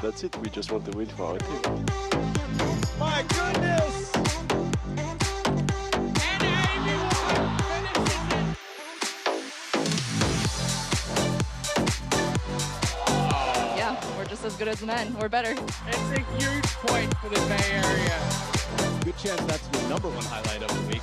that's it. We just want to win for our team. My goodness! Yeah, we're just as good as the men. We're better. It's a huge point for the Bay Area. Good chance that's the #1 highlight of the week.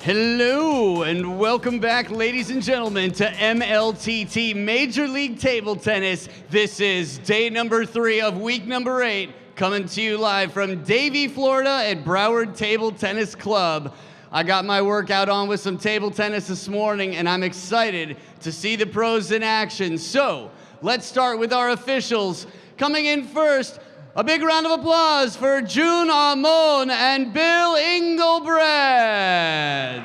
Hello and welcome back, ladies and gentlemen, to MLTT Major League Table Tennis. This is day number 3 of week number 8, coming to you live from Davie, Florida at Broward Table Tennis Club. I got my workout on with some table tennis this morning, and I'm excited to see the pros in action. So let's start with our officials. Coming in first, a big round of applause for June Amon and Bill Engelbrecht.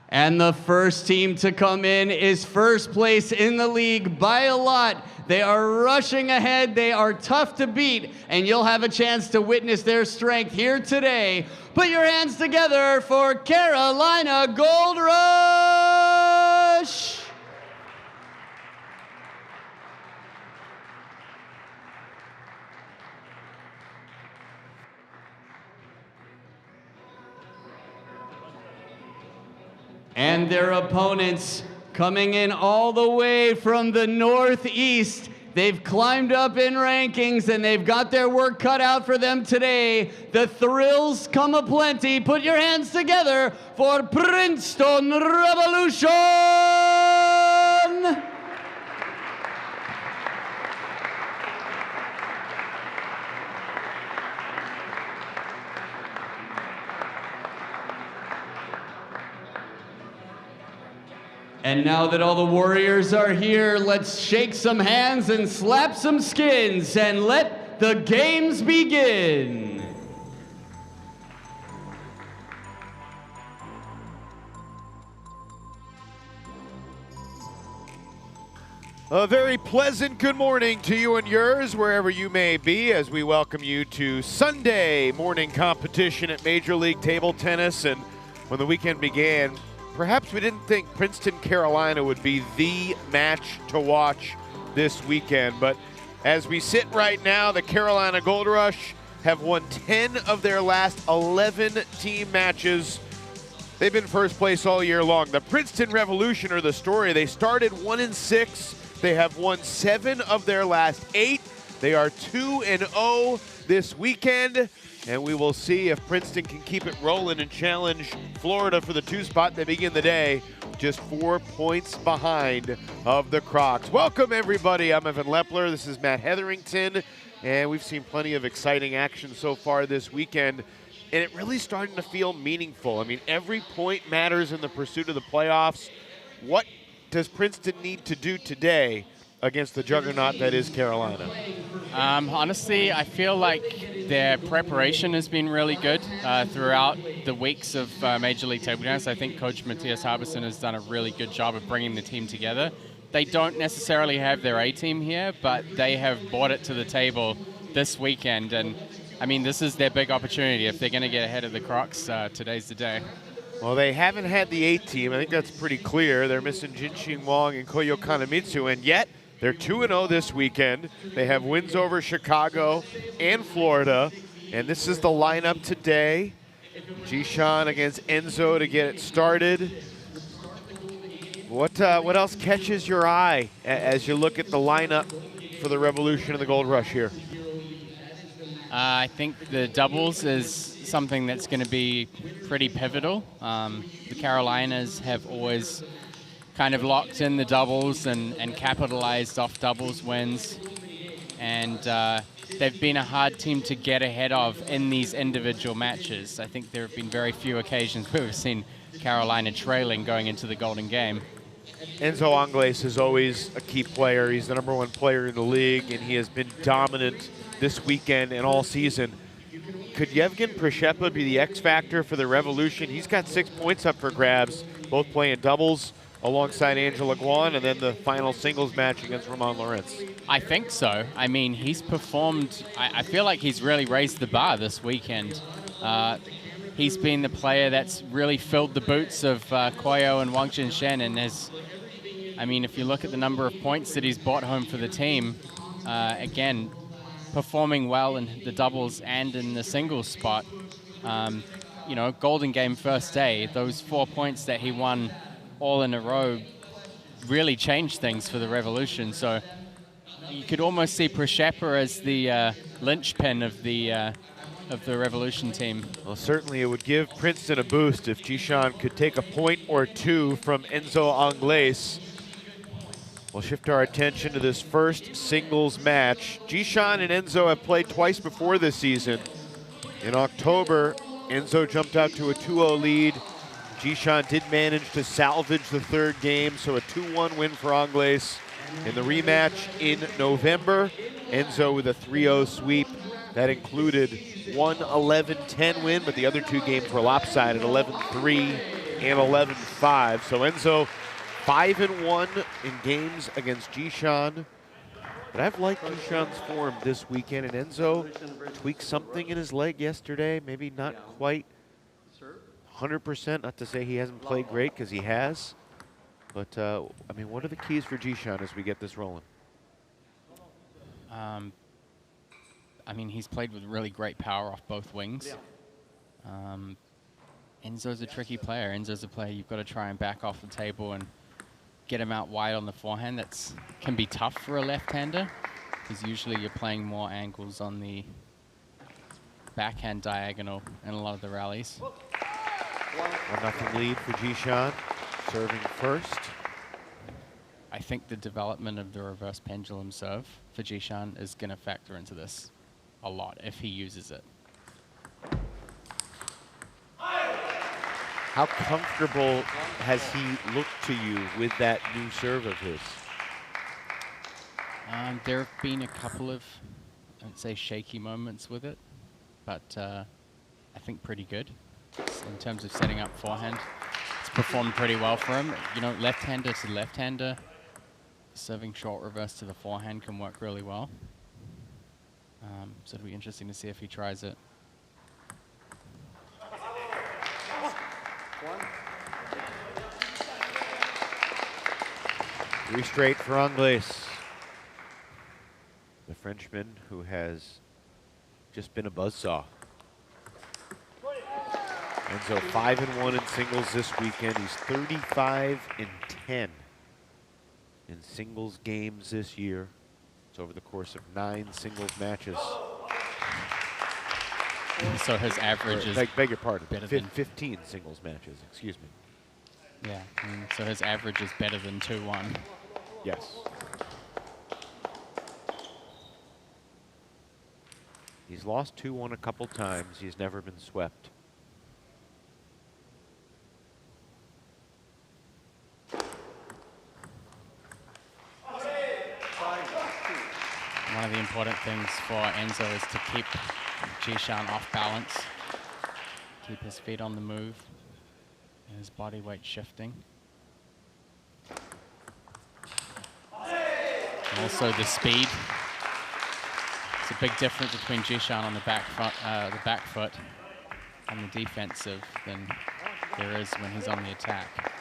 And the first team to come in is first place in the league by a lot. They are rushing ahead, they are tough to beat, and you'll have a chance to witness their strength here today. Put your hands together for Carolina Gold Rush! And their opponents coming in all the way from the Northeast. They've climbed up in rankings and they've got their work cut out for them today. The thrills come aplenty. Put your hands together for Princeton Revolution! And now that all the warriors are here, let's shake some hands and slap some skins and let the games begin. A very pleasant good morning to you and yours, wherever you may be, as we welcome you to Sunday morning competition at Major League Table Tennis. And when the weekend began, perhaps we didn't think Princeton, Carolina would be the match to watch this weekend. But as we sit right now, the Carolina Gold Rush have won 10 of their last 11 team matches. They've been first place all year long. The Princeton Revolution are the story. They started 1-6. They have won 7 of their last 8. They are 2-0 this weekend. And we will see if Princeton can keep it rolling and challenge Florida for the 2 spot. They begin the day just 4 points behind of the Crocs. Welcome, everybody. I'm Evan Lepler. This is Matt Hetherington. And we've seen plenty of exciting action so far this weekend. And it really starting to feel meaningful. I mean, every point matters in the pursuit of the playoffs. What does Princeton need to do today against the juggernaut that is Carolina? Honestly, I feel like their preparation has been really good throughout the weeks of Major League Table Tennis. I think Coach Matthias Harbison has done a really good job of bringing the team together. They don't necessarily have their A-team here, but they have brought it to the table this weekend. And, I mean, this is their big opportunity. If they're going to get ahead of the Crocs, today's the day. Well, they haven't had the A-team. I think that's pretty clear. They're missing Jinxing Wong and Koyo Kanemitsu, and yet they're 2-0 this weekend. They have wins over Chicago and Florida, and this is the lineup today. Jishan against Enzo to get it started. What else catches your eye as you look at the lineup for the Revolution and the Gold Rush here? I think the doubles is something that's going to be pretty pivotal. The Carolinas have always kind of locked in the doubles and capitalized off doubles wins. And they've been a hard team to get ahead of in these individual matches. I think there have been very few occasions where we've seen Carolina trailing going into the Golden Game. Enzo Angles is always a key player. He's the #1 player in the league, and he has been dominant this weekend and all season. Could Yevgen Prishepa be the X factor for the Revolution? He's got 6 points up for grabs, both playing doubles. alongside Angela Guan, and then the final singles match against Roman Lorenz. I think so. I mean, he's performed. I feel like he's really raised the bar this weekend. He's been the player that's really filled the boots of Koyo and Wang Jinshen, and has, I mean, if you look at the number of points that he's brought home for the team, again, performing well in the doubles and in the singles spot. You know, Golden Game first day, those 4 points that he won all in a row really changed things for the Revolution. So you could almost see Prashepa as the linchpin of the Revolution team. Well, certainly it would give Princeton a boost if Jishan could take a point or two from Enzo Anglais. We'll shift our attention to this first singles match. Jishan and Enzo have played twice before this season. In October, Enzo jumped out to a 2-0 lead. Jishan did manage to salvage the third game, so a 2-1 win for Anglais. In the rematch in November, Enzo with a 3-0 sweep. That included one 11-10 win, but the other two games were lopsided, 11-3 and 11-5. So Enzo 5-1 in games against Jishan. But I've liked Jishan's form this weekend, and Enzo tweaked something in his leg yesterday, maybe not quite 100%, not to say he hasn't played great, because he has. But, I mean, what are the keys for Jishan as we get this rolling? I mean, he's played with really great power off both wings. Enzo's a tricky player. Enzo's a player you've got to try and back off the table and get him out wide on the forehand. That can be tough for a left-hander, because usually you're playing more angles on the backhand diagonal in a lot of the rallies. 1-0 lead for Jishan, serving first. I think the development of the reverse pendulum serve for Jishan is going to factor into this a lot if he uses it. How comfortable has he looked to you with that new serve of his? There have been a couple of, I'd say, shaky moments with it, but I think pretty good in terms of setting up forehand. It's performed pretty well for him. You know, left-hander to left-hander, serving short reverse to the forehand can work really well. So it'll be interesting to see if he tries it. Three straight for Anglais. The Frenchman who has just been a buzzsaw. Enzo 5-1 in singles this weekend. He's 35-10 in singles games this year. It's over the course of 9 singles matches. So his average is beg your pardon, better than 15 singles matches, excuse me. Yeah, so his average is better than 2-1. Yes. He's lost 2-1 a couple times. He's never been swept. One of the important things for Enzo is to keep Jishan off balance, keep his feet on the move, and his body weight shifting. And also the speed. It's a big difference between Jishan on the back foot on the defensive than there is when he's on the attack.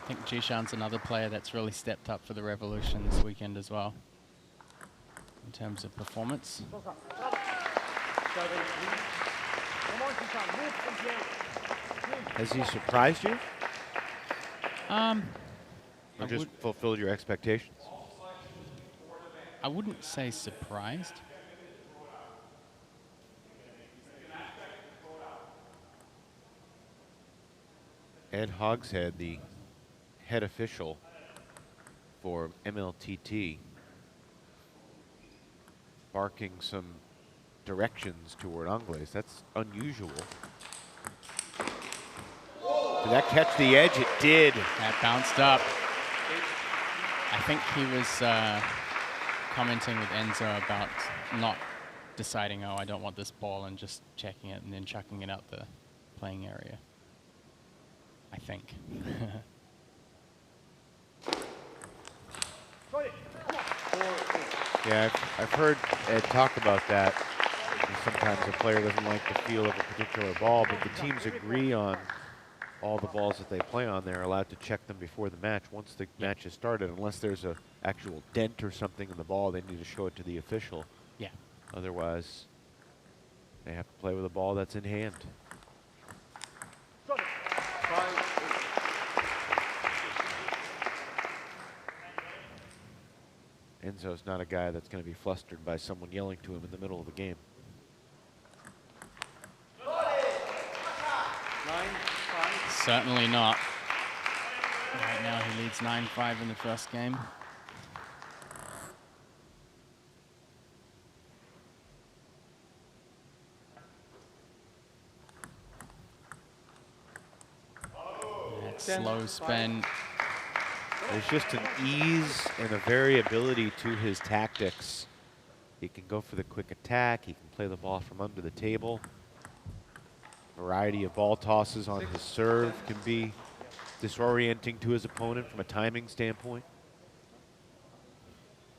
I think Jishan's another player that's really stepped up for the Revolution this weekend as well, in terms of performance. Has he surprised you? Or I just fulfilled your expectations? I wouldn't say surprised. Ed Hogshead, the head official for MLTT, barking some directions toward Anglais. That's unusual. Did that catch the edge? It did. That bounced up. I think he was commenting with Enzo about not deciding, oh, I don't want this ball, and just checking it and then chucking it out the playing area. I think. Yeah, I've heard Ed talk about that. Sometimes a player doesn't like the feel of a particular ball, but the teams agree on all the balls that they play on. They're allowed to check them before the match. Once the match is started, unless there's a actual dent or something in the ball, they need to show it to the official. Yeah. Otherwise, they have to play with a ball that's in hand. Enzo's not a guy that's going to be flustered by someone yelling to him in the middle of the game. Certainly not. Right now he leads 9-5 in the first game. That slow spin. There's just an ease and a variability to his tactics. He can go for the quick attack. He can play the ball from under the table. Variety of ball tosses on his serve can be disorienting to his opponent from a timing standpoint.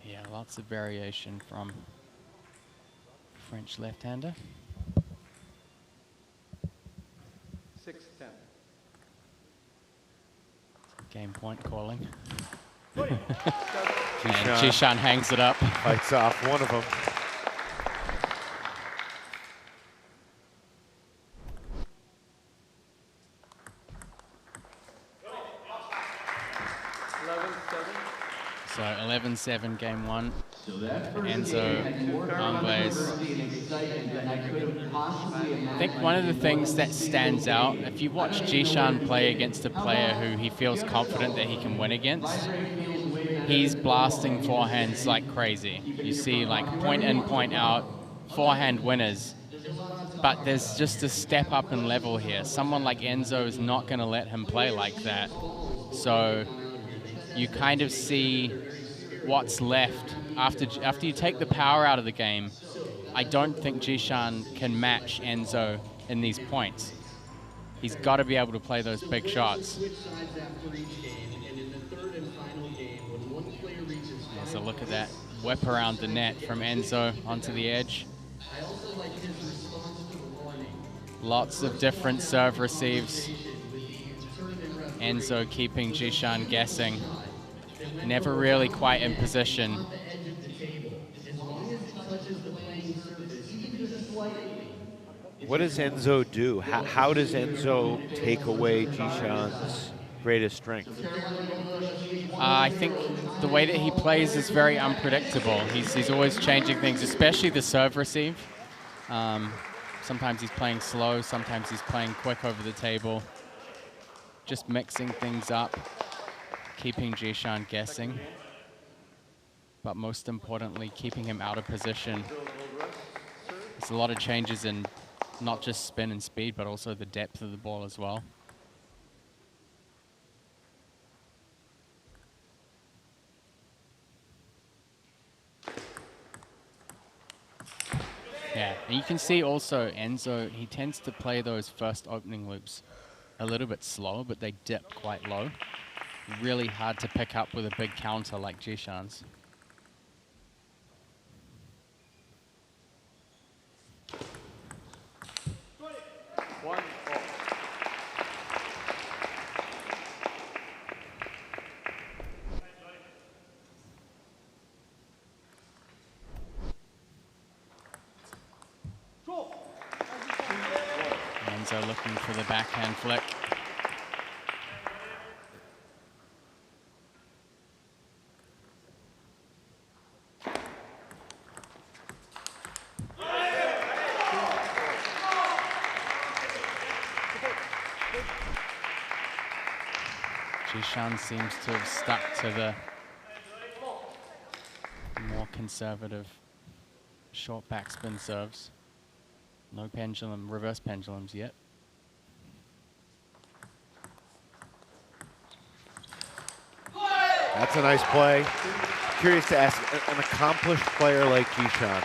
Yeah, lots of variation from French left-hander. 6-10. Game point calling. Jishan And Jishan hangs it up. fights off one of them. So 11-7 game one. Enzo Angles. I think one of the things that stands out, if you watch Jishan play against a player who he feels confident that he can win against, he's blasting forehands like crazy. You see like point in, point out, forehand winners. But there's just a step up in level here. Someone like Enzo is not going to let him play like that. So you kind of see what's left after you take the power out of the game. I don't think Jishan can match Enzo in these points. He's got to be able to play those big shots. There's a look at that whip around the net from Enzo onto the edge. Lots of different serve receives. Enzo keeping Jishan guessing. Never really quite in position. What does Enzo do? How does Enzo take away Jishan's greatest strength? I think the way that he plays is very unpredictable. He's always changing things, especially the serve receive. Sometimes he's playing slow, sometimes he's playing quick over the table. Just mixing things up, keeping Jishan guessing, but most importantly, keeping him out of position. There's a lot of changes in not just spin and speed, but also the depth of the ball as well. Yeah, and you can see also Enzo, he tends to play those first opening loops a little bit slow, but they dip quite low. Really hard to pick up with a big counter like Jishan's. Enzo looking for the backhand flick. Jishan seems to have stuck to the more conservative short backspin serves. No pendulum, reverse pendulums yet. That's a nice play. Curious to ask, an accomplished player like Jishan,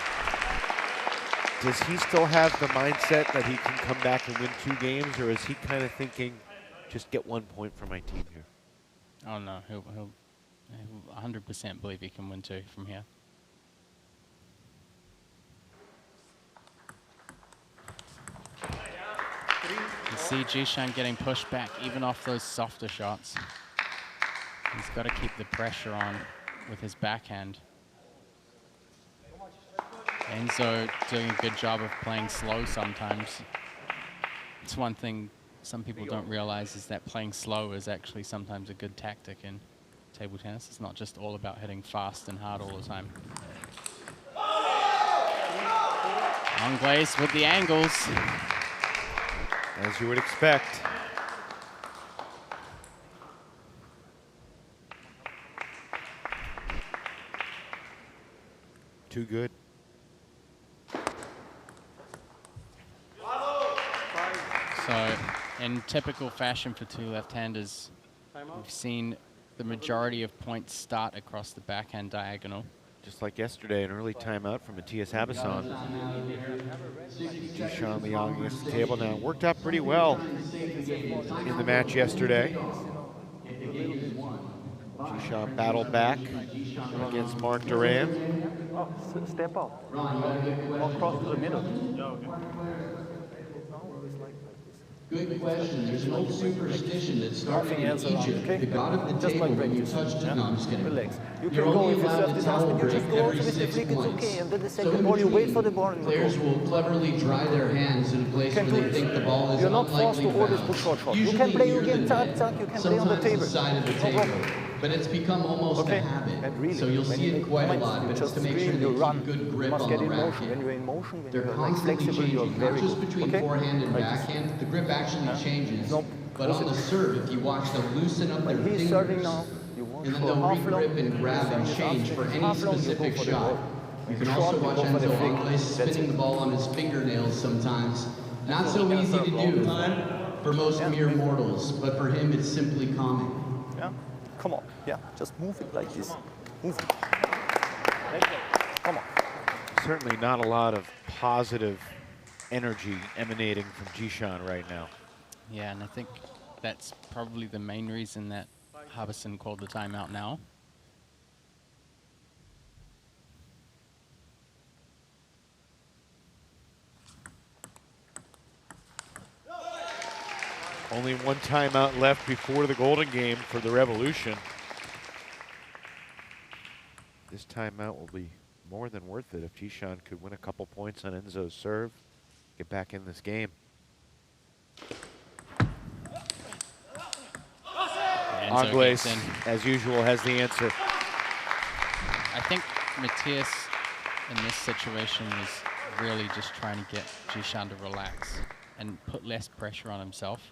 does he still have the mindset that he can come back and win 2 games, or is he kind of thinking, just get 1 point for my team here? Oh no, he'll 100% believe he can win 2 from here. You see Jishan getting pushed back even off those softer shots. He's got to keep the pressure on with his backhand. Enzo doing a good job of playing slow sometimes. It's one thing some people don't realize is that playing slow is actually sometimes a good tactic in table tennis. It's not just all about hitting fast and hard all the time. Anglaise with the angles. As you would expect. Too good. So, in typical fashion for 2 left-handers, we've seen the majority of points start across the backhand diagonal. Just like yesterday, an early timeout from Matthias Habasson. Jishan Liang against the table now. Worked out pretty well in the match yesterday. Jishan battled back against Mark Duran. Oh, step out. Or cross to the middle. Good question. There's an old superstition that started in Egypt. The god of the table, when you touched it, no, I'm just kidding. Relax. You You're can go only if you allowed serve to this towel husband, you break just go every with the 6 flick, it's points. okay. And then the So second in ball, you wait for the between, ball and you players go. will cleverly dry their hands in a place where they think the ball is You're an not forced unlikely to always foul. put short shots. You Usually can play near again, the tuck, net, tuck, you can play on the sometimes table. the side of the No table. problem. But it's become almost Okay, a habit. and really, So you'll when see you it make quite a points, lot, you but it's just to make sure scream, they you run. keep good You grip must on get the in motion. racket. When you're in motion, when They're you're like constantly flexible, you're changing, not very just good. between Okay? forehand and Like this. backhand. The grip actually changes. No. But on the serve, if you watch them loosen up their When he's fingers, serving now, you want and then for they'll half long. re-grip and grab and Serving change after for any half long, you go specific for the shot. ball. You When can short, also you watch go for the Enzo flick. Anglaise That's spinning it. the ball on his fingernails sometimes. Not so Can easy serve to long. do for most mere mortals, but for him it's simply calming. Yeah, come on. Yeah, just move it like this. Move it. Come on. Certainly not a lot of positive energy emanating from Jishan right now. Yeah, and I think that's probably the main reason that Habasson called the timeout now. Only 1 timeout left before the Golden Game for the Revolution. This timeout will be more than worth it if Jishan could win a couple points on Enzo's serve, get back in this game. Enzo Anglaise, gets in. as usual, has the answer. I think Matthias in this situation is really just trying to get Jishan to relax and put less pressure on himself.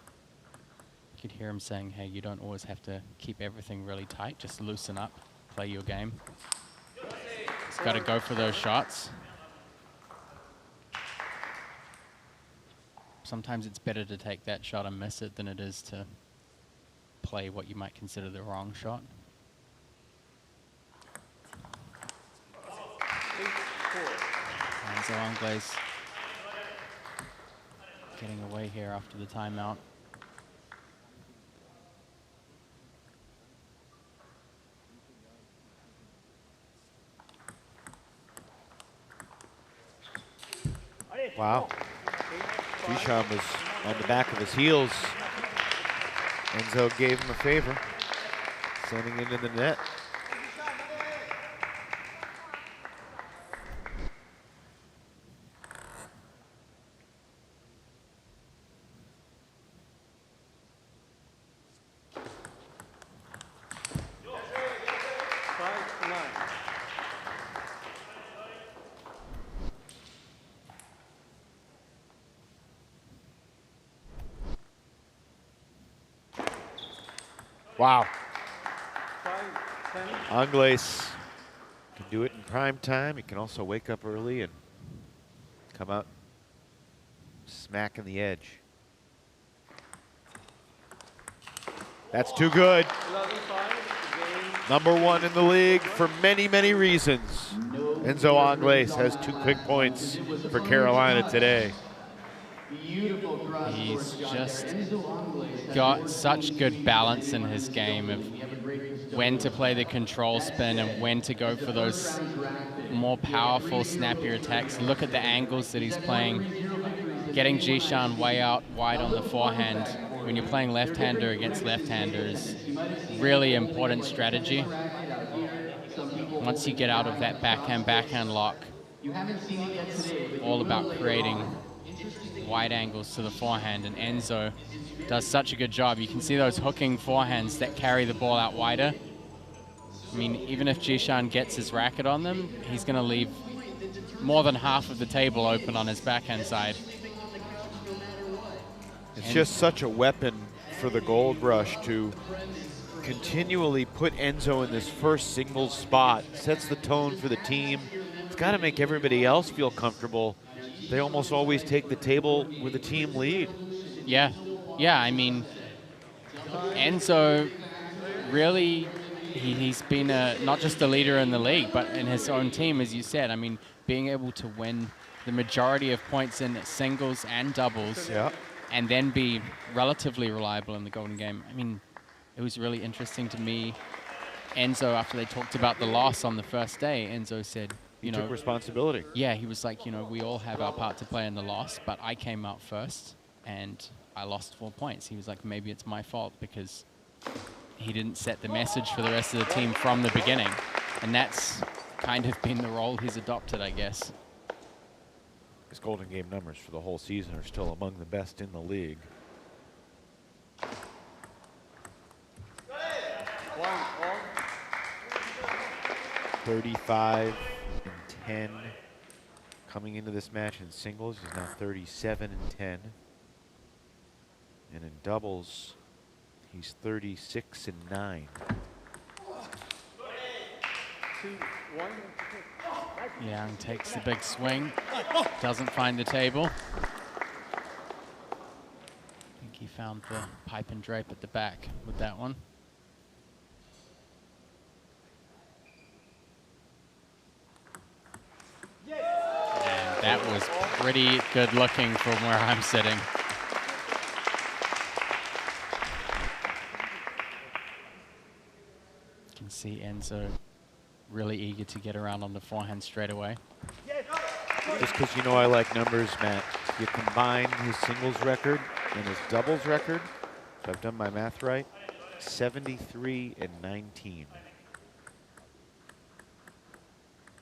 You could hear him saying, hey, you don't always have to keep everything really tight, just loosen up, play your game. He's got to go for those shots. Sometimes it's better to take that shot and miss it than it is to play what you might consider the wrong shot. Enzo Anglaise getting away here after the timeout. Wow. Jishan was on the back of his heels. Enzo gave him a favor, sending it into the net. Wow. Anglaise can do it in prime time. He can also wake up early and come out smacking the edge. That's too good. #1 in the league for many, many reasons. Enzo Angles has 2 quick points for Carolina today. He's just got such good balance in his game of when to play the control spin and when to go for those more powerful, snappier attacks. Look at the angles that he's playing. Getting Jishan way out wide on the forehand when you're playing left-hander against left-hander is really important strategy. Once you get out of that backhand lock, it's all about creating wide angles to the forehand, and Enzo does such a good job. You can see those hooking forehands that carry the ball out wider. I mean, even if Jishan gets his racket on them, he's going to leave more than half of the table open on his backhand side. It's just such a weapon for the Gold Rush to continually put Enzo in this first singles spot. Sets the tone for the team. It's got to make everybody else feel comfortable. They almost always take the table with a team lead. Yeah, I mean, Enzo really, he's been not just a leader in the league, but in his own team, as you said. I mean, being able to win the majority of points in singles and doubles, and then be relatively reliable in the Golden Game. I mean, it was really interesting to me. Enzo, after they talked about the loss on the first day, Enzo said, He took responsibility. Yeah, he was like, we all have our part to play in the loss, but I came out first and I lost 4 points. He was like, maybe it's my fault because he didn't set the message for the rest of the team from the beginning. And that's kind of been the role he's adopted, I guess. His Golden Game numbers for the whole season are still among the best in the league. 35 and 10 coming into this match in singles. He's now 37 and 10. And in doubles, he's 36 and 9. Liang takes the big swing, doesn't find the table. I think he found the pipe and drape at the back with that one. And that was pretty good looking from where I'm sitting. You can see Enzo really eager to get around on the forehand straight away. Just because I like numbers, Matt. You combine his singles record and his doubles record, if I've done my math right, 73 and 19.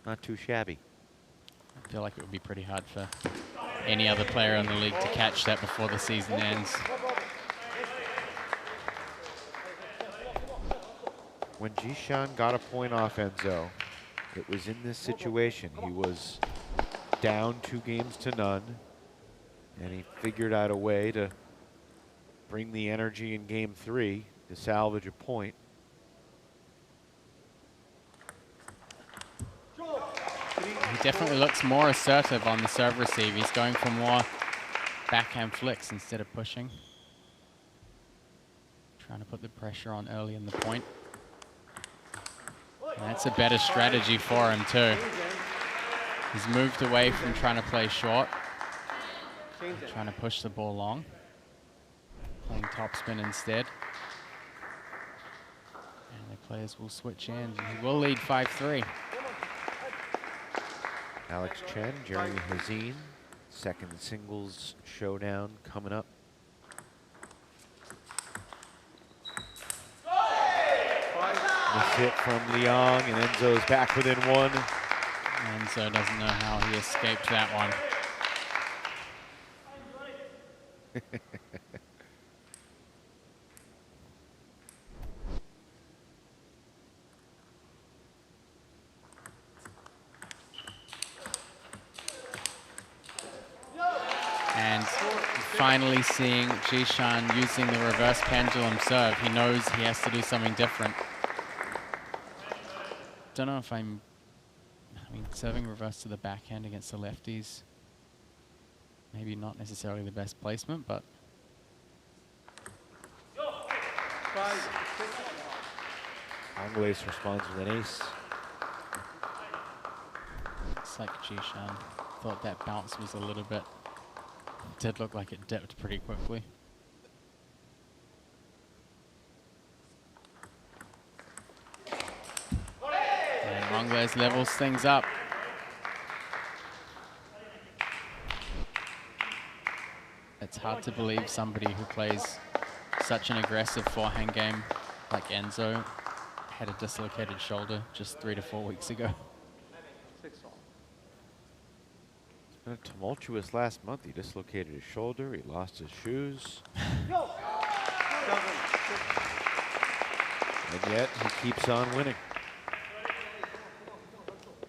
Not too shabby. I feel like it would be pretty hard for any other player in the league to catch that before the season ends. When Jishan got a point off Enzo, it was in this situation. He was down 2 games to none, and he figured out a way to bring the energy in game 3 to salvage a point. He definitely looks more assertive on the serve receive. He's going for more backhand flicks instead of pushing. Trying to put the pressure on early in the point. And that's a better strategy for him too. He's moved away from trying to play short, trying to push the ball long, playing topspin instead. And the players will switch in. He will lead 5-3. Alex Chen, Jeremy Hazine, second singles showdown coming up. This hit from Liang, and Enzo's back within 1. Enzo doesn't know how he escaped that one. And finally seeing Jishan using the reverse pendulum serve. He knows he has to do something different. Don't know if I mean, serving reverse to the backhand against the lefties, maybe not necessarily the best placement, but Angles responds with an ace. Looks like Jishan thought that bounce was a little bit, did look like it dipped pretty quickly. And Angles levels things up. It's hard to believe somebody who plays such an aggressive forehand game like Enzo had a dislocated shoulder just 3 to 4 weeks ago. It's been a tumultuous last month. He dislocated his shoulder, he lost his shoes. And yet he keeps on winning.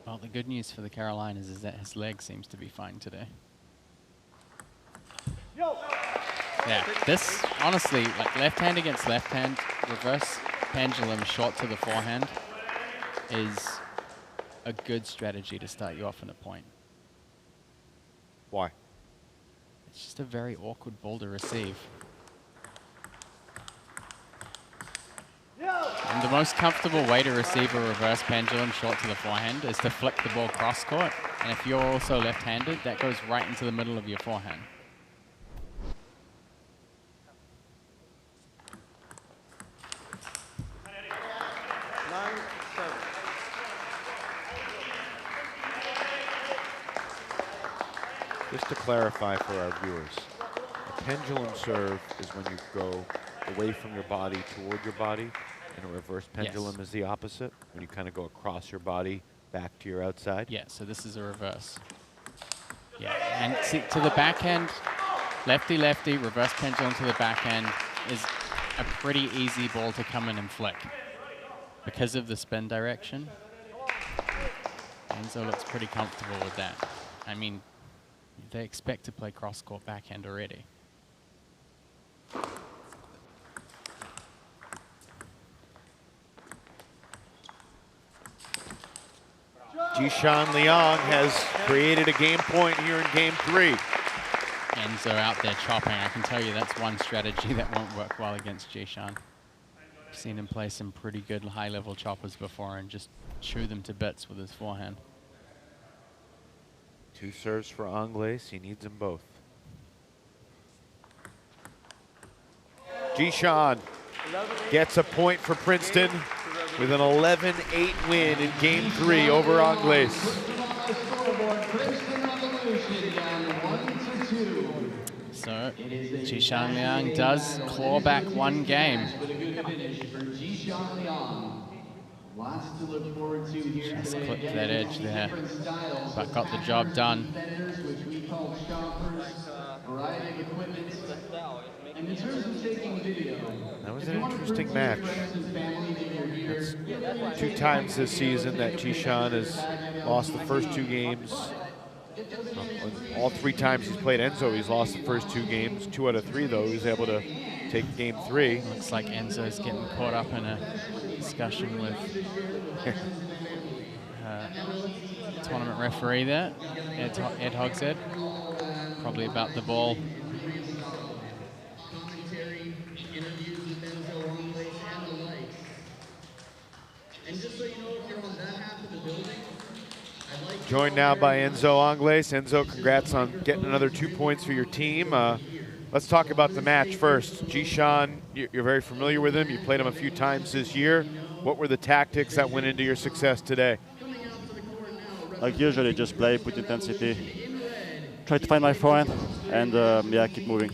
Well, the good news for the Carolinas is that his leg seems to be fine today. Yeah, this, honestly, like left hand against left hand, reverse pendulum short to the forehand is a good strategy to start you off in a point. Why? It's just a very awkward ball to receive. And the most comfortable way to receive a reverse pendulum short to the forehand is to flick the ball cross court. And if you're also left-handed, that goes right into the middle of your forehand. Just to clarify for our viewers, a pendulum serve is when you go away from your body toward your body, and a reverse pendulum is the opposite, when you kind of go across your body back to your outside. Yeah, so this is a reverse. Yeah, and see, to the backhand, lefty-lefty, reverse pendulum to the backhand is a pretty easy ball to come in and flick. Because of the spin direction, Enzo looks pretty comfortable with that. I mean, they expect to play cross-court backhand already. Jishan Liang has created a game point here in game 3. Enzo out there chopping. I can tell you that's one strategy that won't work well against Jishan. I've seen him play some pretty good high-level choppers before and just chew them to bits with his forehand. 2 serves for Angles. He needs them both. Jishan gets a point for Princeton with an 11-8 win in game 3 over Angles. So Jishan Liang does claw back one game. Just clipped that edge there, but got the job done. That was an interesting match. That's 2 times this season that Jishan has lost the first 2 games. All 3 times he's played Enzo, he's lost the first 2 games. 2 out of 3, though, he's able to take game 3. Looks like Enzo's getting caught up in a discussion with tournament referee there, Ed Hogshead, probably about the ball. Joined now by Enzo Angles. Enzo, congrats on getting another 2 points for your team. Let's talk about the match first. Jishan, you're very familiar with him. You played him a few times this year. What were the tactics that went into your success today? Like usually, just play, put intensity, try to find my forehand, and yeah, keep moving.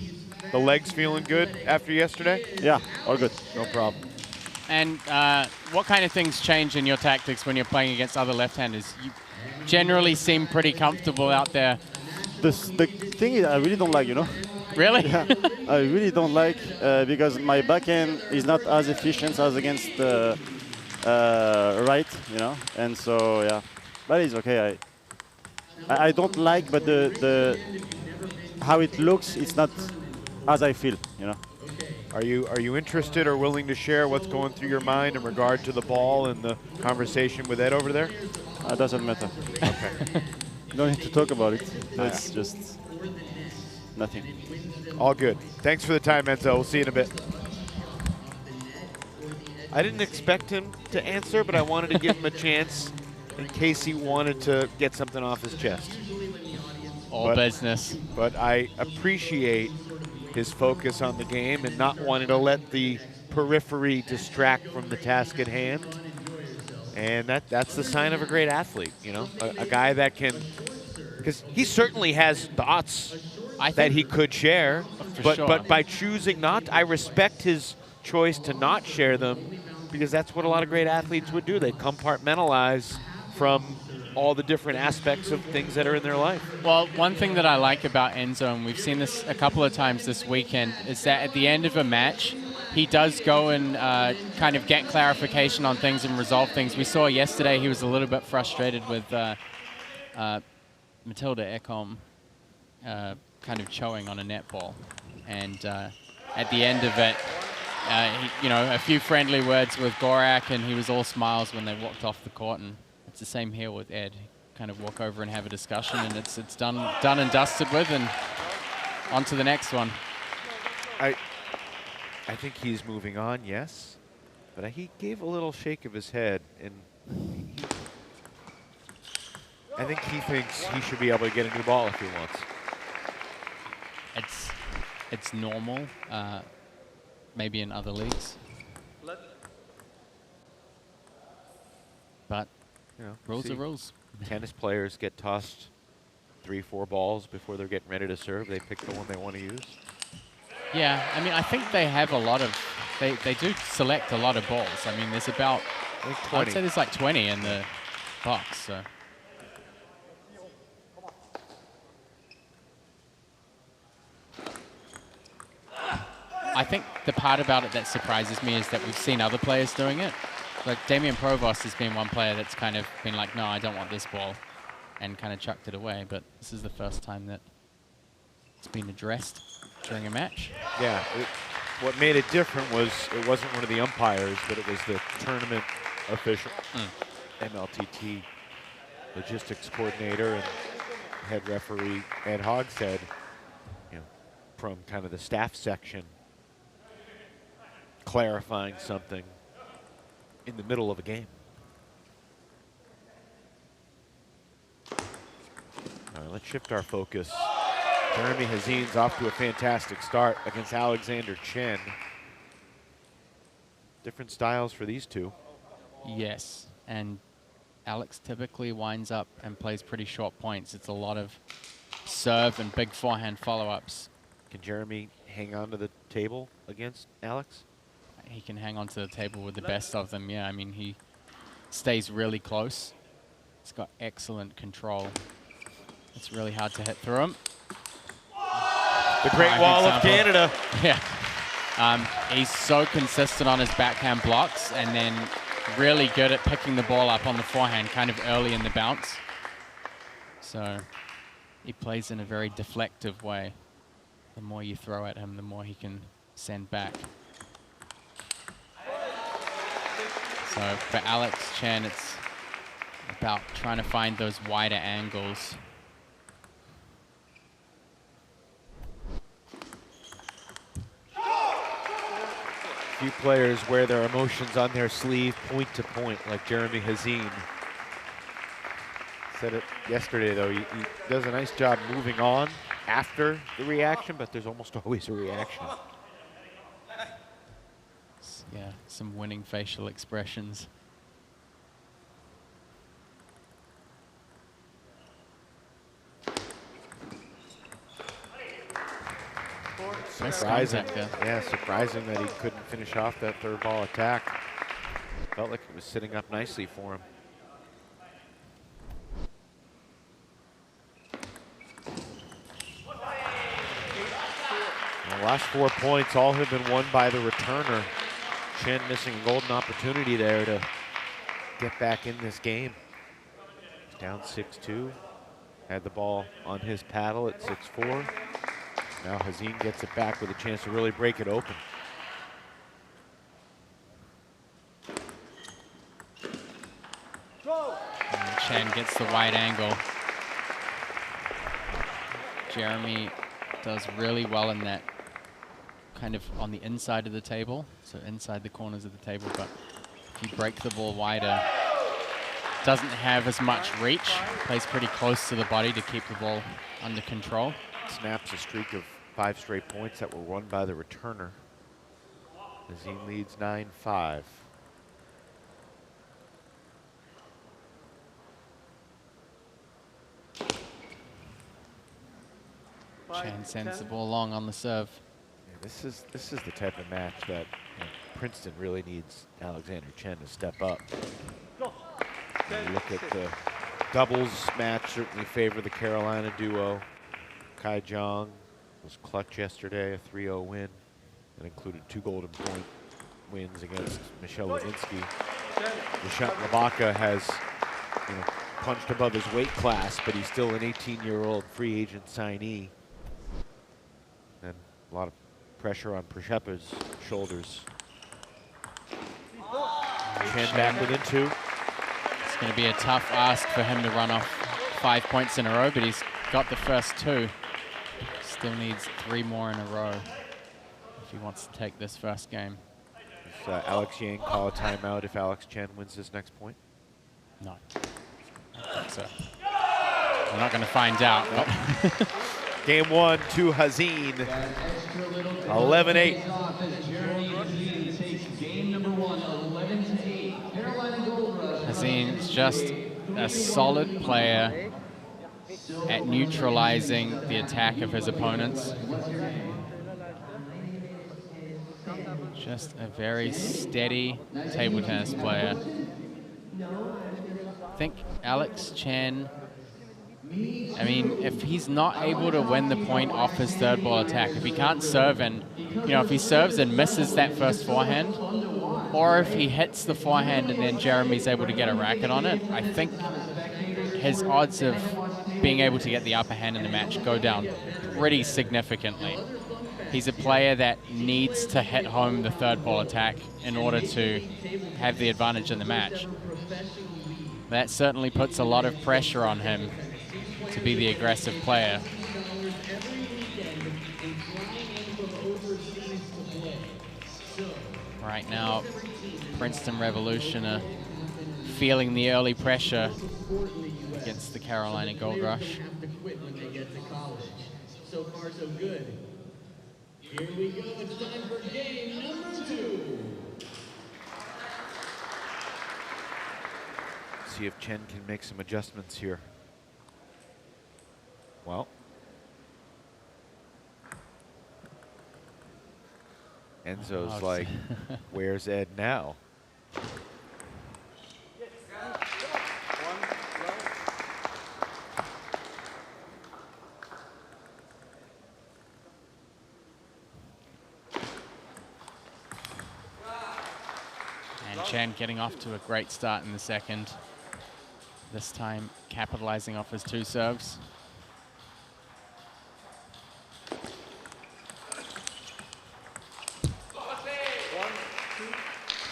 The legs feeling good after yesterday? Yeah, all good. No problem. And what kind of things change in your tactics when you're playing against other left-handers? You generally seem pretty comfortable out there. The thing is, I really don't like, you know. Really? Yeah, I really don't like because my backhand is not as efficient as against the right, you know. And so yeah, but it's okay. I don't like, but the how it looks, it's not as I feel, you know. Are you interested or willing to share what's going through your mind in regard to the ball and the conversation with Ed over there? It doesn't matter. Okay. No need to talk about it. It's just nothing. All good. Thanks for the time, Enzo. We'll see you in a bit. I didn't expect him to answer, but I wanted to give him a chance in case he wanted to get something off his chest. All business. But I appreciate his focus on the game and not wanting to let the periphery distract from the task at hand. And that's the sign of a great athlete, you know, a guy that can, because he certainly has thoughts that he could share, but by choosing not, I respect his choice to not share them, because that's what a lot of great athletes would do. They compartmentalize from all the different aspects of things that are in their life. Well, one thing that I like about Enzo, and we've seen this a couple of times this weekend, is that at the end of a match, he does go and kind of get clarification on things and resolve things. We saw yesterday he was a little bit frustrated with Matilda Ekholm kind of chowing on a netball. And at the end of it, you know, a few friendly words with Gorak, and he was all smiles when they walked off the court. And it's the same here with Ed. Kind of walk over and have a discussion, and it's done and dusted with, and on to the next one. I think he's moving on, yes, but he gave a little shake of his head, and I think he thinks he should be able to get a new ball if he wants. It's normal, maybe in other leagues, but you know, rules are rules. Tennis players get tossed 3-4 balls before they're getting ready to serve. They pick the one they want to use. Yeah, I mean, I think they have a lot of, they do select a lot of balls. I mean, there's about, I'd say there's like 20 in the box, so. I think the part about it that surprises me is that we've seen other players doing it. Like Damien Provost has been one player that's kind of been like, no, I don't want this ball, and kind of chucked it away. But this is the first time that it's been addressed during a match. Yeah, what made it different was it wasn't one of the umpires, but it was the tournament official, MLTT logistics coordinator and head referee Ed Hogshead, you know, from kind of the staff section, clarifying something in the middle of a game. All right, let's shift our focus. Jeremy Hazin's off to a fantastic start against Alexander Chen. Different styles for these two. Yes, and Alex typically winds up and plays pretty short points. It's a lot of serve and big forehand follow-ups. Can Jeremy hang on to the table against Alex? He can hang on to the table with the best of them, yeah. I mean, he stays really close. He's got excellent control. It's really hard to hit through him. The Great Wall of Canada. Yeah. He's so consistent on his backhand blocks, and then really good at picking the ball up on the forehand kind of early in the bounce. So he plays in a very deflective way. The more you throw at him, the more he can send back. So for Alex Chen, it's about trying to find those wider angles. Few players wear their emotions on their sleeve point to point, like Jeremy Hazin. Said it yesterday, though. He does a nice job moving on after the reaction, but there's almost always a reaction. Yeah, some winning facial expressions. Surprising, yeah, surprising that he couldn't finish off that third ball attack. Felt like it was sitting up nicely for him. The last 4 points all have been won by the returner. Chen missing a golden opportunity there to get back in this game. He's down 6-2. Had the ball on his paddle at 6-4. Now Hazin gets it back with a chance to really break it open. And Chen gets the wide angle. Jeremy does really well in that kind of on the inside of the table, so inside the corners of the table, but If you break the ball wider, doesn't have as much reach, plays pretty close to the body to keep the ball under control. Snaps a streak of 5 straight points that were won by the returner. Hazine leads 9-5. Chen sends the ball long on the serve. Yeah, this is the type of match that Princeton really needs Alexander Chen to step up. When you look at the doubles match, certainly favor the Carolina duo. Kai Jong was clutch yesterday, a 3-0 win. That included 2 golden point wins against Michel Levinsky. Nishant Labaka has punched above his weight class, but he's still an 18-year-old free agent signee. And a lot of pressure on Przeppa's shoulders. Chen back within 2. It's going to be a tough ask for him to run off 5 points in a row, but he's got the first 2. Still needs 3 more in a row if he wants to take this first game. Does Alex Yang call a timeout if Alex Chen wins this next point? No. I don't think so. We're not going to find out. But Game 1 to Hazine. 11-8. Hazine is just a solid player at neutralizing the attack of his opponents. Just a very steady table tennis player. I think Alex Chen, I mean, if he's not able to win the point off his third ball attack, if he can't serve and, if he serves and misses that first forehand, or if he hits the forehand and then Jeremy's able to get a racket on it, I think his odds of being able to get the upper hand in the match go down pretty significantly. He's a player that needs to hit home the third ball attack in order to have the advantage in the match. That certainly puts a lot of pressure on him to be the aggressive player. Right now, Princeton Revolution are feeling the early pressure against the Carolina Gold Rush. So far, so good. Here we go. It's time for game number 2. See if Chen can make some adjustments here. Well, Enzo's like, where's Ed now? And Chen getting off to a great start in the second. This time capitalizing off his 2 serves.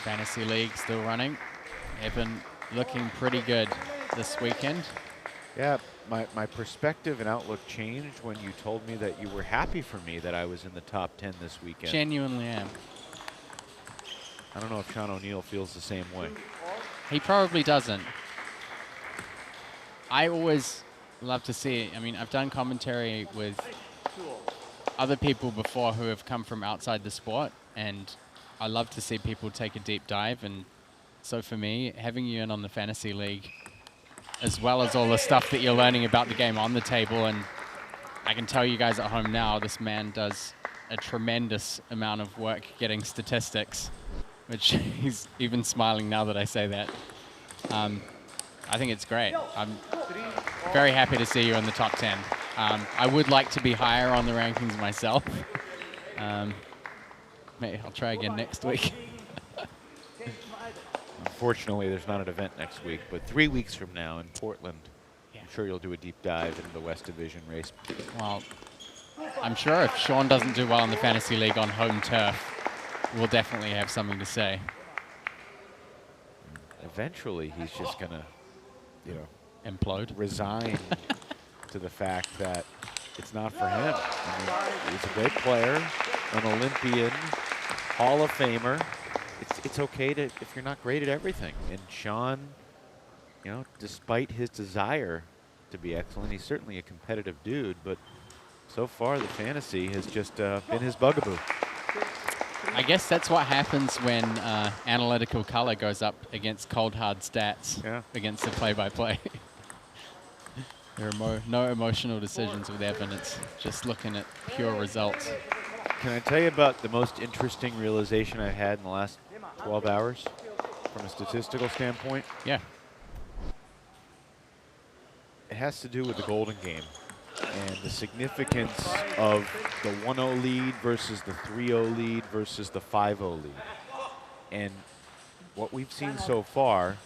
Fantasy League still running. Evan looking pretty good this weekend. Yeah, my perspective and outlook changed when you told me that you were happy for me that I was in the top 10 this weekend. Genuinely am. I don't know if Sean O'Neill feels the same way. He probably doesn't. I always love to see it. I mean, I've done commentary with other people before who have come from outside the sport, and I love to see people take a deep dive. And so for me, having you in on the Fantasy League, as well as all the stuff that you're learning about the game on the table, and I can tell you guys at home now, this man does a tremendous amount of work getting statistics, which he's even smiling now that I say that. I think it's great. I'm very happy to see you in the top 10. I would like to be higher on the rankings myself. Maybe I'll try again next week. Unfortunately, there's not an event next week, but 3 weeks from now in Portland, I'm sure you'll do a deep dive into the West Division race. Well, I'm sure if Sean doesn't do well in the Fantasy League on home turf, we'll definitely have something to say. Eventually, he's just gonna, implode, resign to the fact that it's not for him. I mean, he's a great player, an Olympian, Hall of Famer. it's okay to, if you're not great at everything. And Sean, you know, despite his desire to be excellent, he's certainly a competitive dude, but so far the fantasy has just been his bugaboo. I guess that's what happens when analytical color goes up against cold hard stats against the play-by-play. There are no emotional decisions with evidence, just looking at pure results. Can I tell you about the most interesting realization I've had in the last 12 hours from a statistical standpoint? Yeah. It has to do with the Golden Game and the significance of the 1-0 lead versus the 3-0 lead versus the 5-0 lead. And what we've seen so far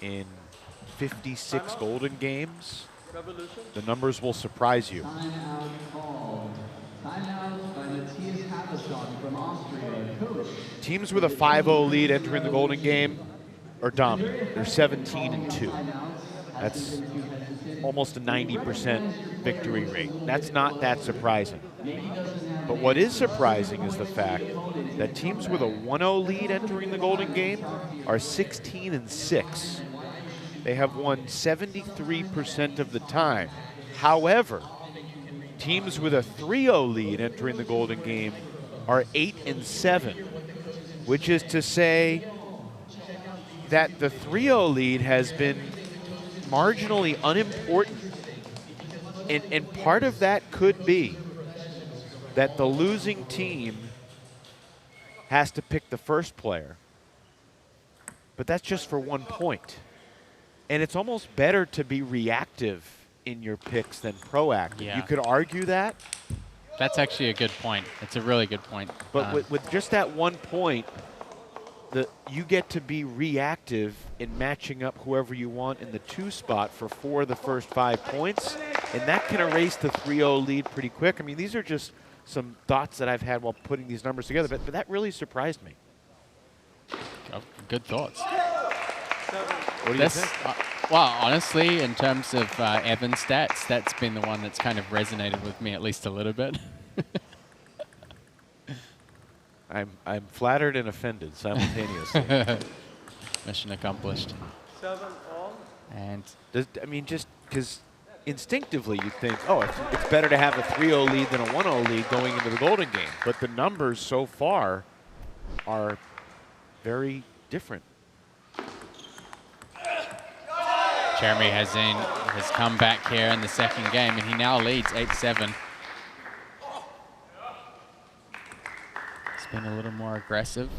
in 56 Golden Games, the numbers will surprise you. Teams with a 5-0 lead entering the Golden Game are dominant. They're 17-2. That's almost a 90% victory rate. That's not that surprising. But what is surprising is the fact that teams with a 1-0 lead entering the Golden Game are 16-6. They have won 73% of the time. However, teams with a 3-0 lead entering the Golden Game are 8-7, which is to say that the 3-0 lead has been marginally unimportant. And part of that could be that the losing team has to pick the first player. But that's just for 1 point. And it's almost better to be reactive in your picks than proactive. Yeah. You could argue that. That's actually a good point. It's a really good point. But with just that 1 point, you get to be reactive in matching up whoever you want in the 2 spot for 4 of the first 5 points, and that can erase the 3-0 lead pretty quick. I mean, these are just some thoughts that I've had while putting these numbers together, but that really surprised me. Oh, good thoughts. What do you think? Well, honestly, in terms of Evan's stats, that's been the one that's kind of resonated with me at least a little bit. I'm flattered and offended simultaneously. Mission accomplished. 7 all. And I mean, just because instinctively you think, oh, it's better to have a 3-0 lead than a 1-0 lead going into the Golden Game. But the numbers so far are very different. Jeremy has come back here in the second game, and he now leads 8-7. He's been a little more aggressive,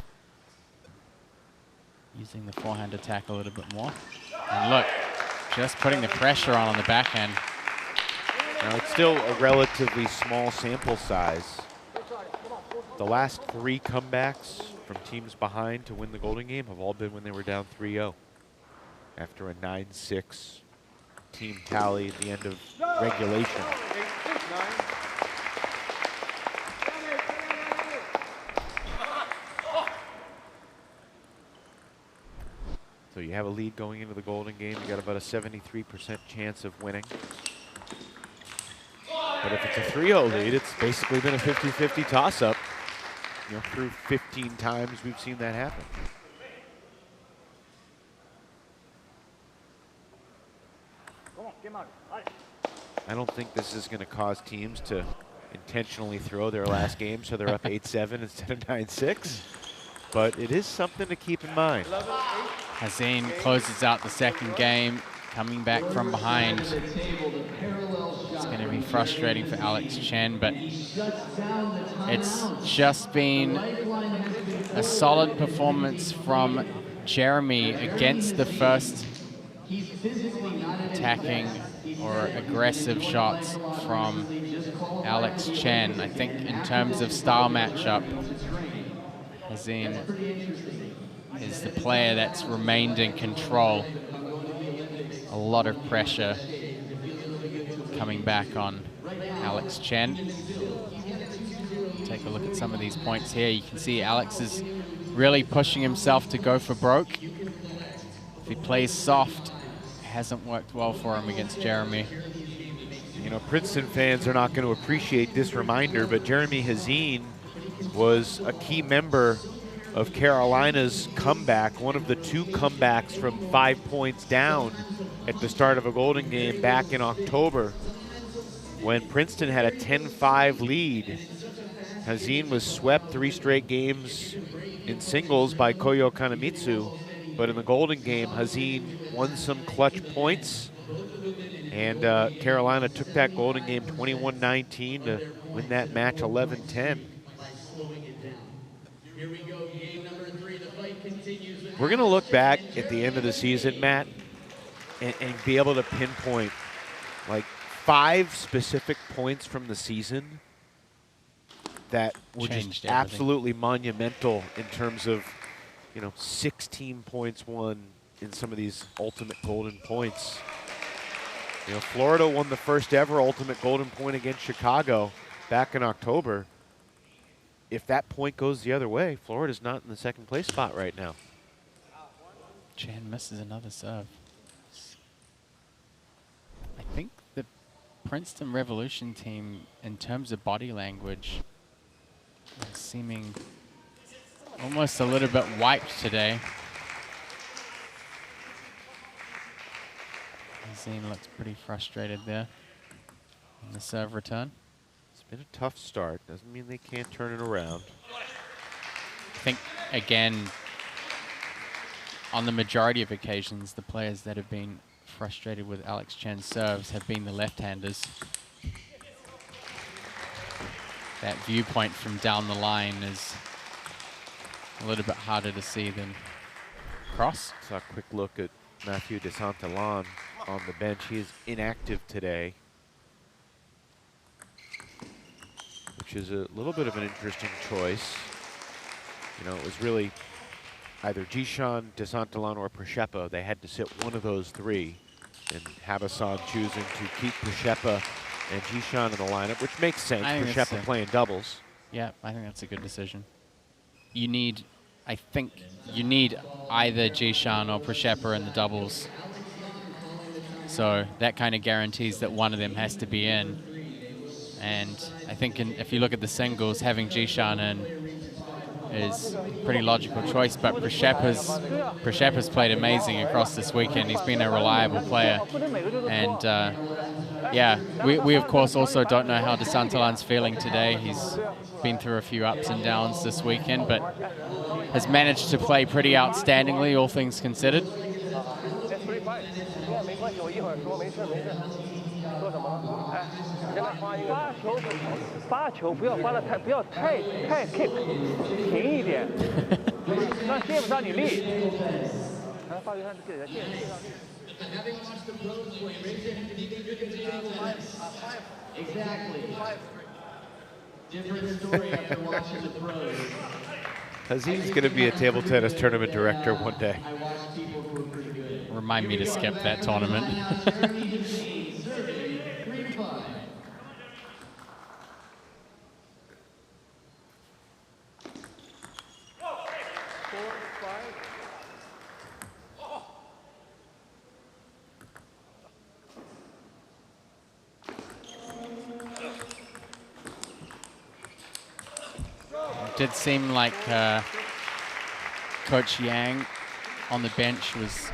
using the forehand attack a little bit more. And look, just putting the pressure on the backhand. Now, it's still a relatively small sample size. The last 3 comebacks from teams behind to win the Golden Game have all been when they were down 3-0. After a 9-6 team tally at the end of regulation. So you have a lead going into the Golden Game. You got about a 73% chance of winning. But if it's a 3-0 lead, it's basically been a 50-50 toss-up. You know, through 15 times we've seen that happen. I don't think this is going to cause teams to intentionally throw their last game so they're up 8-7 instead of 9-6. But it is something to keep in mind. Hazin closes out the second game, coming back from behind. It's going to be frustrating for Alex Chen, but it's just been a solid performance from Jeremy against the first attacking or aggressive shots from Alex Chen. I think in terms of style matchup, Hazin is the player that's remained in control. A lot of pressure coming back on Alex Chen. Take a look at some of these points here. You can see Alex is really pushing himself to go for broke. If he plays soft, it hasn't worked well for him against Jeremy. You know, Princeton fans are not going to appreciate this reminder, but Jeremy Hazin was a key member of Carolina's comeback, one of the 2 comebacks from 5 points down at the start of a Golden game back in October when Princeton had a 10-5 lead. Hazin was swept 3 straight games in singles by Koyo Kanemitsu, but in the Golden game, Hazin won some clutch points, and Carolina took that Golden game 21-19 to win that match 11-10. We're going to look back at the end of the season, Matt, and be able to pinpoint like 5 specific points from the season that were just absolutely monumental in terms of, 16 points won in some of these ultimate golden points. Florida won the first ever ultimate golden point against Chicago back in October. If that point goes the other way, Florida's not in the second place spot right now. Chan misses another serve. I think the Princeton Revolution team, in terms of body language, is seeming almost a little bit wiped today. Hazin looks pretty frustrated there in the serve return. It's been a tough start. Doesn't mean they can't turn it around. I think, again, on the majority of occasions, the players that have been frustrated with Alex Chen's serves have been the left-handers. That viewpoint from down the line is a little bit harder to see than cross. Saw a quick look at Matthew de Santillan on the bench. He is inactive today, which is a little bit of an interesting choice. It was really either Jishan, de Santillan, or Preshepa. They had to sit one of those 3, and Habasan choosing to keep Preshepa and Jishan in the lineup, which makes sense. Preshepa playing doubles. Yeah, I think that's a good decision. I think you need either Jishan or Preshepa in the doubles. So that kind of guarantees that one of them has to be in. And I think if you look at the singles, having Jishan in is a pretty logical choice, but Preshepa's played amazing across this weekend. He's been a reliable player. And yeah, we of course also don't know how de Santillan's feeling today. He's been through a few ups and downs this weekend, but has managed to play pretty outstandingly, all things considered. Hazin's going to be a table tennis tournament director one day. Remind me to skip that tournament. It did seem like Coach Yang on the bench was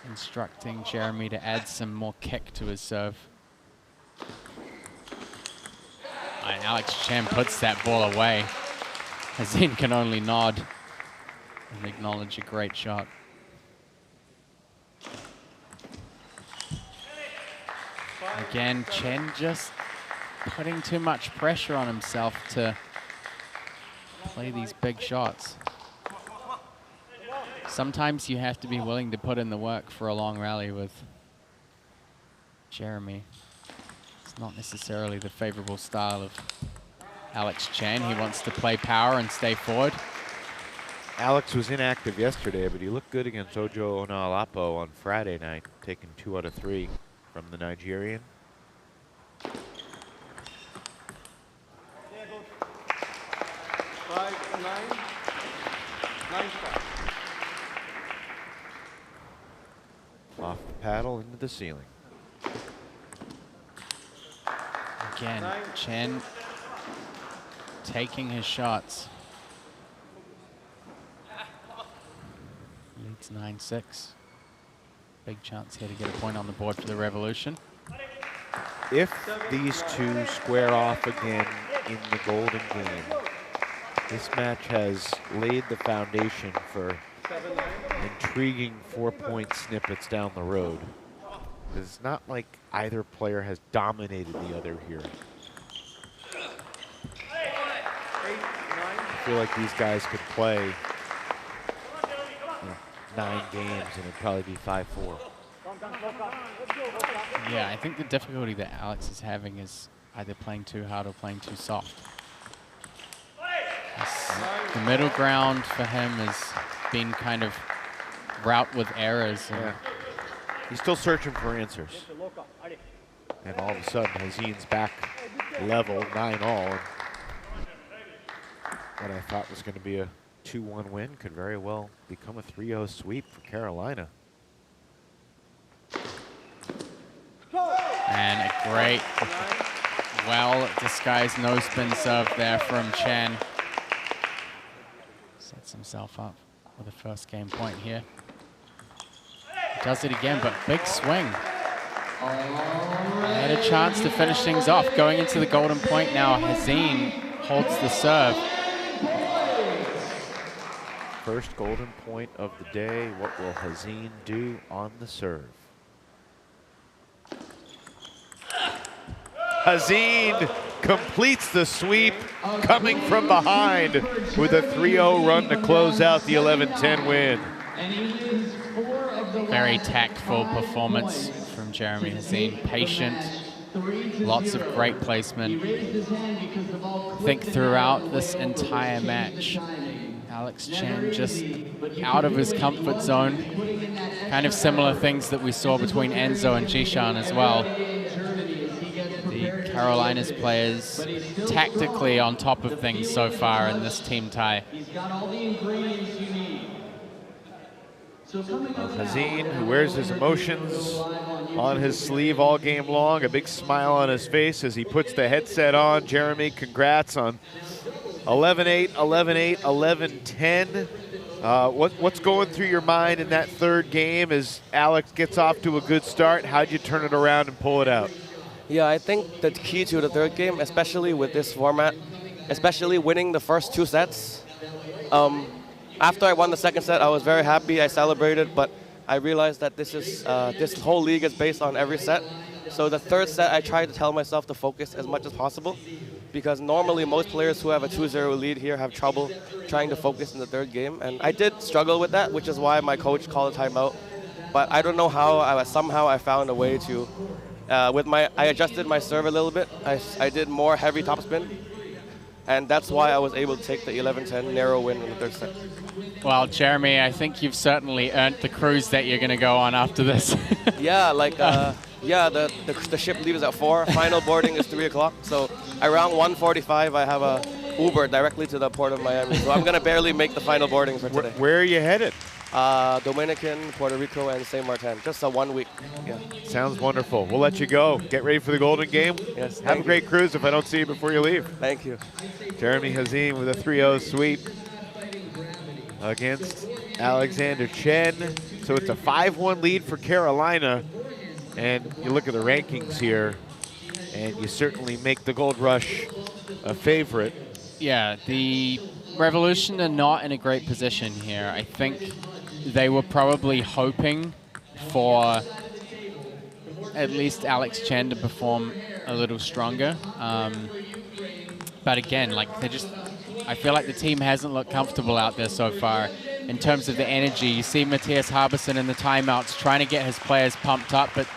instructing Jeremy to add some more kick to his serve. And Alex Chen puts that ball away. Hazin can only nod and acknowledge a great shot. Again, Chen just putting too much pressure on himself to play these big shots. Sometimes you have to be willing to put in the work for a long rally with Jeremy. It's not necessarily the favorable style of Alex Chen. He wants to play power and stay forward. Alex was inactive yesterday, but he looked good against Ojo Onalapo on Friday night, taking 2 out of 3 from the Nigerian. Off the paddle into the ceiling. Again, Chen taking his shots. It's 9-6. Big chance here to get a point on the board for the Revolution. If these two square off again in the golden game, this match has laid the foundation for intriguing 4-point snippets down the road. It's not like either player has dominated the other here. I feel like these guys could play 9 games and it'd probably be 5-4. Yeah, I think the difficulty that Alex is having is either playing too hard or playing too soft. The middle ground for him has been kind of route with errors. Yeah. He's still searching for answers. And all of a sudden, Hazeen's back level, 9-all. What I thought was going to be a 2-1 win could very well become a 3-0 sweep for Carolina. And a great, well-disguised no-spin serve there from Chen. Sets himself up with the first game point here. Does it again, but big swing. Had a chance to finish things off. Going into the golden point now, Hazeen holds the serve. First golden point of the day. What will Hazeen do on the serve? Hazeen completes the sweep, coming from behind with a 3-0 run to close out the 11-10 win. Very tactful performance from Jeremy Hazeen. Patient, lots of great placement. I think throughout this entire match, Alex Chen just out of his comfort zone. Kind of similar things that we saw between Enzo and Jishan as well. The Carolinas players tactically on top of things so far in this team tie. Hazeen, who wears his emotions on his sleeve all game long, a big smile on his face as he puts the headset on. Jeremy, congrats on 11-8, 11-8, 11-10. What's going through your mind in that third game as Alex gets off to a good start? How'd you turn it around and pull it out? Yeah, I think the key to the third game, especially with this format, especially winning the first 2 sets. After I won the second set, I was very happy. I celebrated, but I realized that this whole league is based on every set. So the third set, I tried to tell myself to focus as much as possible, because normally most players who have a 2-0 lead here have trouble trying to focus in the third game. And I did struggle with that, which is why my coach called a timeout. But I don't know how, somehow I found a way to, I adjusted my serve a little bit. I did more heavy topspin. And that's why I was able to take the 11-10 narrow win in the third set. Well, Jeremy, I think you've certainly earned the cruise that you're going to go on after this. Yeah, like, yeah, the ship leaves at 4. Final boarding is 3 o'clock. So around 1:45, I have a Uber directly to the port of Miami. So I'm going to barely make the final boarding for today. Where are you headed? Dominican, Puerto Rico, and St. Martin. Just a 1 week. Yeah. Sounds wonderful. We'll let you go. Get ready for the golden game. Yes. Have a great cruise if I don't see you before you leave. Thank you. Jeremy Hazeen with a 3-0 sweep against Alexander Chen. So it's a 5-1 lead for Carolina. And you look at the rankings here, and you certainly make the Gold Rush a favorite. Yeah, the Revolution are not in a great position here. I think they were probably hoping for at least Alex Chen to perform a little stronger. But again, like I feel like the team hasn't looked comfortable out there so far in terms of the energy. You see Matthias Harbison in the timeouts trying to get his players pumped up, but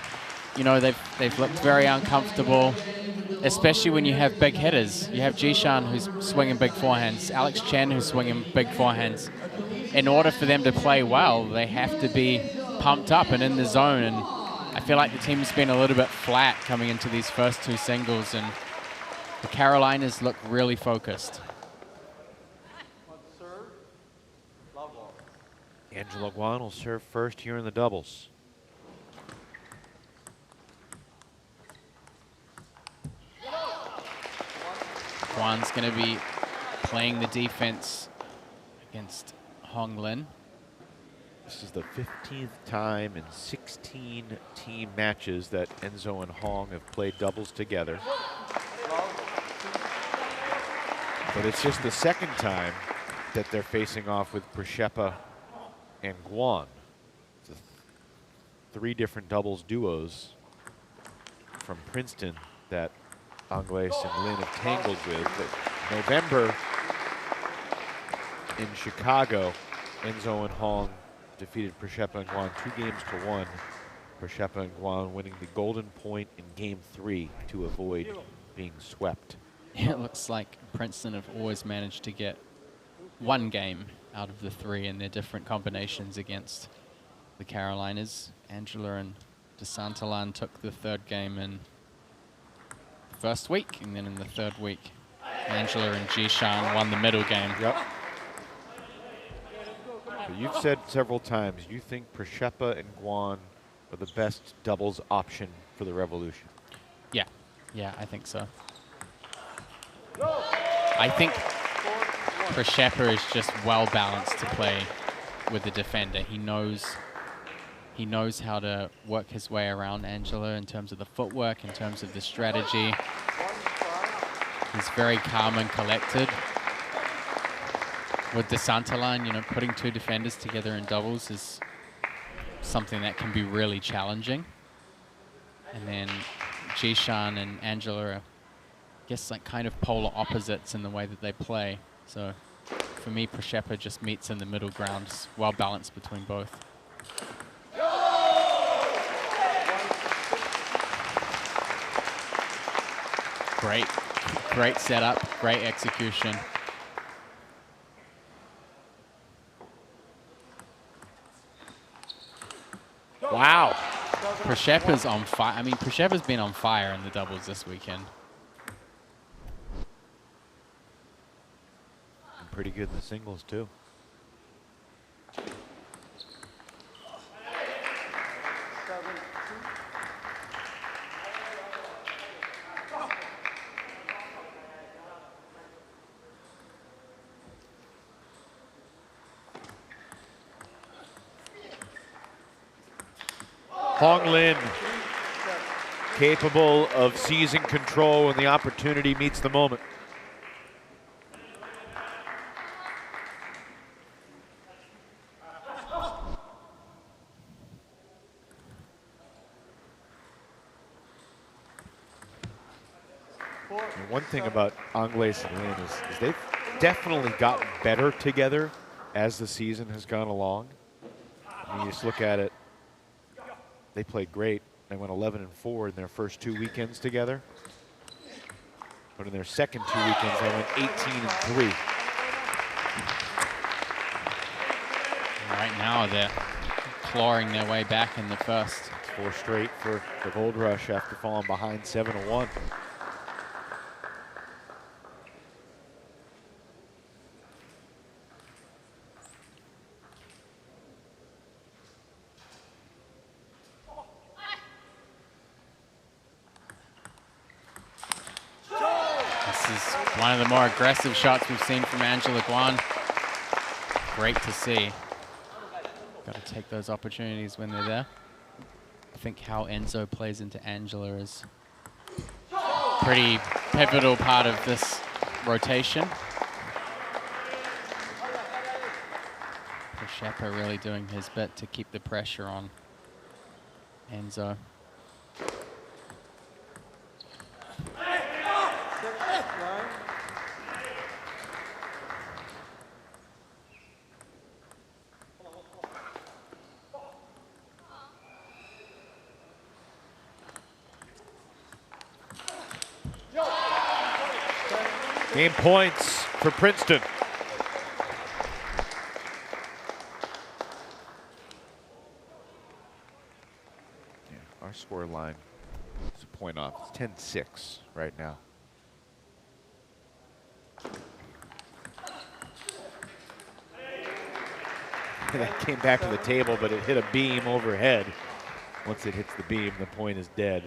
you know, they've looked very uncomfortable, especially when you have big hitters. You have Jishan who's swinging big forehands, Alex Chen who's swinging big forehands. In order for them to play well, they have to be pumped up and in the zone. And I feel like the team's been a little bit flat coming into these first 2 singles, and the Carolinas look really focused. Angela Guan will serve first here in the doubles. Guan's going to be playing the defense against Hong Lin. This is the 15th time in 16 team matches that Enzo and Hong have played doubles together. But it's just the second time that they're facing off with Przeppa and Guan. It's 3 different doubles duos from Princeton that Angles and Lin have tangled with. But November in Chicago, Enzo and Hong defeated Przeppa and Guan 2-1. Przeppa and Guan winning the golden point in game 3 to avoid being swept. It looks like Princeton have always managed to get 1 game out of the 3 in their different combinations against the Carolinas. Angela and DeSantalan took the 3rd game in the first week, and then in the 3rd week, Angela and Jishan won the middle game. Yep. So you've said several times you think Przeppa and Guan are the best doubles option for the Revolution. Yeah, I think so. I think Przeppa is just well balanced to play with the defender. He knows how to work his way around Angela in terms of the footwork, in terms of the strategy. He's very calm and collected. With DeSantalan, you know, putting 2 defenders together in doubles is something that can be really challenging. And then Jishan and Angela are, I guess, like kind of polar opposites in the way that they play. So for me, Przeppa just meets in the middle ground, well balanced between both. Great setup, great execution. Wow. Przeppa's on fire. I mean, Przeppa's been on fire in the doubles this weekend. And pretty good in the singles, too. Hong Lin, capable of seizing control when the opportunity meets the moment. And one thing about Angles and Lin is they've definitely gotten better together as the season has gone along. I mean, you just look at it. They played great. They went 11-4 in their first 2 weekends together. But in their second 2 weekends, they went 18-3. Right now, they're clawing their way back in the first. 4 straight for the Gold Rush after falling behind 7-1. One of the more aggressive shots we've seen from Angela Guan. Great to see. Got to take those opportunities when they're there. I think how Enzo plays into Angela is pretty pivotal part of this rotation. Przeppa really doing his bit to keep the pressure on Enzo. Game points for Princeton. Yeah, our score line is a point off. It's 10-6 right now. That came back to the table, but it hit a beam overhead. Once it hits the beam, the point is dead.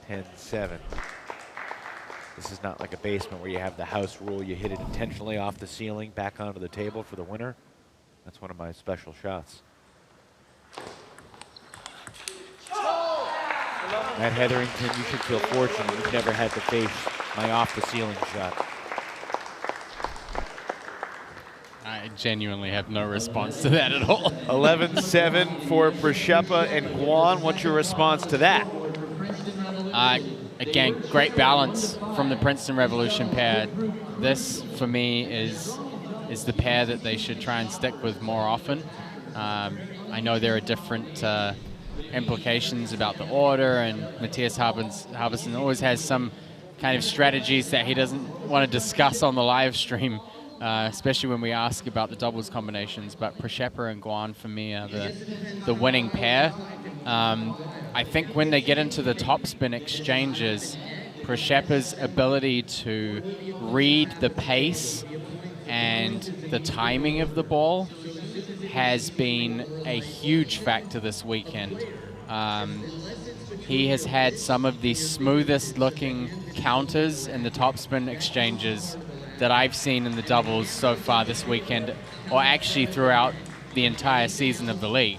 10-7. This is not like a basement where you have the house rule. You hit it intentionally off the ceiling back onto the table for the winner. That's one of my special shots. Matt Hetherington, you should feel fortunate you've never had to face my off-the-ceiling shot. I genuinely have no response to that at all. 11-7 for Princeton and Guan. What's your response to that? Again, great balance from the Princeton Revolution pair. This, for me, is the pair that they should try and stick with more often. I know there are different implications about the order, and Matthias Harbison always has some kind of strategies that he doesn't want to discuss on the live stream, especially when we ask about the doubles combinations. But Princeton and Guan, for me, are the winning pair. I think when they get into the topspin exchanges, Princeton's ability to read the pace and the timing of the ball has been a huge factor this weekend. He has had some of the smoothest looking counters in the topspin exchanges that I've seen in the doubles so far this weekend, or actually throughout the entire season of the league.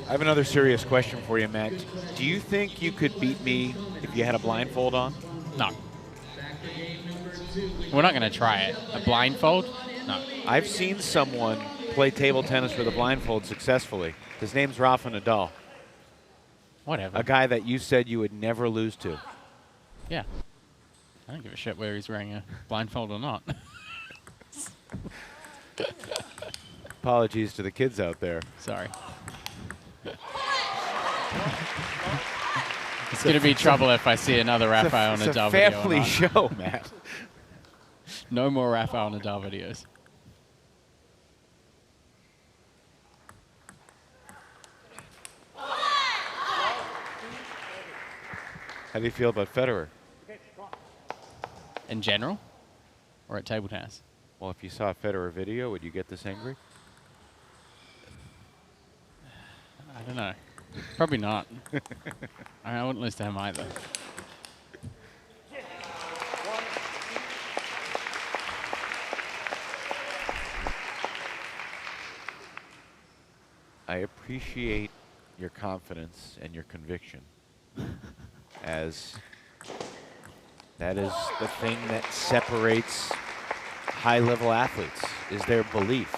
I have another serious question for you, Matt. Do you think you could beat me if you had a blindfold on? No. We're not going to try it. A blindfold? No. I've seen someone play table tennis with a blindfold successfully. His name's Rafa Nadal. Whatever. A guy that you said you would never lose to. Yeah. I don't give a shit whether he's wearing a blindfold or not. Apologies to the kids out there. Sorry. It's going to be trouble if I see another Rafael Nadal video. It's a family show, Matt. No more Rafael Nadal videos. How do you feel about Federer? In general? Or at table tennis? Well, if you saw a Federer video, would you get this angry? I don't know. Probably not. I wouldn't lose to him either. I appreciate your confidence and your conviction, as that is the thing that separates high-level athletes, is their belief.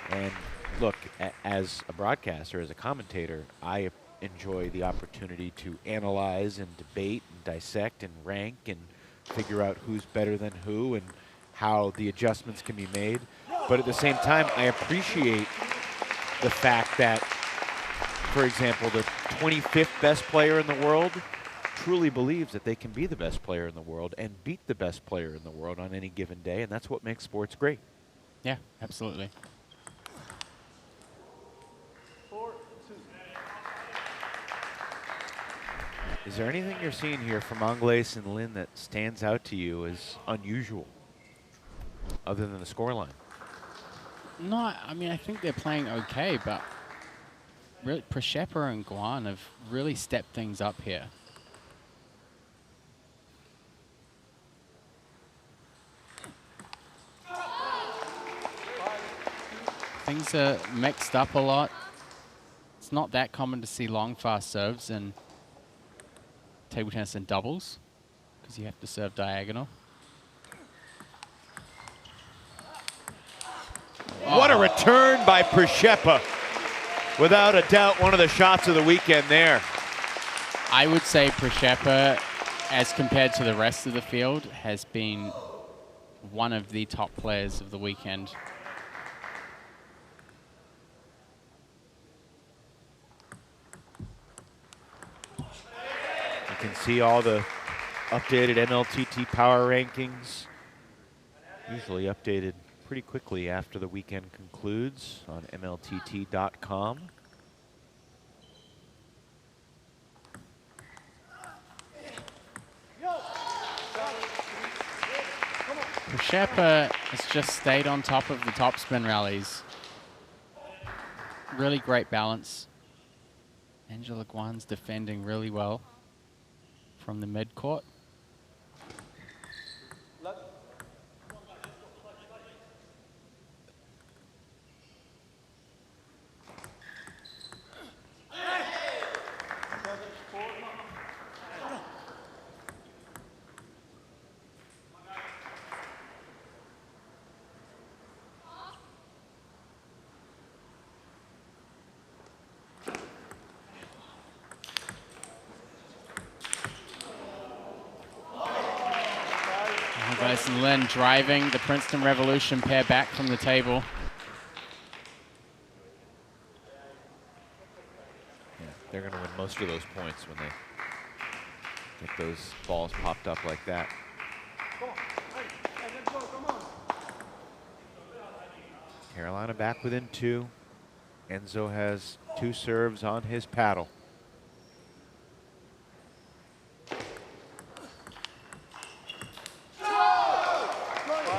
And look, as a broadcaster, as a commentator, I enjoy the opportunity to analyze and debate and dissect and rank and figure out who's better than who and how the adjustments can be made. But at the same time, I appreciate the fact that, for example, the 25th best player in the world truly believes that they can be the best player in the world and beat the best player in the world on any given day, and that's what makes sports great. Yeah, absolutely. Is there anything you're seeing here from Angles and Lin that stands out to you as unusual, other than the scoreline? No, I mean, I think they're playing okay, but really, Princeton and Guan have really stepped things up here. Things are mixed up a lot. It's not that common to see long, fast serves in table tennis and doubles, because you have to serve diagonal. What a return by Princeton. Without a doubt, one of the shots of the weekend there. I would say Princeton, as compared to the rest of the field, has been one of the top players of the weekend. You can see all the updated MLTT power rankings, usually updated pretty quickly after the weekend concludes on MLTT.com. Princeton has just stayed on top of the topspin rallies. Really great balance. Angela Guan's defending really well from the mid-court. Angles and Lin driving the Princeton Revolution pair back from the table. Yeah, they're going to win most of those points when they get those balls popped up like that. Carolina back within 2. Enzo has 2 serves on his paddle.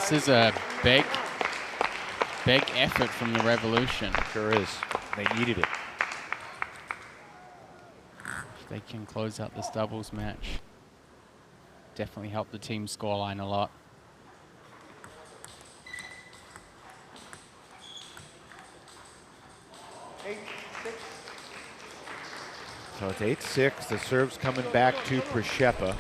This is a big effort from the Revolution. Sure is. They needed it. If they can close out this doubles match, definitely help the team scoreline a lot. So it's 8-6. The serve's coming back to Przeppa.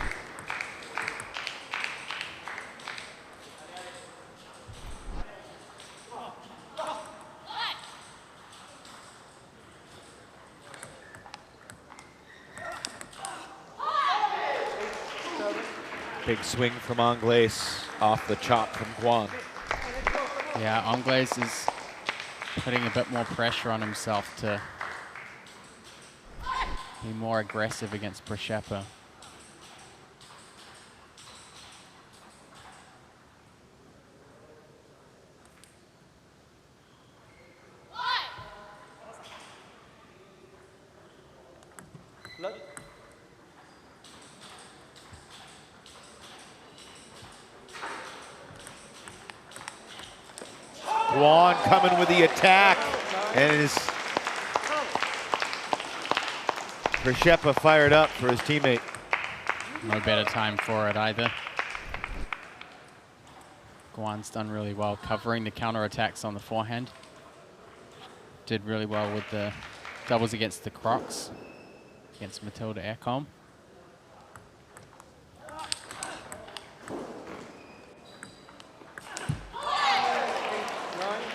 Big swing from Angles off the chop from Guan. Yeah, Angles is putting a bit more pressure on himself to be more aggressive against Przeppa. Guan coming with the attack, and is Przeppa fired up for his teammate. No better time for it either. Guan's done really well covering the counterattacks on the forehand. Did really well with the doubles against the Crocs, against Matilda Ekholm.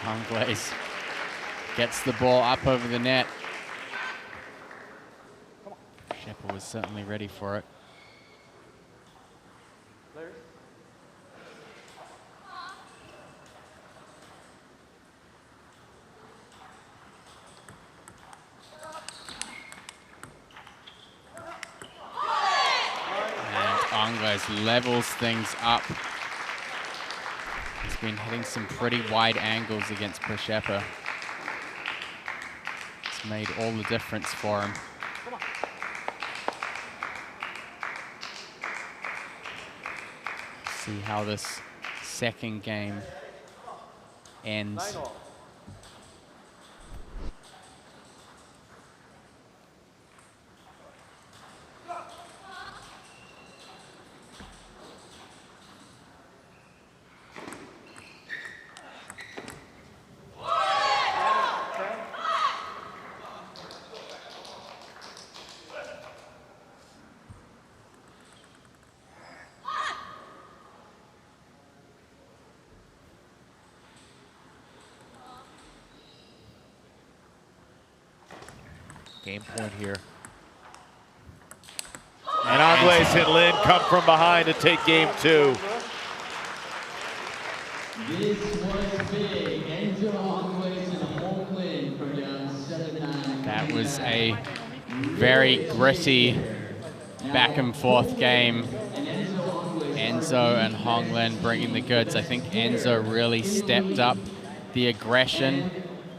Angles gets the ball up over the net. Przeppa was certainly ready for it. And Angles levels things up. He's been hitting some pretty wide angles against Przeppa. It's made all the difference for him. See how this second game ends. Game point here. And Angles and Lin come from behind to take game 2. This was big. Enzo Angles and a home win from down 7-9. That was a very gritty back and forth game. Enzo and Hong Lin bringing the goods. I think Enzo really stepped up the aggression.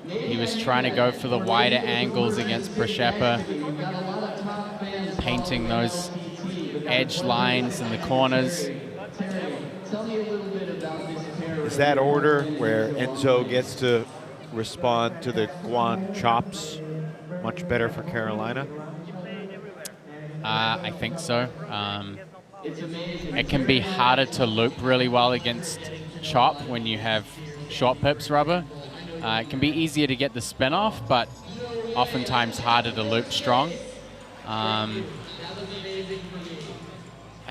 He was trying to go for the wider angles against Przeppa, painting those edge lines in the corners. Is that order where Enzo gets to respond to the Guan chops much better for Carolina? I think so. It can be harder to loop really well against chop when you have short pips rubber. It can be easier to get the spin off, but oftentimes harder to loop strong. I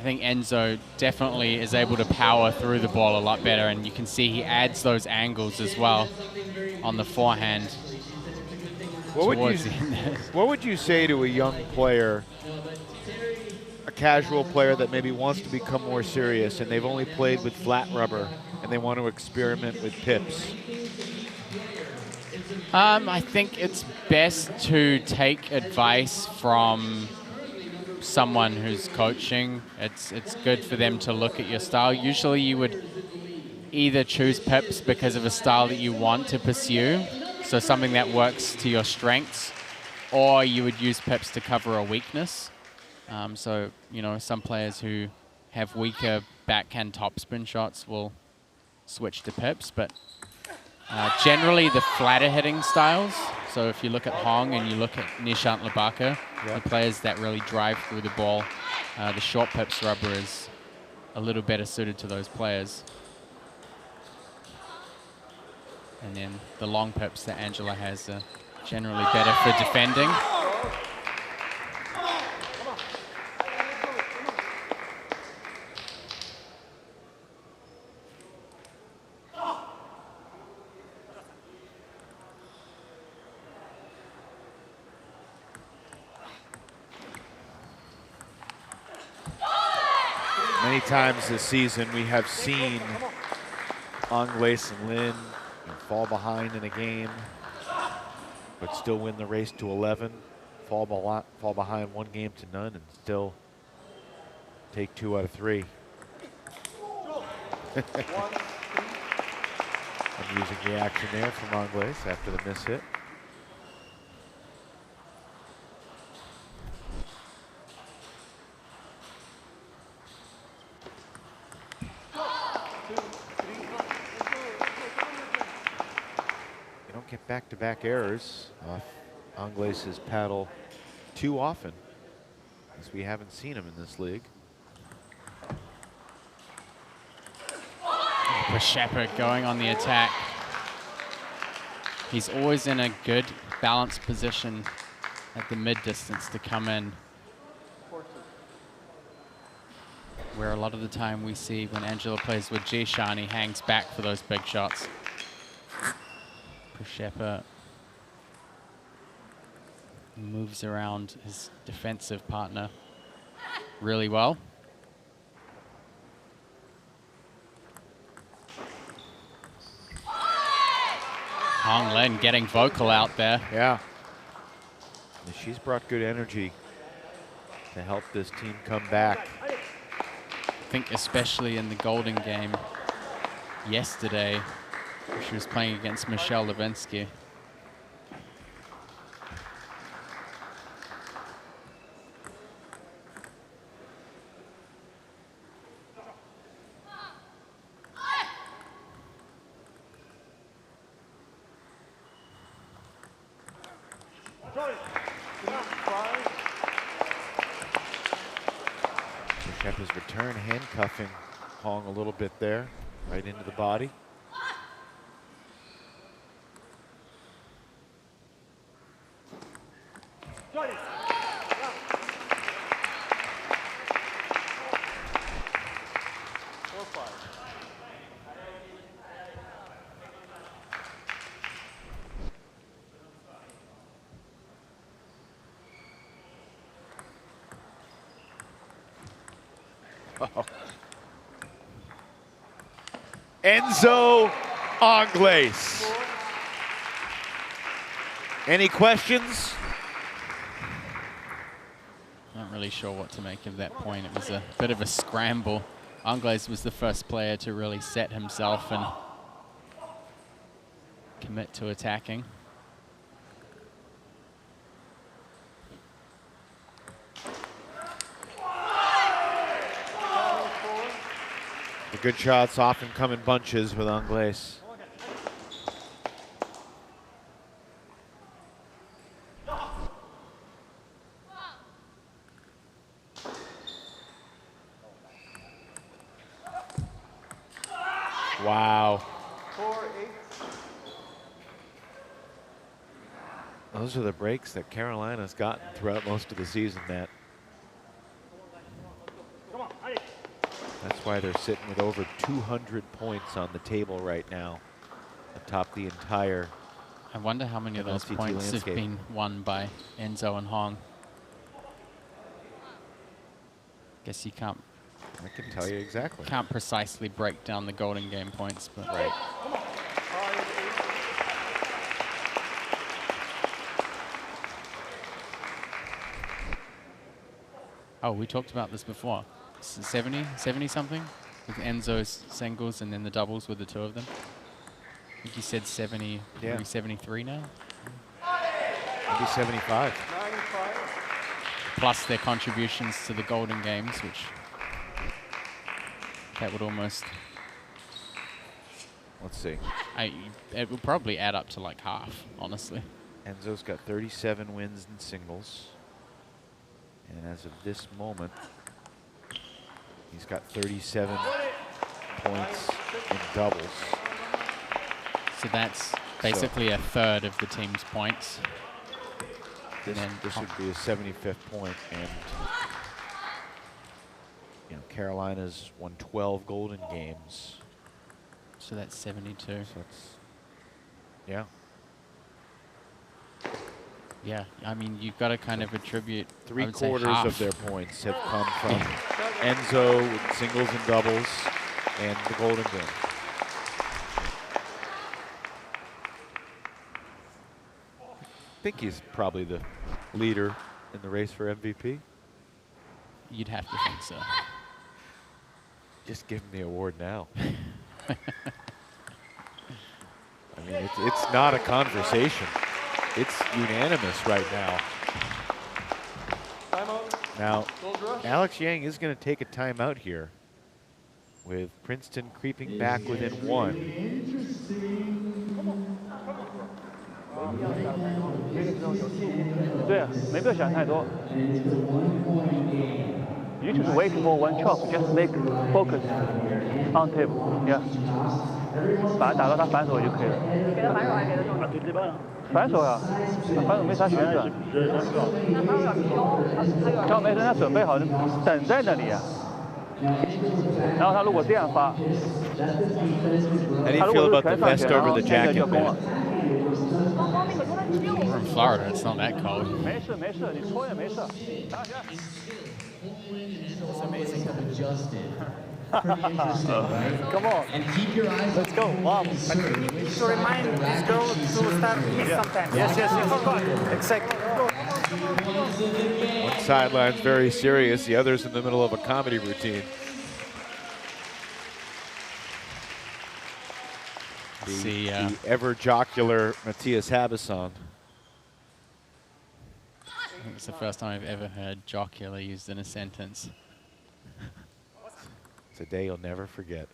think Enzo definitely is able to power through the ball a lot better, and you can see he adds those angles as well on the forehand. What would you say to a young player, a casual player that maybe wants to become more serious and they've only played with flat rubber and they want to experiment with pips? I think it's best to take advice from someone who's coaching. It's good for them to look at your style. Usually you would either choose pips because of a style that you want to pursue, so something that works to your strengths, or you would use pips to cover a weakness. So, you know, some players who have weaker backhand topspin shots will switch to pips, but generally the flatter hitting styles, so if you look at Hong and you look at Nishant Labaka, the players that really drive through the ball, the short pips rubber is a little better suited to those players. And then the long pips that Angela has are generally better for defending. Many times this season we have seen Angles and Lin fall behind in a game, but still win the race to 11, fall behind 1 game to none, and still take 2 out of 3. Amusing reaction there from Angles after the miss hit. Get back-to-back errors off Angles' paddle too often, as we haven't seen him in this league. Princeton going on the attack. He's always in a good balanced position at the mid-distance to come in, where a lot of the time we see when Angela plays with Jishan, he hangs back for those big shots. Shepherd moves around his defensive partner really well. Hong Lin getting vocal out there. Yeah. And she's brought good energy to help this team come back. I think especially in the Golden game yesterday, she was playing against Michelle Levinsky. Shepard's return handcuffing Hong a little bit there, right into the body. Enzo Angles. Any questions? Not really sure what to make of that point. It was a bit of a scramble. Angles was the first player to really set himself and commit to attacking. The good shots often come in bunches with Angles. Wow. Those are the breaks that Carolina's gotten throughout most of the season, Matt. That's why they're sitting with over 200 points on the table right now, atop the entire I wonder how many of those LTT points landscape. have been won by Enzo and Hong. Guess you can't. I can tell you exactly. Can't precisely break down the golden game points, but Right. oh, we talked about this before. 70 something with Enzo's singles and then the doubles with the two of them. I think you said 70, Yeah. maybe 73 now. Maybe 75. Plus their contributions to the golden games, which that would almost, Let's see. it would probably add up to like half, honestly. Enzo's got 37 wins in singles. And as of this moment, he's got 37 points in doubles. So that's basically a third of the team's points. This would be a 75th point, and you know, Carolina's won 12 golden games. So that's 72. So that's, yeah. Yeah, I mean, you've got to kind of attribute I would say 3/4 half. of their points have come from Enzo with singles and doubles and the golden game. I think he's probably the leader in the race for MVP. You'd have to think so. Just give him the award now. I mean, it's not a conversation. It's unanimous right now. Now, Alex Yang is going to take a timeout here, with Princeton creeping back within 1. 对，没必要想太多。You just wait for one chop, just make focus on table. Yeah. 把它打到他反手就可以了。给他反手还是给他重手？对吧？反手呀，反手没啥旋转。那反手要飘，他没人家准备好，等在那里呀。然后他如果这样发， How do you feel about the vest over the jacket? We're in Florida, it's not that cold. 没事没事，你搓也没事。It's amazing how adjusted. Come on. And keep your eyes Let's go. Wow. To remind this girl to start sometimes. Yes, you forgot. Exactly. One sideline's very serious, the other's in the middle of a comedy routine. The ever jocular Matthias Habasson. I think it's the first time I've ever heard jocular used in a sentence. It's a day you'll never forget.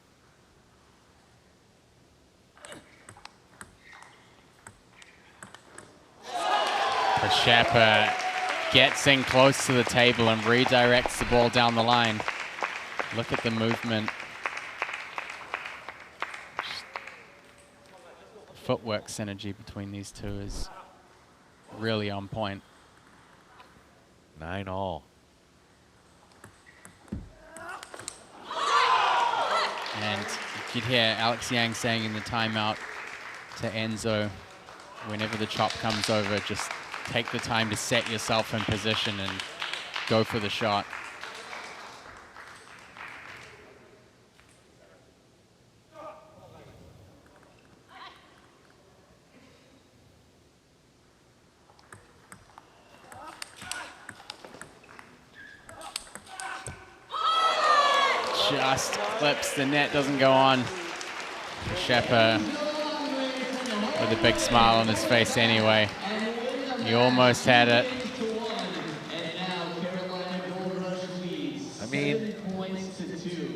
Princeton gets in close to the table and redirects the ball down the line. Look at the movement. Footwork synergy between these two is really on point. 9-all. And you could hear Alex Yang saying in the timeout to Enzo, whenever the chop comes over, just take the time to set yourself in position and go for the shot. Just clips the net, doesn't go on. Shepard with a big smile on his face anyway. He almost had it. I mean,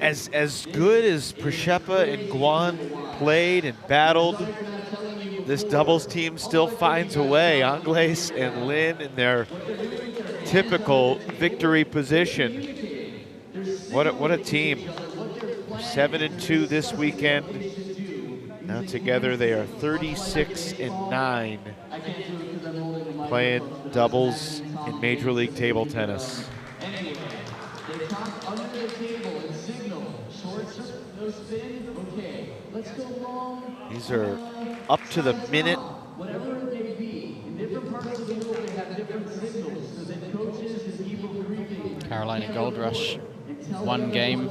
as good as Princeton and Guan played and battled, this doubles team still finds a way. Angles and Lin in their typical victory position. What a team. 7-2 this weekend. Now together they are 36-9 playing doubles in Major League Table Tennis. These are up to the minute. Whatever it may be, in different parts of the world they have different signals so that coaches and people briefing. Carolina Gold Rush one game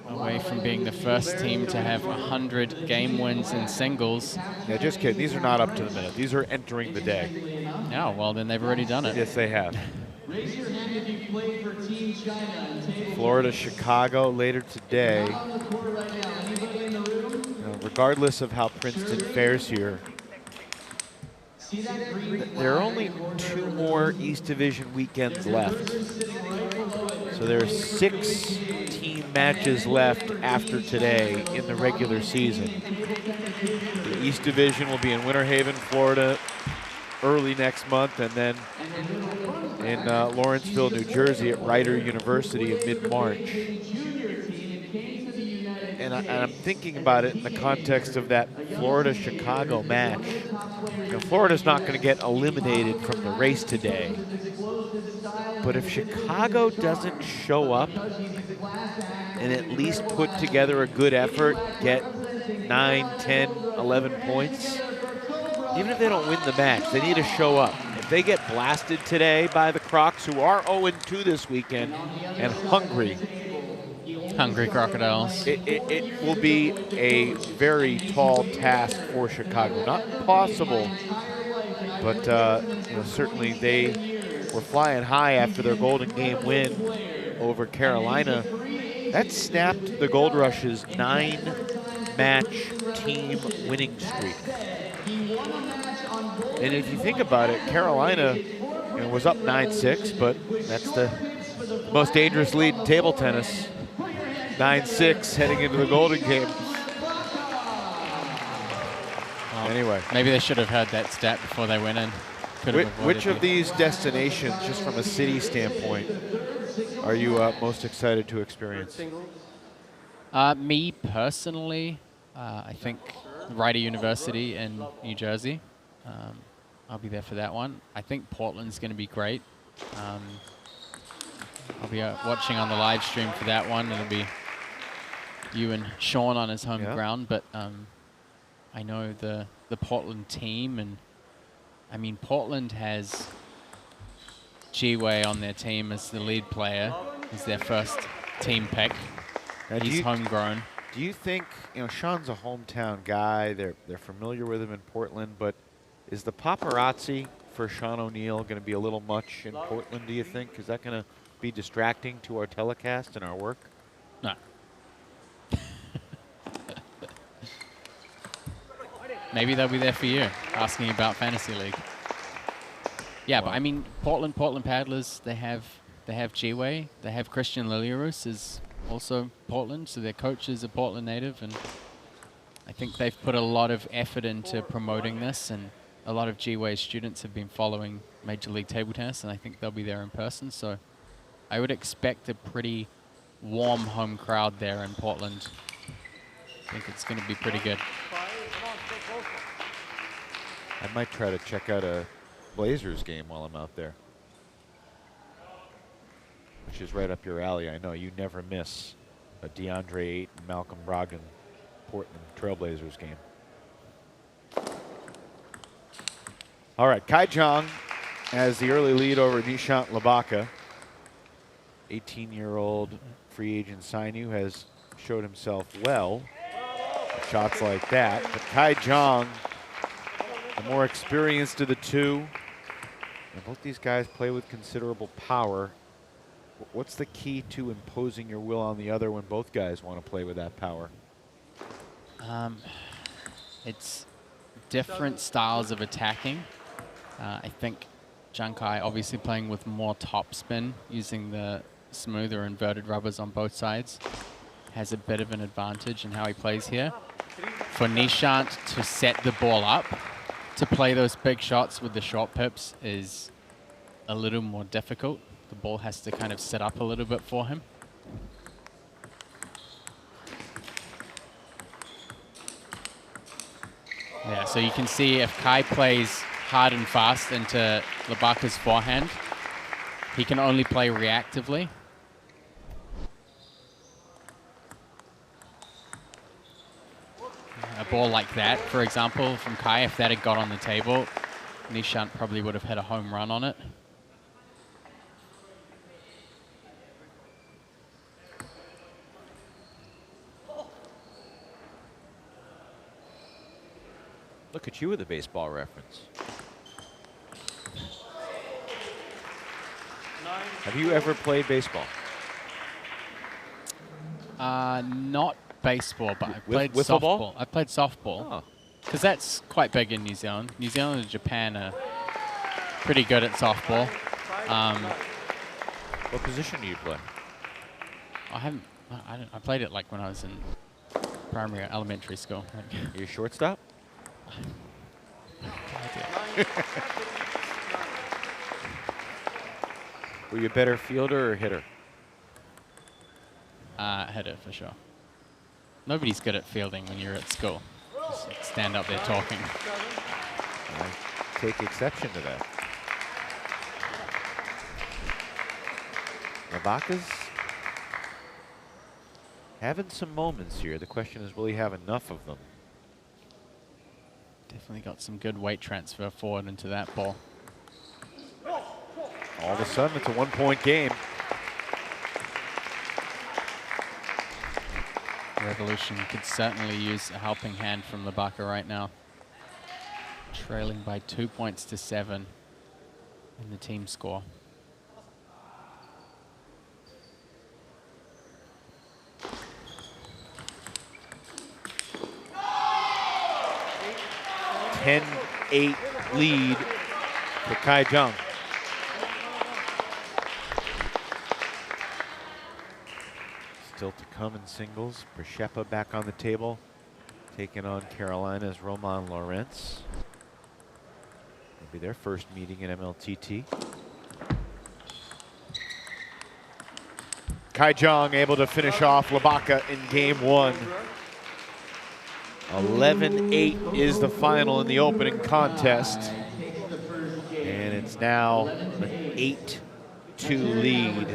away from being the first team to have 100 game wins in singles. Yeah, just kidding. These are not up to the minute. These are entering the day. Yeah, well, then they've already done it. Yes, they have. Raise your hand if you played for Team China. And table Florida, Chicago later today. on the court right now. Anybody in the room? Regardless of how Princeton fares here, See that green there are only 2 more East Division weekends left. So there are 6 team matches left after today in the regular season. The East Division will be in Winter Haven, Florida, early next month, and then in Lawrenceville, New Jersey at Rider University in mid-March. And I'm thinking about it in the context of that Florida-Chicago match. You know, Florida's not going to get eliminated from the race today. But if Chicago doesn't show up and at least put together a good effort, get 9, 10, 11 points, even if they don't win the match, they need to show up. If they get blasted today by the Crocs, who are 0-2 this weekend and hungry Crocodiles. It will be a very tall task for Chicago. Not possible, but you know, certainly they were flying high after their Golden Game win over Carolina. That snapped the Gold Rush's 9-match team winning streak. And if you think about it, Carolina, you know, was up 9-6, but that's the most dangerous lead in table tennis. 9-6 heading into the Golden Game. Well, anyway. Maybe they should have heard that stat before they went in. Which of these destinations, just from a city standpoint, are you most excited to experience? Me personally, I think Rider University in New Jersey. I'll be there for that one. I think Portland's going to be great. I'll be watching on the live stream for that one. It'll be you and Sean on his home ground, but I know the Portland team, and I mean, Portland has G-Way on their team as the lead player. He's their first team pick. He's homegrown. Do you think, you know, Sean's a hometown guy, they're familiar with him in Portland, but is the paparazzi for Sean O'Neill going to be a little much in Portland, do you think? Is that going to be distracting to our telecast and our work? No. Maybe they'll be there for you, asking about Fantasy League. Yeah, but I mean, Portland Paddlers, they have G-Way, they have Christian Liliarus is also Portland, so their coach is a Portland native, and I think they've put a lot of effort into promoting this, and a lot of G-Way students have been following Major League Table Tennis, and I think they'll be there in person, so I would expect a pretty warm home crowd there in Portland. I think it's going to be pretty good. I might try to check out a Blazers game while I'm out there, which is right up your alley. I know you never miss a DeAndre Ayton and Malcolm Brogdon Portland Trailblazers game. All right, Kai Zhang has the early lead over Nishant Labaka. 18-year-old free agent signee who has showed himself well at shots like that. But Kai Zhang, the more experienced of the two, and both these guys play with considerable power. What's the key to imposing your will on the other when both guys want to play with that power? It's different styles of attacking. I think Zhang Kai obviously playing with more topspin, using the smoother inverted rubbers on both sides, has a bit of an advantage in how he plays here. For Nishant to set the ball up, to play those big shots with the short pips is a little more difficult. The ball has to kind of set up a little bit for him. Yeah, so you can see if Kai plays hard and fast into Labaka's forehand, he can only play reactively. A ball like that, for example, from Kai, if that had got on the table, Nishant probably would have had a home run on it. Look at you with a baseball reference. Have you ever played baseball? Not baseball, but I played wiffle softball. ball? I played softball. Because that's quite big in New Zealand. New Zealand and Japan are pretty good at softball. What position do you play? I played it like when I was in primary or elementary school. Are you shortstop? Were you a better fielder or hitter? Hitter for sure. Nobody's good at fielding when you're at school. Just stand up there talking. I take exception to that. Nabaka's having some moments here. The question is, will he have enough of them? Definitely got some good weight transfer forward into that ball. All of a sudden, it's a one-point game. Revolution could certainly use a helping hand from Labaka right now. Trailing by 2 points to 7 in the team score. A 10-8 lead for Kai Jung. Still to come in singles. Pershepa back on the table, taking on Carolina's Roman Lawrence. It'll be their first meeting in MLTT. Kai Jung able to finish off Labaka in game 1. 11-8 is the final in the opening contest. And it's now an 8-2 lead.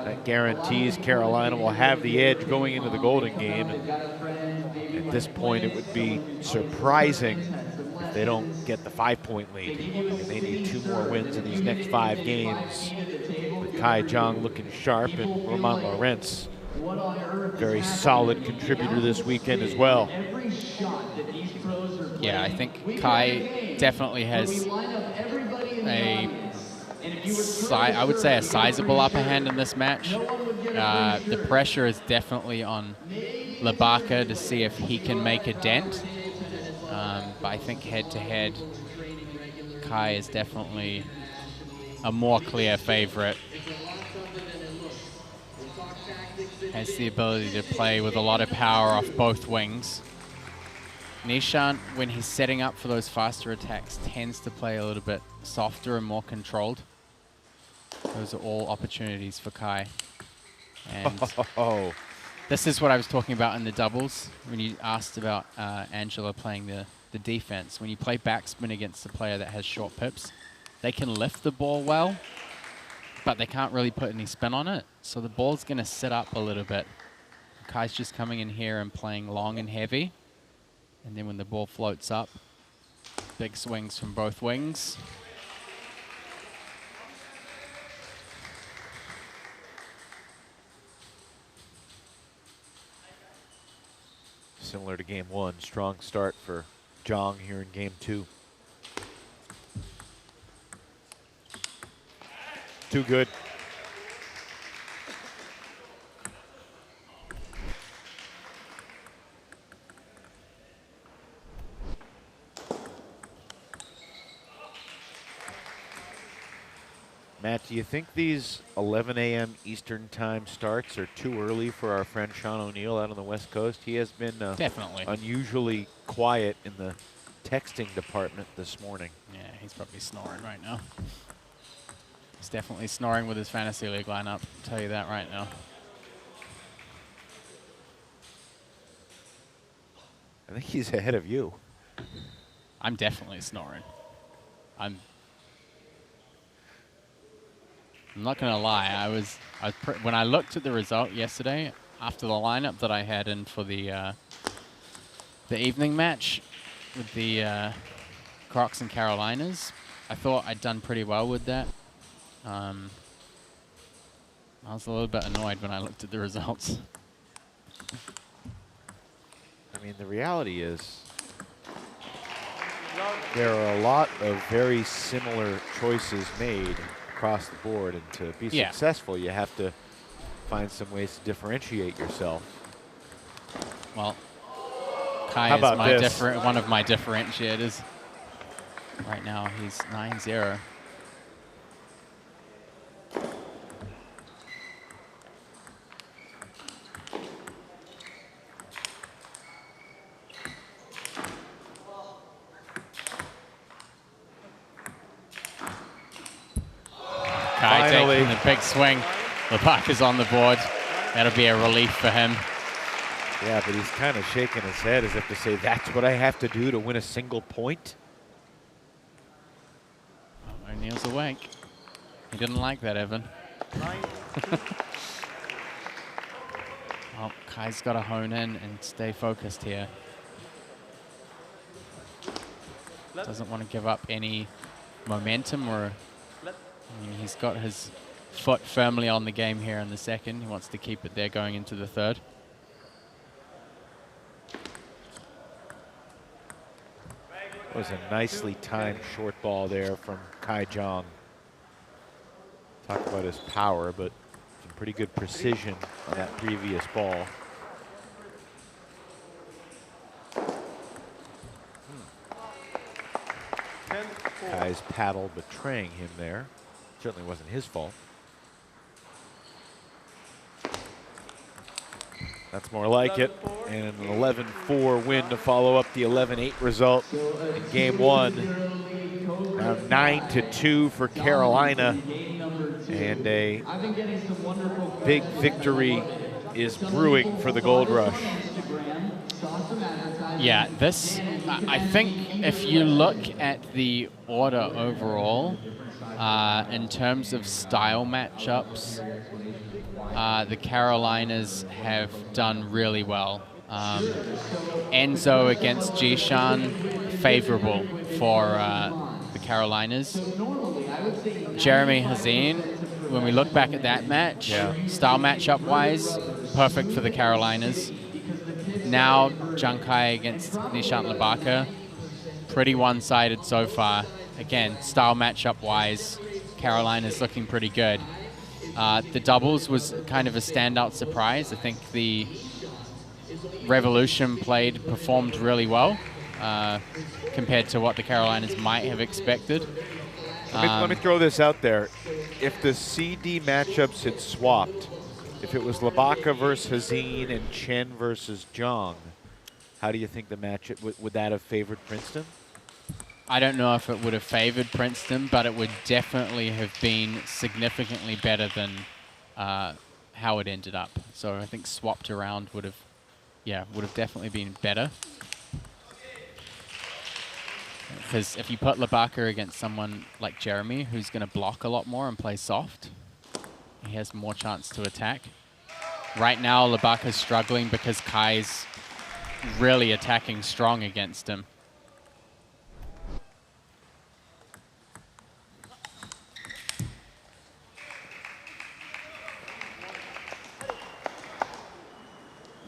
That guarantees Carolina will have the edge going into the Golden game. And at this point, it would be surprising if they don't get the 5-point lead. And they need 2 more wins in these next 5 games. With Kai Jung looking sharp and Roman Lawrence, very solid contributor this weekend as well. Yeah, I think Kai definitely has I would say a sizable upper hand in this match. The pressure is definitely on Labaka to see if he can make a dent. But I think head-to-head, Kai is definitely a more clear favorite. Has the ability to play with a lot of power off both wings. Nishant, when he's setting up for those faster attacks, tends to play a little bit softer and more controlled. Those are all opportunities for Kai. And this is what I was talking about in the doubles when you asked about Angela playing the defense. When you play backspin against a player that has short pips, they can lift the ball well, but they can't really put any spin on it. So the ball's going to sit up a little bit. Kai's just coming in here and playing long and heavy. And then when the ball floats up, big swings from both wings. Similar to game 1, strong start for Jung here in game 2. Too good. Matt, do you think these 11 a.m. Eastern time starts are too early for our friend Sean O'Neill out on the West Coast? He has been definitely unusually quiet in the texting department this morning. Yeah, he's probably snoring right now. He's definitely snoring with his fantasy league lineup, I'll tell you that right now. I think he's ahead of you. I'm definitely snoring. I'm not gonna lie. When I looked at the result yesterday after the lineup that I had in for the evening match with the Crocs and Carolinas, I thought I'd done pretty well with that. I was a little bit annoyed when I looked at the results. I mean, the reality is There are a lot of very similar choices made across the board, and to be successful, you have to find some ways to differentiate yourself. Well, Kai is one of my differentiators. Right now, he's 9-0. Kai taking the big swing. Labaka's on the board. That'll be a relief for him. Yeah, but he's kind of shaking his head as if to say, that's what I have to do to win a single point? Oh, O'Neill's awake. He didn't like that, Evan. Oh, Kai's got to hone in and stay focused here. Doesn't want to give up any momentum or... I mean, he's got his foot firmly on the game here in the second. He wants to keep it there going into the third. It was a nicely timed short ball there from Kai Jong. Talk about his power, but some pretty good precision on that previous ball. Kai's paddle betraying him there. Certainly wasn't his fault. That's more like it. And an 11-4 win to follow up the 11-8 result in game one. Now 9-2 for Carolina. And a big victory is brewing for the Gold Rush. Yeah, this, I think if you look at the order overall, in terms of style matchups, the Carolinas have done really well. Enzo against Jishan, favorable for the Carolinas. Jeremy Hazin, when we look back at that match, style matchup-wise, perfect for the Carolinas. Now, Zhang Kai against Nishant Labaka, pretty one-sided so far. Again, style matchup-wise, Carolina's looking pretty good. The doubles was kind of a standout surprise. I think the Revolution performed really well compared to what the Carolinas might have expected. Let me throw this out there. If the CD matchups had swapped, if it was Labaka versus Hazin and Chen versus Zhang, how do you think the match would that have favored Princeton? I don't know if it would have favored Princeton, but it would definitely have been significantly better than how it ended up. So I think swapped around would have definitely been better. Because if you put Labaka against someone like Jeremy, who's going to block a lot more and play soft, he has more chance to attack. Right now, Labaka's struggling because Kai's really attacking strong against him.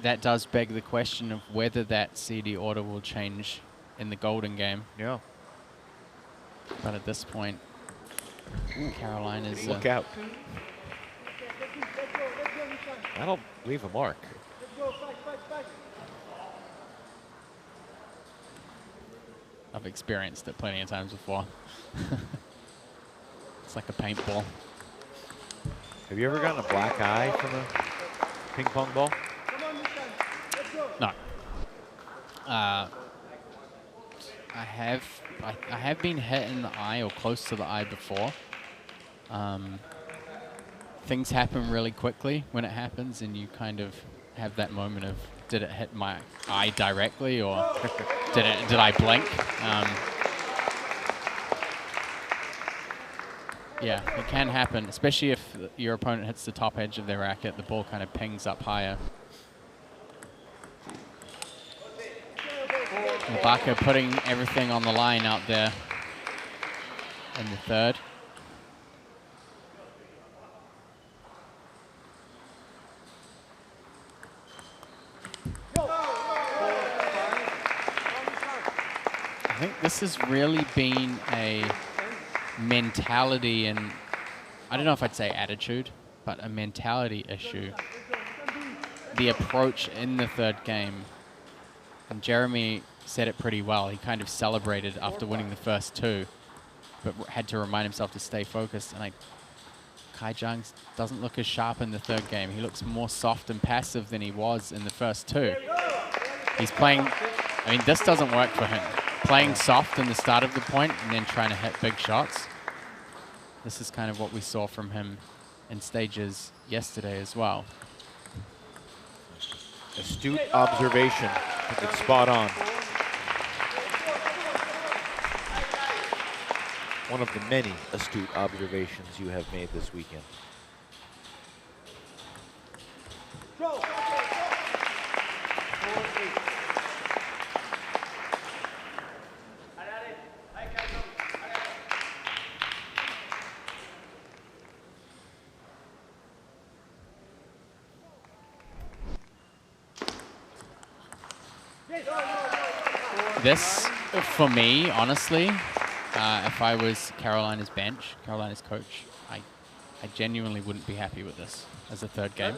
That does beg the question of whether that CD order will change in the Golden game. Yeah. But at this point, Carolina's... Look out. That'll leave a mark. I've experienced it plenty of times before. It's like a paintball. Have you ever gotten a black eye from a ping pong ball? No. I have been hit in the eye or close to the eye before. Things happen really quickly when it happens, and you kind of have that moment of, did it hit my eye directly, or did I blink? Yeah, it can happen, especially if your opponent hits the top edge of their racket. The ball kind of pings up higher. Labaka putting everything on the line out there in the third. I think this has really been a mentality and I don't know if I'd say attitude, but a mentality issue. The approach in the third game, and Jeremy said it pretty well. He kind of celebrated after winning the first two, but had to remind himself to stay focused. And like, Kai Zhang doesn't look as sharp in the third game. He looks more soft and passive than he was in the first two. He's playing, I mean, this doesn't work for him. Playing soft in the start of the point and then trying to hit big shots. This is kind of what we saw from him in stages yesterday as well. Astute observation. I think it's spot on. One of the many astute observations you have made this weekend. This, for me, honestly, if I was Carolina's bench, Carolina's coach, I genuinely wouldn't be happy with this as a third game.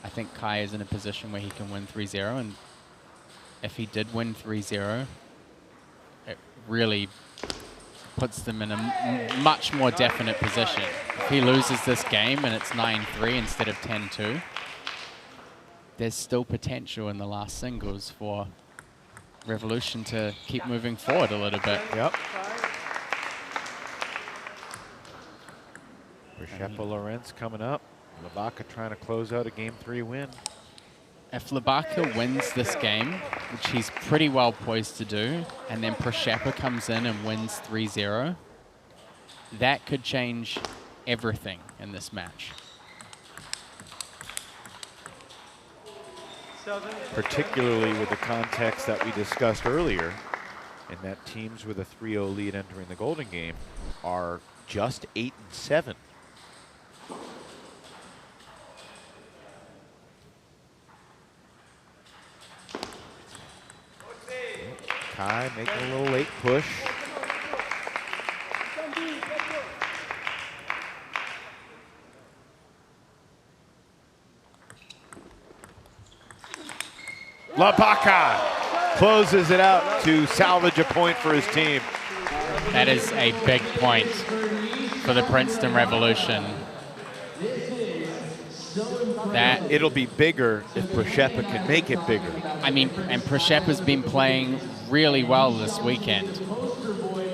I think Kai is in a position where he can win 3-0, and if he did win 3-0, it really puts them in a much more definite position. If he loses this game and it's 9-3 instead of 10-2, there's still potential in the last singles for Revolution to keep moving forward a little bit. Yep. Shepa Lorenz coming up. Labaka trying to close out a Game 3 win. If Labaka wins this game, which he's pretty well poised to do, and then Shepa comes in and wins 3-0, that could change everything in this match. Particularly with the context that we discussed earlier, in that teams with a 3-0 lead entering the Golden Game are just 8-7. Kai making a little late push. Labaka closes it out to salvage a point for his team. That is a big point for the Princeton Revolution. That it'll be bigger if Shepa can make it bigger. I mean, and Shepa's been playing really well this weekend.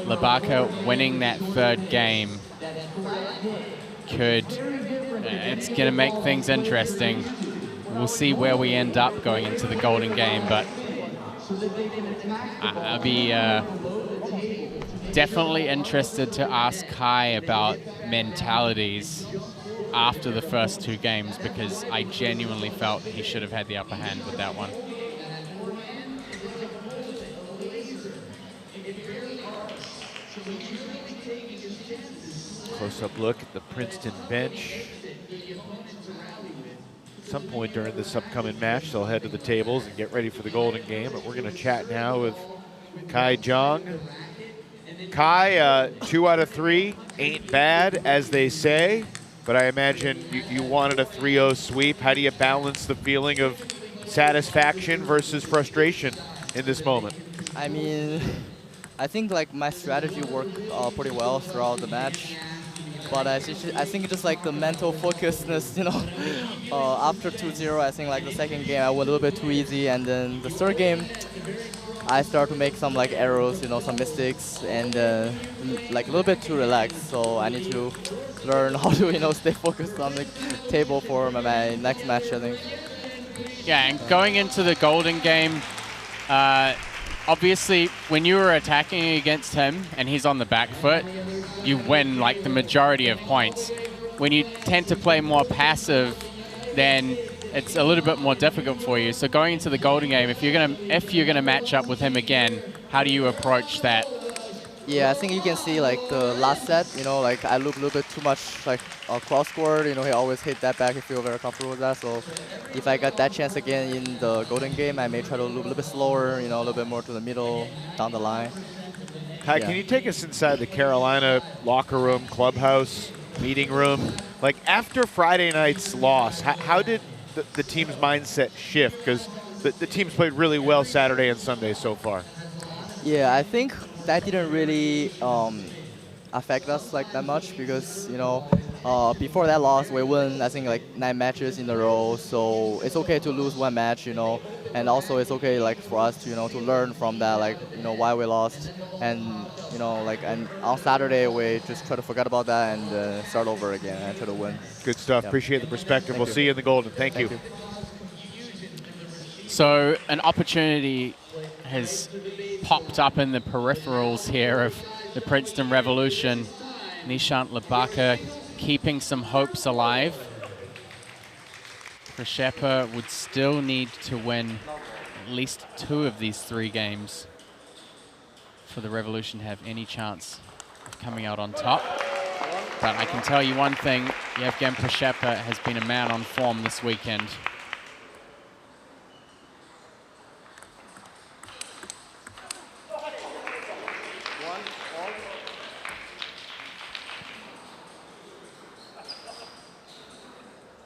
Labaka winning that third game could, it's going to make things interesting. We'll see where we end up going into the Golden Game, but I'll be definitely interested to ask Kai about mentalities after the first two games, because I genuinely felt he should have had the upper hand with that one. Close-up look at the Princeton bench. At some point during this upcoming match, they'll head to the tables and get ready for the Golden Game. But we're going to chat now with Kai Zhang. Kai, 2 out of 3 ain't bad, as they say. But I imagine you wanted a 3-0 sweep. How do you balance the feeling of satisfaction versus frustration in this moment? I mean, I think like my strategy worked pretty well throughout the match. But I think just like the mental focusedness, you know, after 2-0, I think like the second game I went a little bit too easy, and then the third game I started to make some like errors, you know, some mistakes, and like a little bit too relaxed. So I need to learn how to, you know, stay focused on the table for my next match, I think. Yeah, and going into the Golden Game, obviously, when you were attacking against him and he's on the back foot, you win like the majority of points. When you tend to play more passive, then it's a little bit more difficult for you. So going into the Golden Game, if you're gonna match up with him again, how do you approach that? Yeah, I think you can see like the last set, you know, like I look a little bit too much like cross court. You know, he always hit that back. I feel very comfortable with that. So if I got that chance again in the Golden Game, I may try to look a little bit slower, you know, a little bit more to the middle, down the line. Kai, can you take us inside the Carolina locker room, clubhouse, meeting room? Like after Friday night's loss, how did the team's mindset shift? Because the team's played really well Saturday and Sunday so far. Yeah, I think that didn't really affect us like that much because, you know, before that loss, we won, I think, like 9 matches in a row. So it's okay to lose 1 match, you know, and also it's okay, like, for us to, you know, to learn from that, like, you know, why we lost. And, you know, like, and on Saturday, we just try to forget about that and start over again and try to win. Good stuff. Yeah. Appreciate the perspective. Thank We'll you. see you in the Golden. Thank you. So an opportunity has popped up in the peripherals here of the Princeton Revolution. Nishant Labaka keeping some hopes alive. Przeppa would still need to win at least 2 of these 3 games for the Revolution to have any chance of coming out on top. But I can tell you one thing, Yevgen Przeppa has been a man on form this weekend.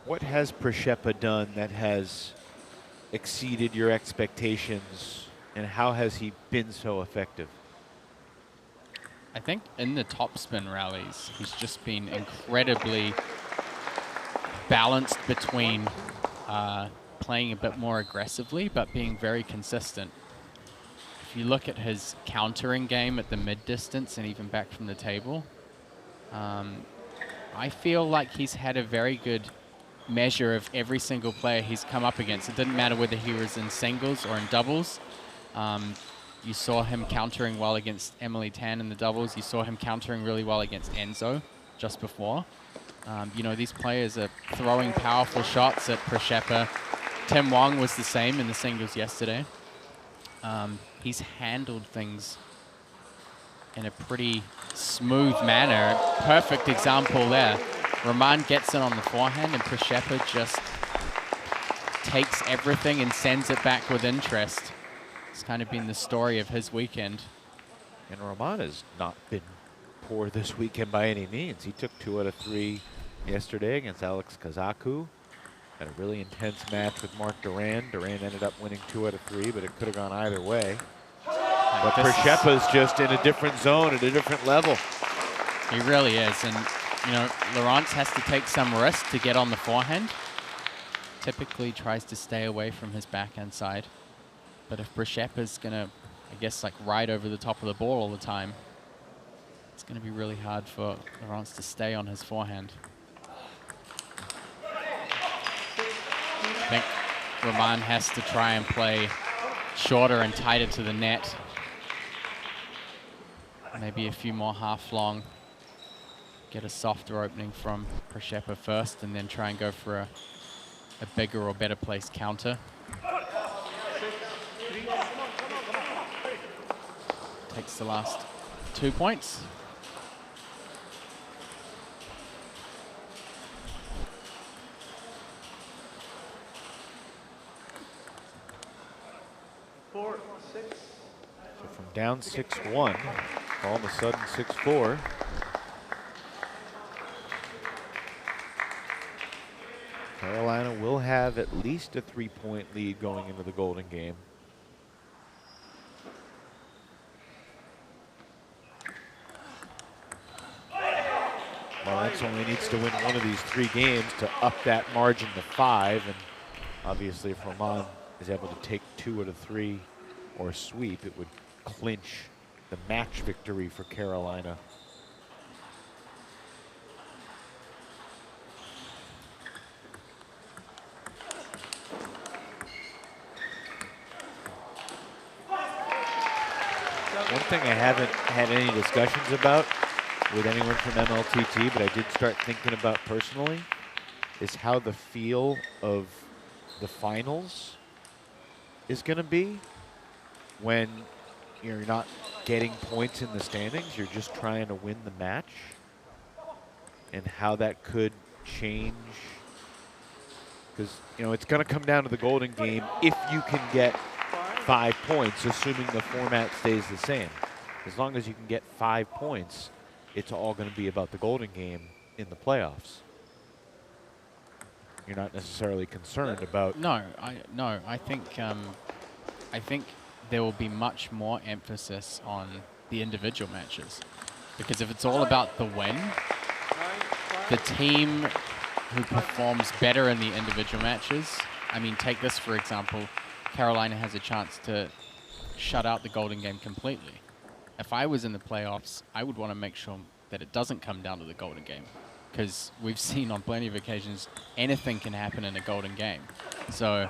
What has Przeppa done that has exceeded your expectations, and how has he been so effective? I think in the topspin rallies, he's just been incredibly balanced between playing a bit more aggressively, but being very consistent. If you look at his countering game at the mid-distance and even back from the table, I feel like he's had a very good measure of every single player he's come up against. It didn't matter whether he was in singles or in doubles. You saw him countering well against Emily Tan in the doubles. You saw him countering really well against Enzo just before. You know, these players are throwing powerful shots at Przeppa. Tim Wong was the same in the singles yesterday. He's handled things in a pretty smooth manner. Perfect example there. Roman gets it on the forehand, and Przeppa just takes everything and sends it back with interest. It's kind of been the story of his weekend. And Roman has not been poor this weekend by any means. He took 2 out of 3 yesterday against Alex Kazaku. Had a really intense match with Mark Duran. Duran ended up winning 2 out of 3, but it could have gone either way. But Przeppa's just in a different zone, at a different level. He really is, and you know, Laurence has to take some risk to get on the forehand. Typically tries to stay away from his backhand side. But if Przeppa's gonna, I guess, like ride over the top of the ball all the time, it's gonna be really hard for Laurence to stay on his forehand. I think Roman has to try and play shorter and tighter to the net. Maybe a few more half long. Get a softer opening from Przeppa first, and then try and go for a bigger or better placed counter. Takes the last 2 points. So from down 6-1, all of a sudden 6-4. Carolina will have at least a 3-point lead going into the Golden game. Lawrence only needs to win one of these 3 games to up that margin to 5. And obviously if Roman is able to take 2 out of 3 or sweep, it would clinch the match victory for Carolina. One thing I haven't had any discussions about with anyone from MLTT, but I did start thinking about personally, is how the feel of the finals is going to be when you're not getting points in the standings, you're just trying to win the match, and how that could change. Because, you know, it's going to come down to the Golden game if you can get 5 points, assuming the format stays the same. as long as you can get 5 points, it's all going to be about the Golden Game in the playoffs. You're not necessarily concerned about. No, I think there will be much more emphasis on the individual matches, because if it's all about the win, the team who performs better in the individual matches. I mean, take this for example. Carolina has a chance to shut out the Golden Game completely. If I was in the playoffs, I would want to make sure that it doesn't come down to the Golden Game, because we've seen on plenty of occasions anything can happen in a Golden Game. So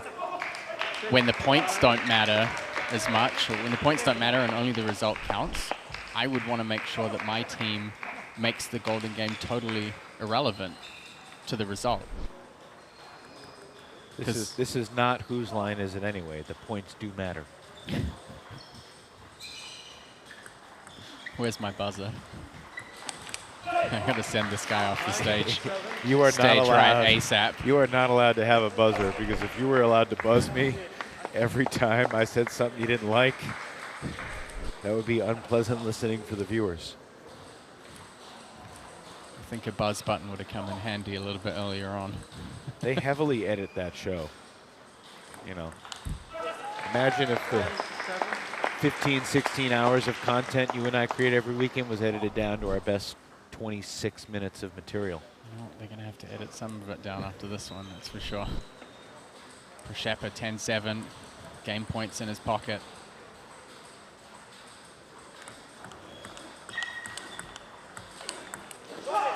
when the points don't matter as much, or when the points don't matter and only the result counts, I would want to make sure that my team makes the Golden Game totally irrelevant to the result. This is not whose line is it anyway. The points do matter. Where's my buzzer? I gotta send this guy off the stage. You are stage not allowed. right ASAP. You are not allowed to have a buzzer, because if you were allowed to buzz me every time I said something you didn't like, that would be unpleasant listening for the viewers. I think a buzz button would have come in handy a little bit earlier on. They heavily edit that show. You know, imagine if the 15, 16 hours of content you and I create every weekend was edited down to our best 26 minutes of material. Well, they're going to have to edit some of it down after this one, that's for sure. Prasheppa 10-7, game points in his pocket.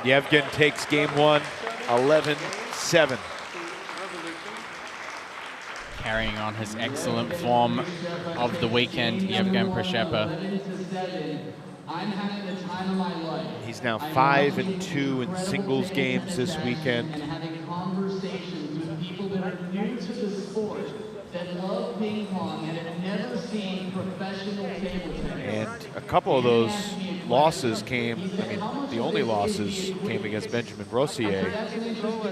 Yevgen takes game one, 11-7. Carrying on his excellent form of the weekend, Yevgen Prasheppa. He's now 5-2 in singles games this weekend. And a couple of those losses came, I mean, the only losses came against Benjamin Brossier.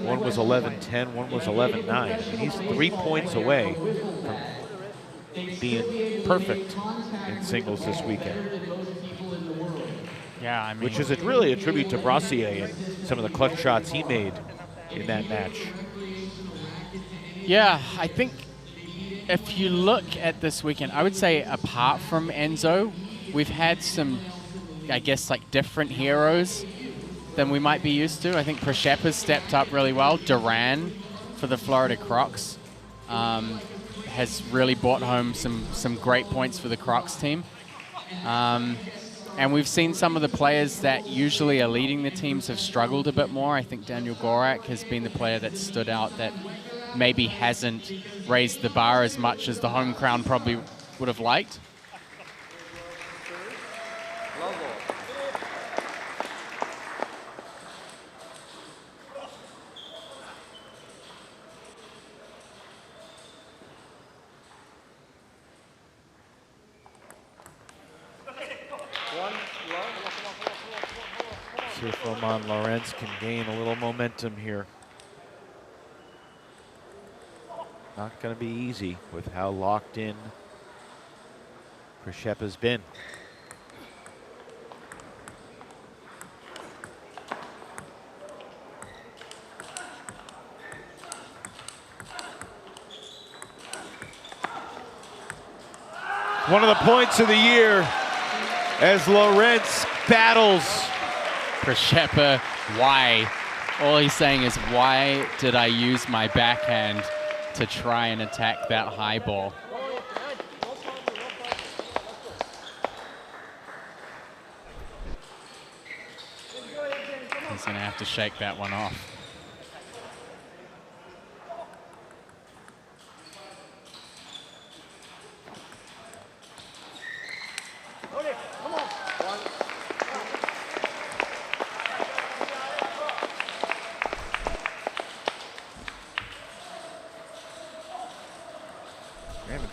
One was 11-10, one was 11-9. I mean, he's 3 points away from being perfect in singles this weekend. Yeah, I mean, which is really a tribute to Brossier and some of the clutch shots he made in that match. Yeah, I think if you look at this weekend, I would say apart from Enzo, we've had some, I guess, like different heroes than we might be used to. I think Prasheppa's stepped up really well. Duran for the Florida Crocs has really brought home some great points for the Crocs team. And we've seen some of the players that usually are leading the teams have struggled a bit more. I think Daniel Gorak has been the player that stood out that maybe hasn't raised the bar as much as the home crown probably would have liked. See if Roman Lorenz can gain a little momentum here. Not going to be easy with how locked in Prasheppa's been. One of the points of the year as Lorenz battles. Prasheppa, why? All he's saying is, why did I use my backhand to try and attack that high ball? He's going to have to shake that one off.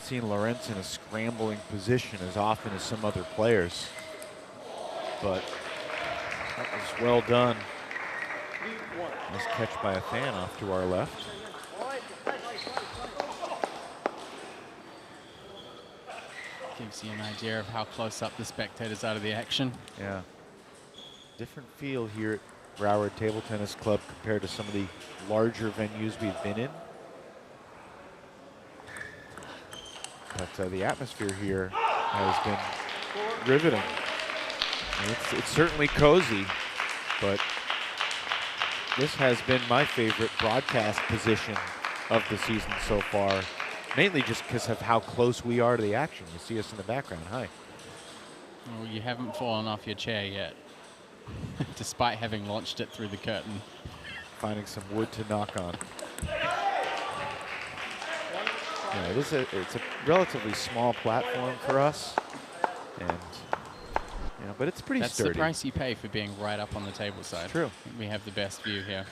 Seen Lorenz in a scrambling position as often as some other players, but that was well done. Nice catch by a fan off to our left. Gives you an idea of how close up the spectators are to the action. Yeah. Different feel here at Broward Table Tennis Club compared to some of the larger venues we've been in. But the atmosphere here has been riveting. I mean, it's certainly cozy, but this has been my favorite broadcast position of the season so far, mainly just because of how close we are to the action. You see us in the background. Hi. Well, you haven't fallen off your chair yet, despite having launched it through the curtain. Finding some wood to knock on. Yeah, it's a relatively small platform for us, and but it's pretty That's sturdy. the price you pay for being right up on the table side. True. We have the best view here.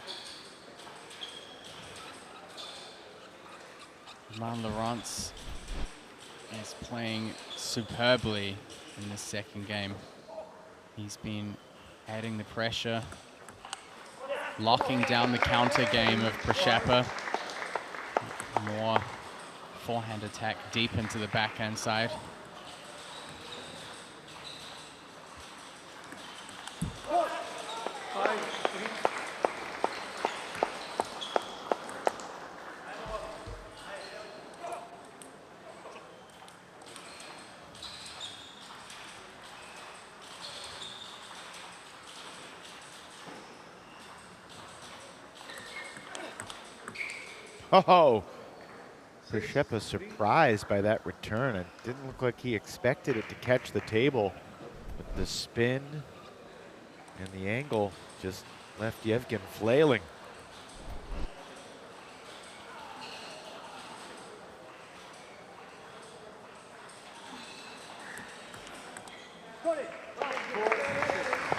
Romain Laurence is playing superbly in this second game. He's been adding the pressure, locking down the counter game of Princeton. More forehand attack deep into the backhand side. Oh, Princeton surprised by that return. It didn't look like he expected it to catch the table, but the spin and the angle just left Yevgen flailing.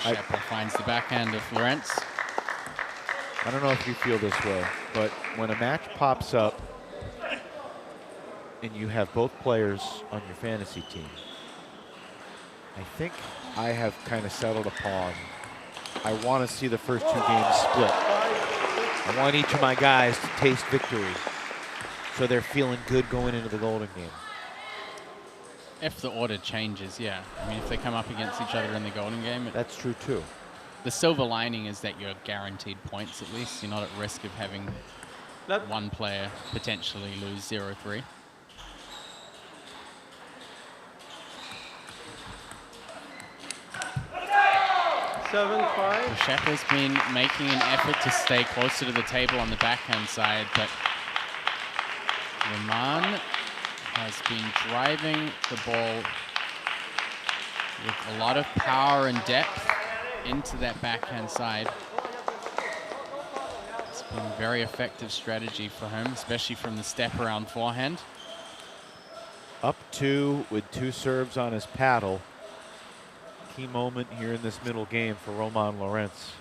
Shepard finds the backhand of Laurence. I don't know if you feel this way, but when a match pops up and you have both players on your fantasy team, I think I have kind of settled upon, I want to see the first two games split. I want each of my guys to taste victory so they're feeling good going into the Golden game. If the order changes, yeah. I mean, if they come up against each other in the Golden game. That's true too. The silver lining is that you're guaranteed points at least. You're not at risk of having one player potentially lose 0-3. Shepard's been making an effort to stay closer to the table on the backhand side, but Romain has been driving the ball with a lot of power and depth into that backhand side. It's been a very effective strategy for him, especially from the step around forehand. Up two with two serves on his paddle. Key moment here in this middle game for Romain Laurence.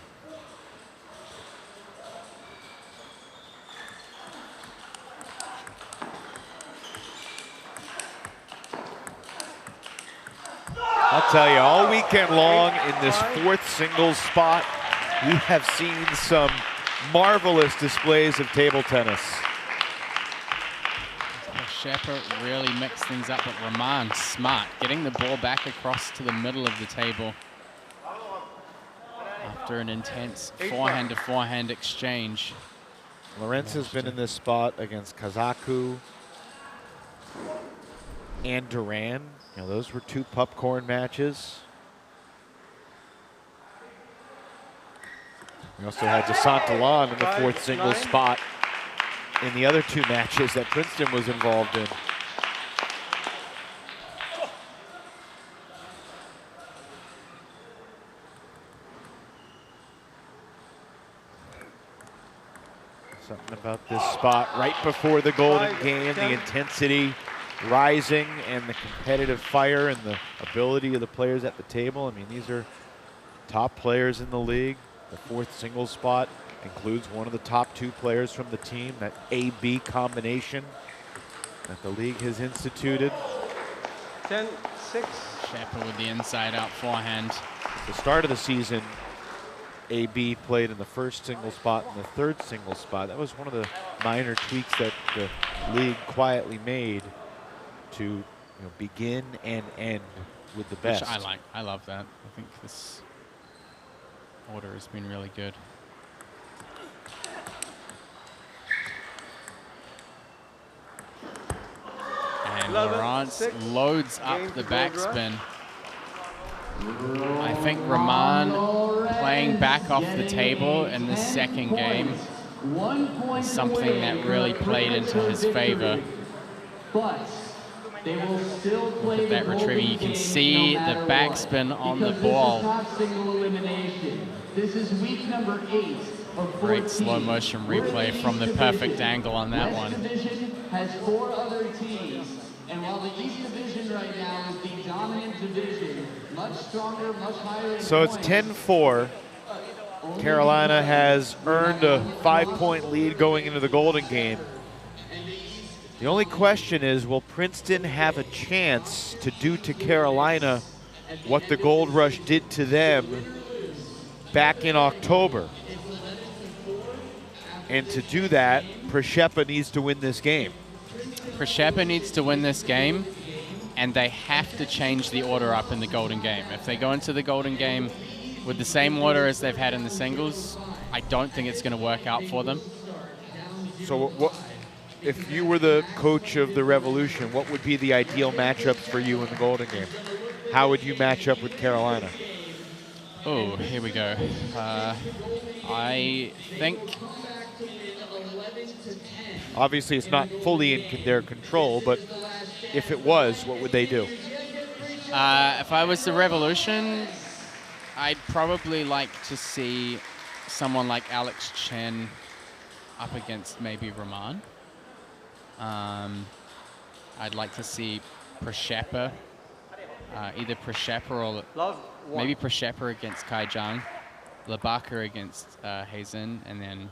I'll tell you, all weekend long in this fourth singles spot, we have seen some marvelous displays of table tennis. Shepard really mixed things up, but Romain smart, getting the ball back across to the middle of the table after an intense forehand-to-forehand exchange. Laurence has been in this spot against Kazaku and Duran. You know, those were two popcorn matches. We also had DeSantalon in the fourth singles spot in the other two matches that Princeton was involved in. Something about this spot right before the Golden game, the intensity rising and the competitive fire and the ability of the players at the table. I mean, these are top players in the league. The fourth singles spot includes one of the top two players from the team, that A-B combination that the league has instituted. 10-6. Shepard with the inside-out forehand. At the start of the season, A-B played in the first single spot and the third single spot. That was one of the minor tweaks that the league quietly made to begin and end with the best. Which I like. I love that. I think this order has been really good. And Laurence loads up the backspin. I think Rahman playing back off the table in the second game is something that really played into his favor. But they will still play that retrieving. You can see the backspin on the ball. This is week number 8 of 14. Great slow motion replay from the perfect angle on that one. Division has 4 other teams, and while the East Division right now is the dominant division, much stronger, much higher. So it's 10-4. Carolina has earned a 5-point lead going into the Golden game. The only question is, will Princeton have a chance to do to Carolina what the Gold Rush did to them back in October? And to do that, Przeszepa needs to win this game. Przeszepa needs to win this game, and they have to change the order up in the Golden game. If they go into the Golden game with the same order as they've had in the singles, I don't think it's going to work out for them. So what, if you were the coach of the Revolution, what would be the ideal matchups for you in the Golden game? How would you match up with Carolina? Oh, here we go. I think... Obviously, it's not fully in their control, but if it was, what would they do? If I was the Revolution, I'd probably like to see someone like Alex Chen up against maybe Rahman. I'd like to see Przeszepa, either Przeszepa or maybe Przeszepa against Kai Zhang, Labaka against Hazen, and then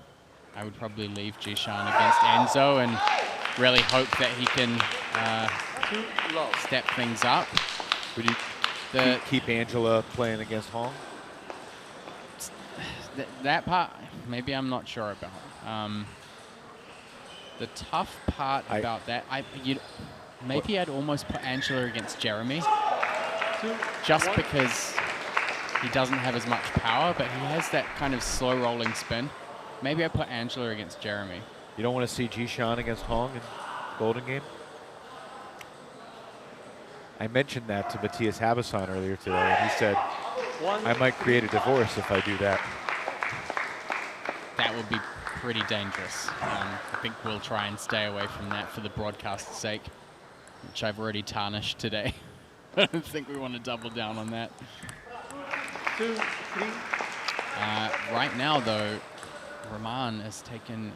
I would probably leave Jishan against Enzo and really hope that he can step things up. Would you keep Angela playing against Hong? That part, maybe I'm not sure about. The tough part about that, maybe I'd almost put Angela against Jeremy, just because he doesn't have as much power, but he has that kind of slow rolling spin. Maybe I put Angela against Jeremy. You don't want to see Jishan against Hong in Golden game? I mentioned that to Matthias Habasson earlier today, and he said, I might create a divorce if I do that. That would be pretty dangerous. I think we'll try and stay away from that for the broadcast's sake, which I've already tarnished today. I don't think we want to double down on that. 2, 3. Right now, though, Rahman has taken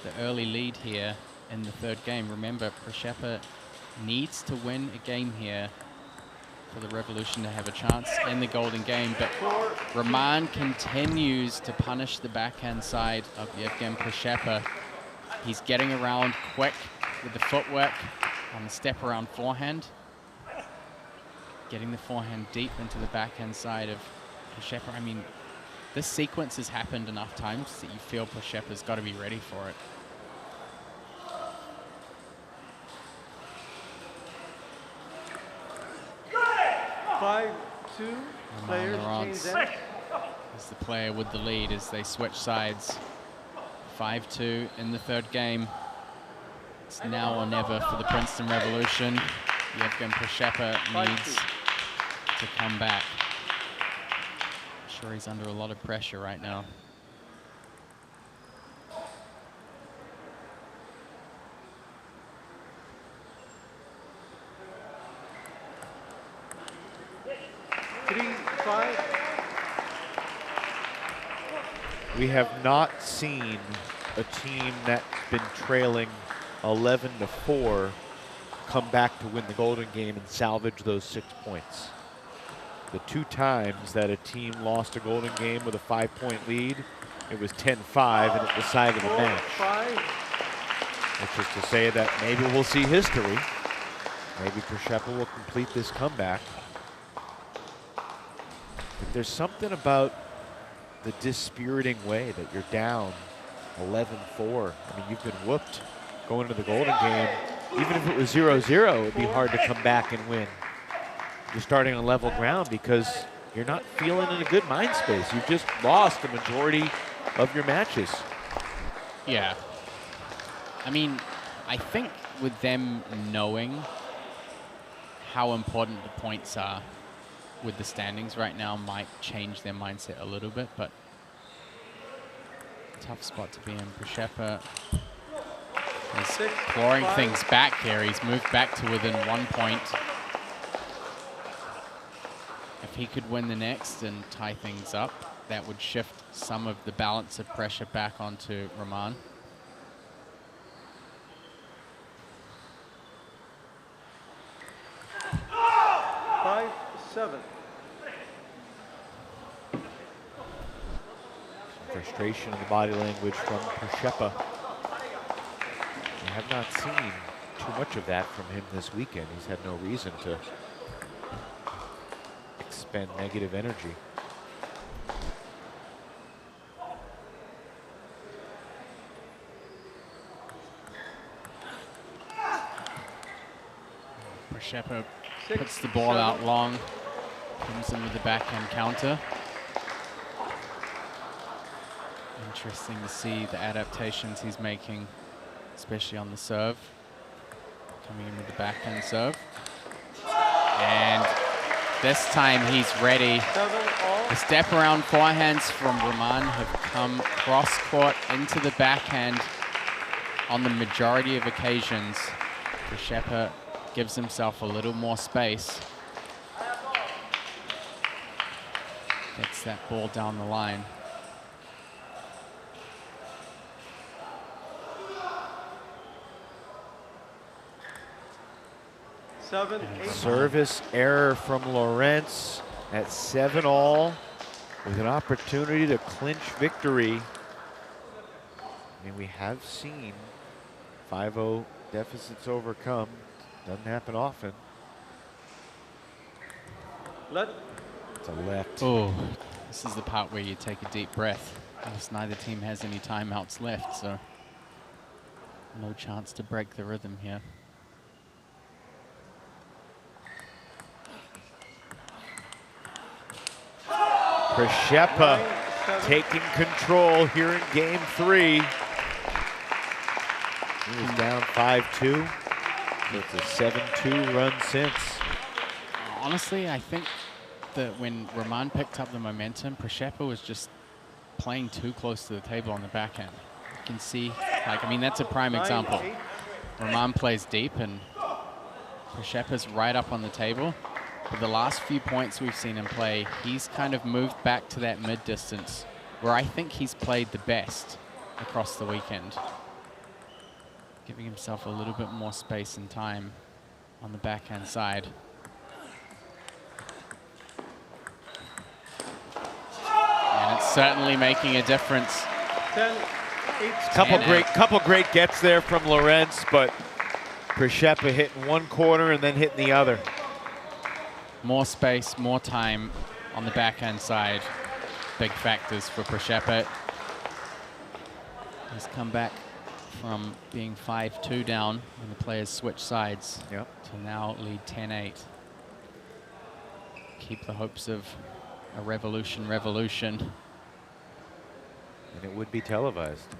the early lead here in the third game. Remember, Przeszepa needs to win a game here for the Revolution to have a chance in the Golden game, but Rahman continues to punish the backhand side of Yevgen Przeszepa. He's getting around quick with the footwork on the step around forehand, getting the forehand deep into the backhand side of Przeszepa. I mean, this sequence has happened enough times that you feel Przeszepa's got to be ready for it. Laurence is the player with the lead as they switch sides. 5-2 in the third game. It's now or never for the Princeton Revolution. Yevgen Przeszepa needs to come back. I'm sure he's under a lot of pressure right now. We have not seen a team that's been trailing 11-4 come back to win the Golden game and salvage those 6 points. The 2 times that a team lost a Golden game with a 5-point lead, it was 10-5 and it decided the match. Which is to say that maybe we'll see history. Maybe Przeszepa will complete this comeback. But there's something about the dispiriting way that you're down 11-4. I mean, you've been whooped going into the Golden game. even if it was 0-0, it'd be hard to come back and win. You're starting on level ground because you're not feeling in a good mind space. You've just lost the majority of your matches. Yeah. I mean, I think with them knowing how important the points are with the standings right now might change their mindset a little bit, but tough spot to be in. Przeppa is clawing things back here. He's moved back to within 1 point. If he could win the next and tie things up, that would shift some of the balance of pressure back onto Roman. Frustration in the body language from Przeppa. I have not seen too much of that from him this weekend. He's had no reason to expend negative energy. Przeppa puts the ball out long, comes in with the backhand counter. Interesting to see the adaptations he's making, especially on the serve. Coming in with the backhand serve. And this time he's ready. The step around forehands from Roman have come cross court into the backhand on the majority of occasions. Przeppa gives himself a little more space. Gets that ball down the line. Service error from Lawrence at 7-all with an opportunity to clinch victory. I mean, we have seen 5-0 deficits overcome. Doesn't happen often. It's a left. Oh, this is the part where you take a deep breath. Because neither team has any timeouts left, so no chance to break the rhythm here. Przeppa taking control here in game 3. He was down 5-2. It's a 7-2 run since. Honestly, I think that when Roman picked up the momentum, Przeppa was just playing too close to the table on the backhand. You can see, like, I mean, that's a prime example. Roman plays deep and Przeppa's right up on the table. But the last few points we've seen him play, he's kind of moved back to that mid-distance where I think he's played the best across the weekend. Giving himself a little bit more space and time on the backhand side. And it's certainly making a difference. Couple great gets there from Lawrence, but Przeppa hitting one corner and then hitting the other. More space, more time on the backhand side. Big factors for Przeppa. He's come back from being 5-2 down when the players switch sides to now lead 10-8. Keep the hopes of a revolution. And it would be televised.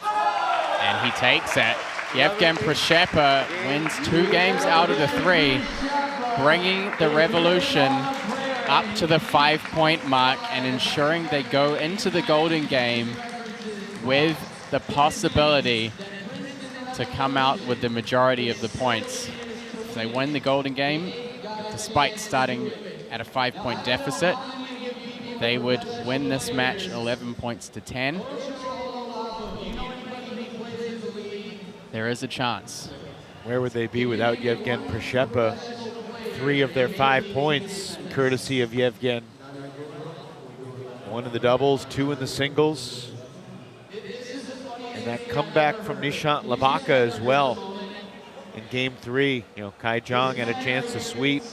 And he takes it. Yevgen Przeppa wins 2 games out of the 3, bringing the Revolution up to the 5-point mark and ensuring they go into the golden game with the possibility to come out with the majority of the points. If they win the golden game, despite starting at a 5-point deficit, they would win this match 11 points to 10. There is a chance. Where would they be without Yevgen Przeppa? 3 of their 5 points, courtesy of Yevgen. 1 in the doubles, 2 in the singles. And that comeback from Nishant Labaka as well in game 3. You know, Kai Jong had a chance to sweep.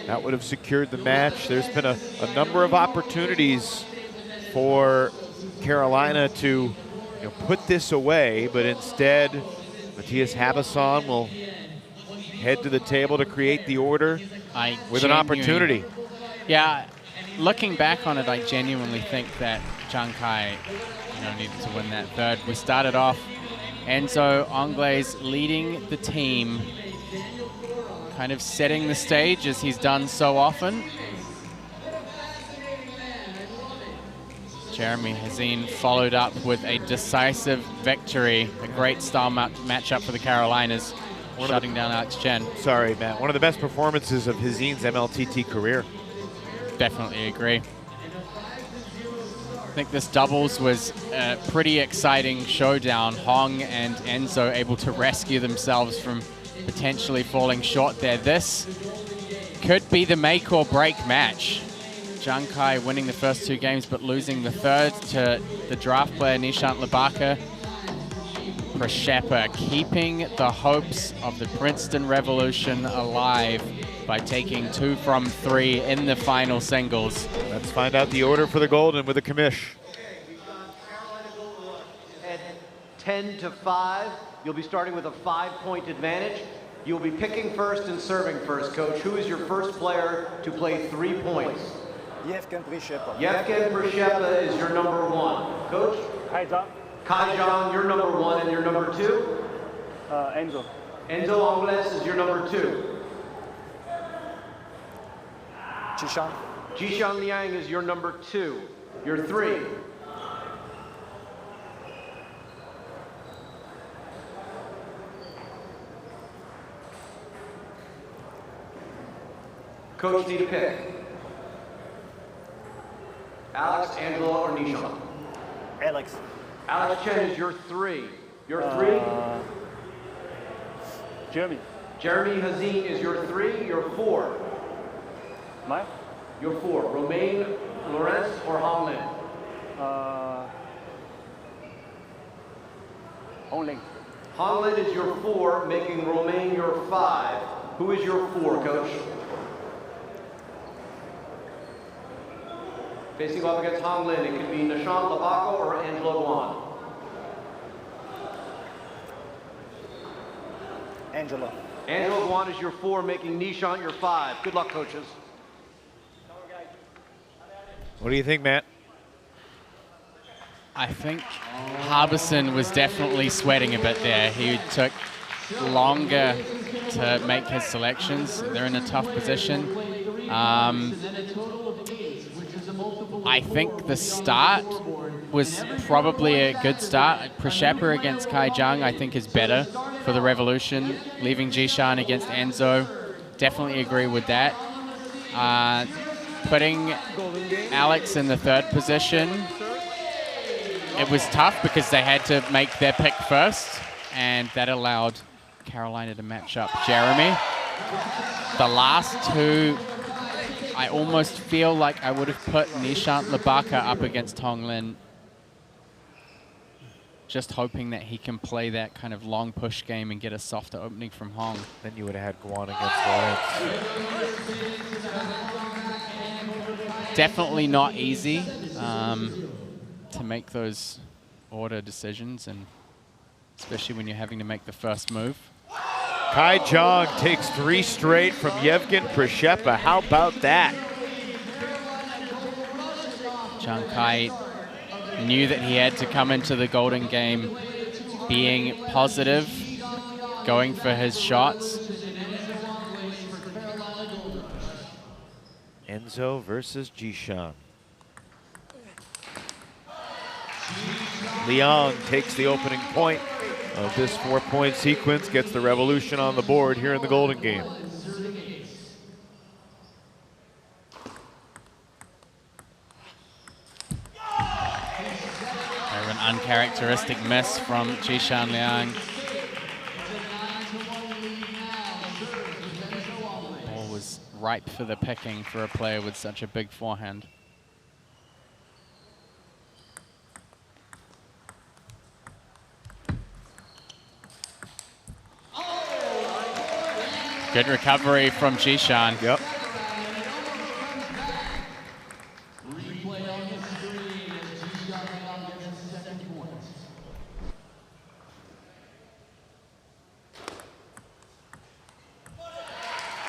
That would have secured the match. There's been a number of opportunities for Carolina to put this away, but instead Matthias Habasson will head to the table to create the order with an opportunity. Yeah, looking back on it, I genuinely think that Zhang Kai needed to win that third. We started off Enzo Angles leading the team, kind of setting the stage as he's done so often. Jeremy Hazin followed up with a decisive victory, a great style matchup for the Carolinas, shutting down Alex Chen. Sorry, Matt. One of the best performances of Hazin's MLTT career. Definitely agree. I think this doubles was a pretty exciting showdown. Hong and Enzo able to rescue themselves from potentially falling short there. This could be the make or break match. Zhang Kai winning the first 2 games, but losing the third to the draft player Nishant Labaka. Przeppa keeping the hopes of the Princeton Revolution alive by taking 2 from 3 in the final singles. Let's find out the order for the Golden with the commish. At 10-5, you'll be starting with a 5-point advantage. You'll be picking first and serving first, Coach. Who is your first player to play 3 points? Yevgen Przeppa. Yevgen Przeppa is your number 1. Coach? Kai Zhang, you're number 1, and you're number 2? Enzo. Enzo Angles is your number 2. Jishan Liang is your number 2. Your 3. Coach, need a pick. Alex, Angela, or Nishant? Alex. Alex Chen is your 3. Your 3? Jeremy. Jeremy Hazin is your 3. Your 4. Mine? Your 4. Romain Lawrence or Hong Lin? Hong Lin. Hong Lin is your 4, making Romain your 5. Who is your 4, Coach? Facing off against Hong Lin, it could be Nishant Labaka or Angela Guan. Angela. Angela Guan is your 4, making Nishant your 5. Good luck, coaches. What do you think, Matt? I think Harbison was definitely sweating a bit there. He took longer to make his selections. They're in a tough position. I think the start was probably a good start. Przeppa against Kai Zhang, I think, is better for the Revolution. Leaving Jishan against Enzo, definitely agree with that. Putting Alex in the 3rd position, it was tough because they had to make their pick first, and that allowed Carolina to match up Jeremy. The last 2, I almost feel like I would have put Nishant Labaka up against Hong Lin, just hoping that he can play that kind of long push game and get a softer opening from Hong. Then you would have had Guan against Lawrence. Definitely not easy to make those order decisions, and especially when you're having to make the first move. Kai Zhang takes 3 straight from Yevgen Przeppa. How about that? Zhang Kai knew that he had to come into the Golden game being positive, going for his shots. Enzo versus Jishan. Liang takes the opening point of this 4-point sequence, gets the Revolution on the board here in the Golden game. An uncharacteristic miss from Jishan Liang. Ball was ripe for the picking for a player with such a big forehand. Good recovery from Jishan. Yep.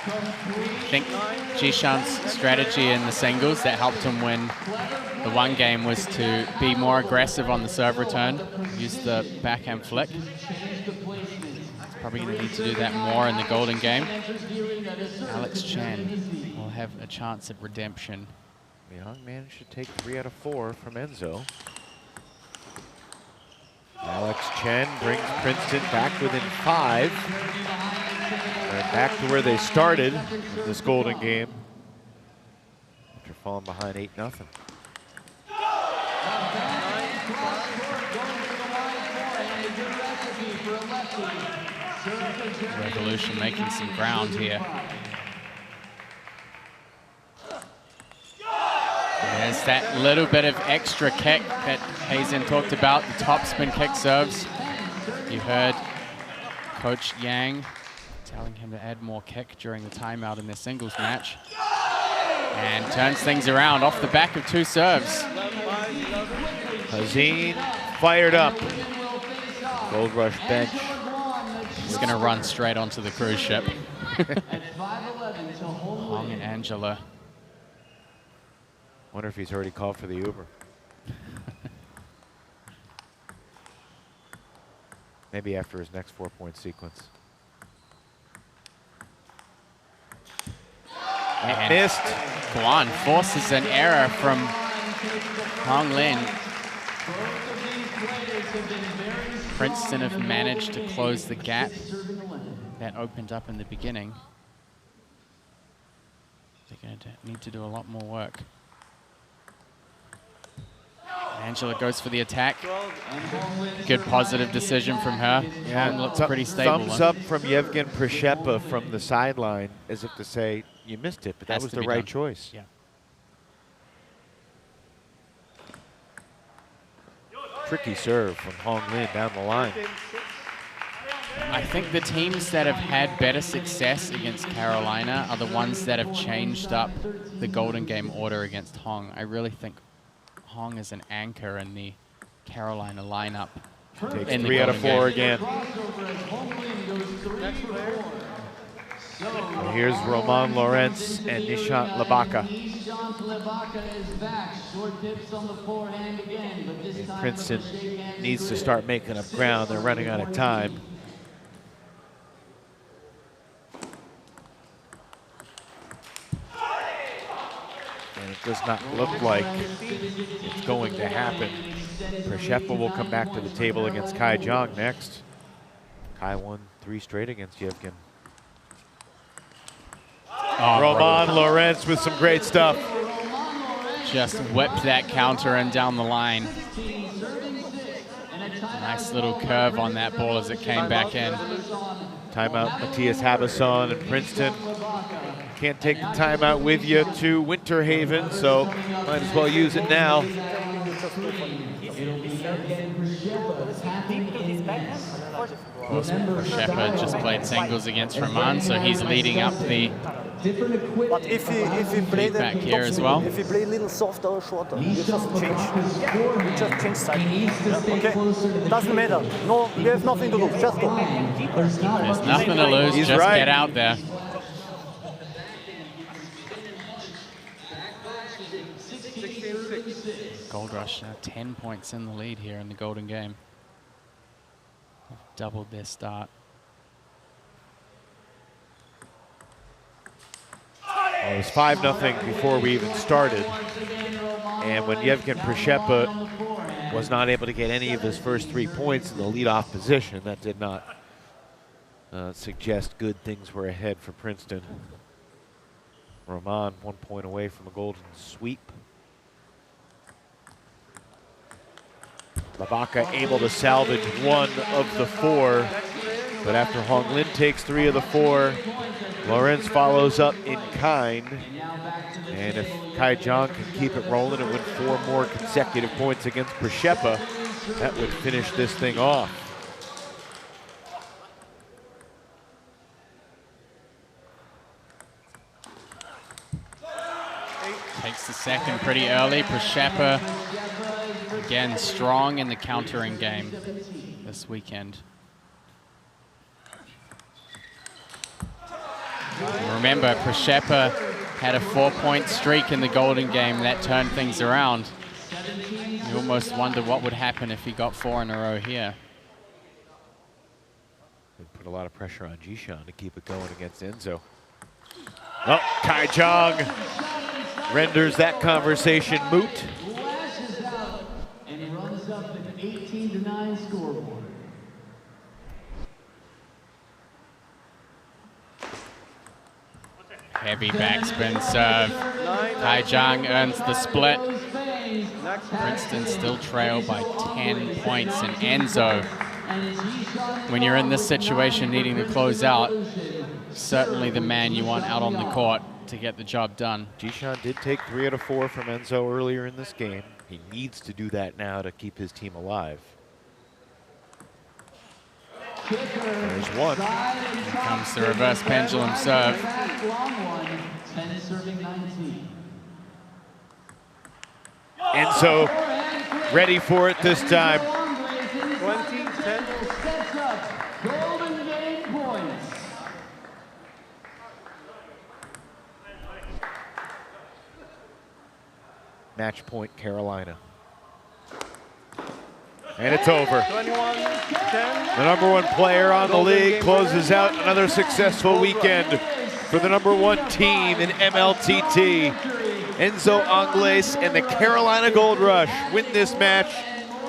I think Jishan's strategy in the singles that helped him win the one game was to be more aggressive on the serve return, use the backhand flick. He's probably going to need to do that more in the golden game. Alex Chen will have a chance at redemption. Young managed to take 3 out of 4 from Enzo. Alex Chen brings Princeton back within 5. And back to where they started in this golden game after falling behind 8-0. Revolution making some ground here. There's that little bit of extra kick that Hazen talked about, the top spin kick serves. You heard Coach Yang telling him to add more kick during the timeout in their singles match. And turns things around off the back of 2 serves. Hazin fired up. Gold Rush bench. He's going to run straight onto the cruise ship. Hong and Angela. Wonder if he's already called for the Uber. Maybe after his next 4-point sequence. And missed. Guan forces an error from Hong Lin. Princeton have managed to close the gap that opened up in the beginning. They're going to need to do a lot more work. Angela goes for the attack. Good positive decision from her. Yeah, Hong looks pretty stable. Thumbs up from Yevgen Prishepa from the sideline, as if to say, you missed it, but that was the right choice. Yeah. Tricky serve from Hong Lin down the line. I think the teams that have had better success against Carolina are the ones that have changed up the golden game order against Hong. I really think Hong is an anchor in the Carolina lineup. Takes 3 out of 4 again. And here's Roman Lorenz and Nishant Labaka. And Princeton needs to start making up ground. They're running out of time. And it does not look like it's going to happen. Prishepa will come back to the table against Kai Jiang next. Kai won 3 straight against Yevgen. Oh, Roman Lorenz with some great stuff. Just whipped that counter and down the line. Nice little curve on that ball as it came back in. Timeout, Matthias Habasson and Princeton. Can't take the timeout with you to Winter Haven, so might as well use it now. Shepard just played singles against Roman, so he's leading up the But if he play feedback here as well. If he play a little softer or shorter, you just change. You just change side. Okay? Doesn't matter. No, we have nothing to lose. Just go. There's nothing to lose. He's just right. get out there. Gold Rush 10 points in the lead here in the golden game. They've doubled their start. Well, it was 5-0 before we even started. And when Yevgen Prishepa was not able to get any of his first 3 points in the leadoff position, that did not suggest good things were ahead for Princeton. Roman 1 point away from a golden sweep. Labaka able to salvage 1 of the 4, but after Hong Lin takes 3 of the 4, Lorenz follows up in kind. And if Kai Jiang can keep it rolling and win 4 more consecutive points against Prishepa, that would finish this thing off. Takes the second pretty early. Prishepa, again, strong in the countering game this weekend. Remember, Przeppa had a 4-point streak in the Golden game that turned things around. You almost wonder what would happen if he got 4 in a row here. Would put a lot of pressure on Jishan to keep it going against Enzo. Oh, Kai Jong renders that conversation moot. And he runs up an 18-9 scoreboard. Heavy backspin serve. Kai Jong earns the split. Princeton still trail by 10 points. And Enzo, when you're in this situation needing to close out, certainly the man you want out on the court to get the job done. Jishan did take 3 out of 4 from Enzo earlier in this game. He needs to do that now to keep his team alive. There's one. Here comes the reverse pendulum serve. Enzo ready for it this time. 20-10. Golden game points. Match point, Carolina. And it's over. 21-10. The number 1 player on the league closes out another successful weekend for the number 1 team in MLTT. Enzo Angles and the Carolina Gold Rush win this match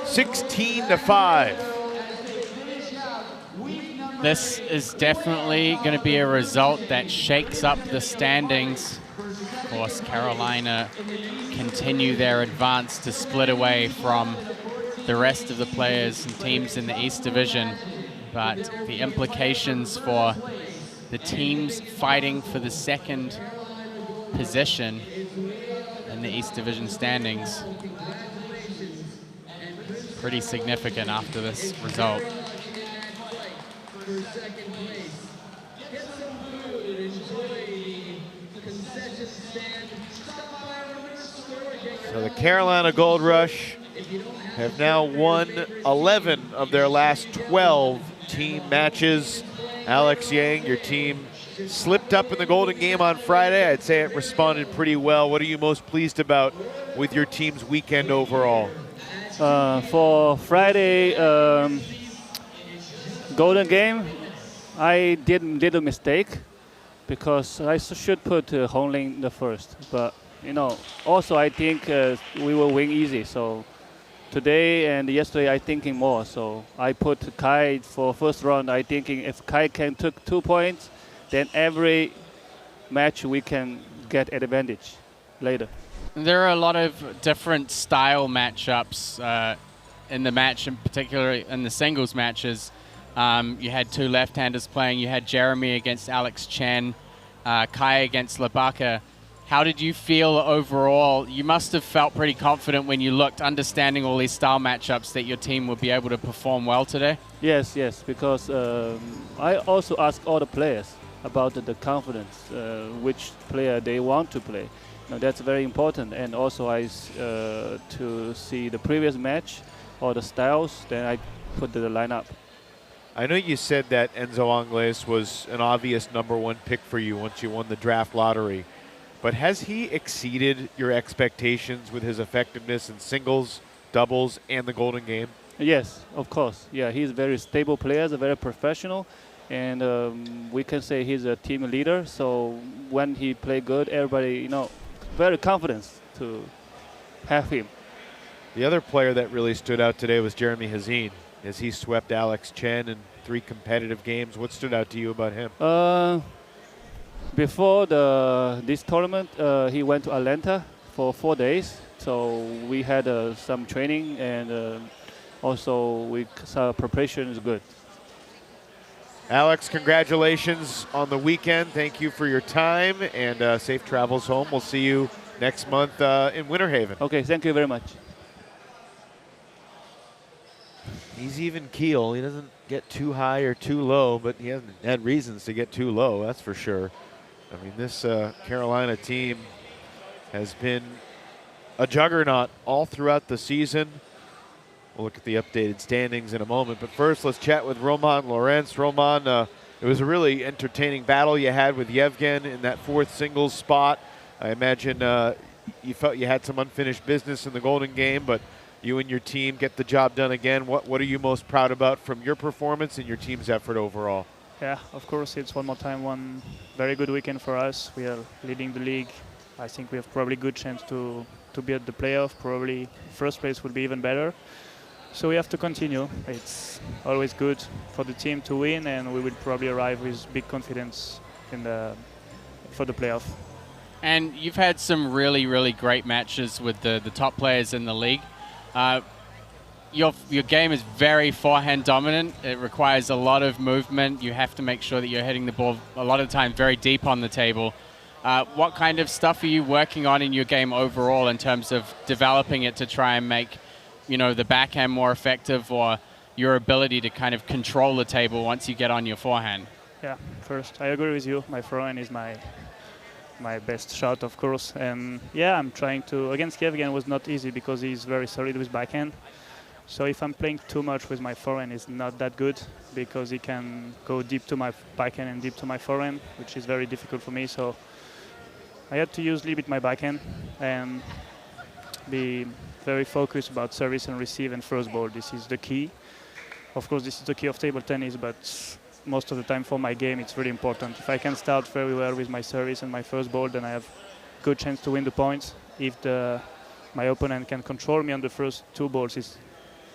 16-5. This is definitely going to be a result that shakes up the standings. Of course, Carolina continue their advance to split away from the rest of the players and teams in the East Division. But the implications for the teams fighting for the second position in the East Division standings, pretty significant after this result. So the Carolina Gold Rush have now won 11 of their last 12 team matches. Alex Yang, your team slipped up in the Golden game on Friday. I'd say it responded pretty well. What are you most pleased about with your team's weekend overall? For Friday Golden game, I did a mistake because I should put Hongling the first. But you know, also I think we will win easy. So today and yesterday I thinking more. So I put Kai for first round. I thinking if Kai can took 2 points, then every match we can get advantage later. There are a lot of different style matchups in the match, in particular in the singles matches. You had 2 left-handers playing. You had Jeremy against Alex Chen, Kai against Labaka. How did you feel overall? You must have felt pretty confident when you looked, understanding all these style matchups, that your team would be able to perform well today? Yes, because I also asked all the players about the confidence, which player they want to play. Now, that's very important. And also to see the previous match or the styles, then I put the lineup. I know you said that Enzo Angles was an obvious number 1 pick for you once you won the draft lottery. But has he exceeded your expectations with his effectiveness in singles, doubles, and the Golden game? Yes, of course. Yeah, he's a very stable player, a very professional, and we can say he's a team leader. So when he play good, everybody, you know, very confident to have him. The other player that really stood out today was Jeremy Hazin, as he swept Alex Chen in 3 competitive games. What stood out to you about him? Before this tournament, he went to Atlanta for 4 days. So we had some training, and also we saw preparation is good. Alex, congratulations on the weekend. Thank you for your time, and safe travels home. We'll see you next month in Winter Haven. Okay, thank you very much. He's even keel. He doesn't get too high or too low, but he hasn't had reasons to get too low, that's for sure. I mean, this Carolina team has been a juggernaut all throughout the season. We'll look at the updated standings in a moment, but first let's chat with Roman Lorenz. Roman, It was a really entertaining battle you had with Yevgen in that fourth singles spot. I imagine you felt you had some unfinished business in the Golden Game, but you and your team get the job done again. What are you most proud about from your performance and your team's effort overall? Yeah, of course, it's one more time one very good weekend for us. We are leading the league. I think we have probably good chance to be at the playoff. Probably first place would be even better. So we have to continue. It's always good for the team to win, and we will probably arrive with big confidence for the playoff. And you've had some really, really great matches with the top players in the league. Your game is very forehand dominant. It requires a lot of movement. You have to make sure that you're hitting the ball a lot of times very deep on the table. What kind of stuff are you working on in your game overall in terms of developing it to try and make, the backhand more effective, or your ability to kind of control the table once you get on your forehand? Yeah, first, I agree with you. My forehand is my best shot, of course. And yeah, I'm trying to, against Yevgen was not easy because he's very solid with backhand. So if I'm playing too much with my forehand, it's not that good because he can go deep to my backhand and deep to my forehand, which is very difficult for me. So I had to use a little bit my backhand and be very focused about service and receive and first ball. This is the key. Of course, this is the key of table tennis, but most of the time for my game, it's really important. If I can start very well with my service and my first ball, then I have good chance to win the points. If my opponent can control me on the first two balls, it's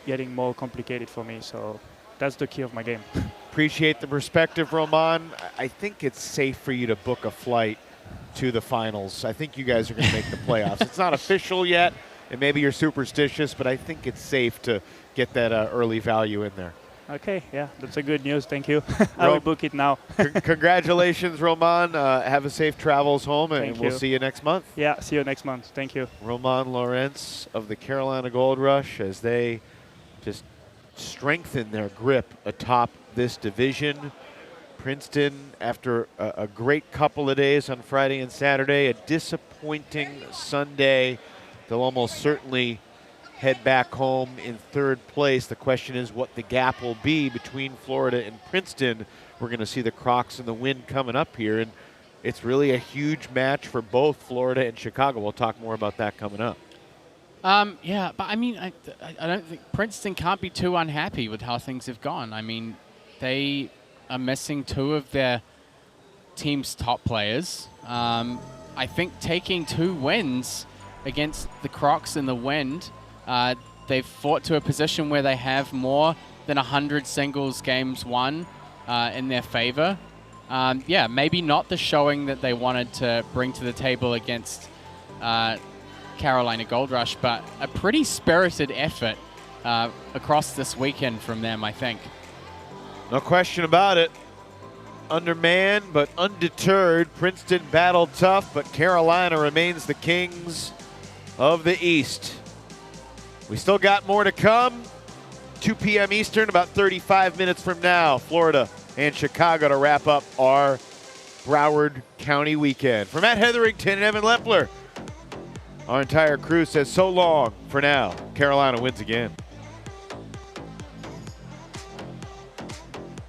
getting more complicated for me. So that's the key of my game. Appreciate the perspective, Roman. I think it's safe for you to book a flight to the finals. I think you guys are going to make the playoffs. It's not official yet, and maybe you're superstitious, but I think it's safe to get that early value in there. Okay, yeah, that's a good news. Thank you. I will book it now. Congratulations, Roman. Have a safe travels home, and we'll see you next month. Yeah, see you next month. Thank you. Roman Lorenz of the Carolina Gold Rush, as they just strengthen their grip atop this division. Princeton, after a great couple of days on Friday and Saturday, a disappointing Sunday. They'll almost certainly head back home in third place. The question is what the gap will be between Florida and Princeton. We're going to see the Crocs and the Wind coming up here, and it's really a huge match for both Florida and Chicago. We'll talk more about that coming up. Yeah, but I mean, I don't think Princeton can't be too unhappy with how things have gone. I mean, they are missing two of their team's top players. I think taking 2 wins against the Crocs and the Wind, they've fought to a position where they have more than 100 singles games won in their favor. Yeah, maybe not the showing that they wanted to bring to the table against Carolina Gold Rush, but a pretty spirited effort across this weekend from them, I think. No question about it. Undermanned but undeterred, Princeton battled tough, but Carolina remains the kings of the East. We still got more to come. 2 p.m. Eastern, about 35 minutes from now, Florida and Chicago to wrap up our Broward County weekend. For Matt Hetherington and Evan Lepler, our entire crew says so long for now. Carolina wins again.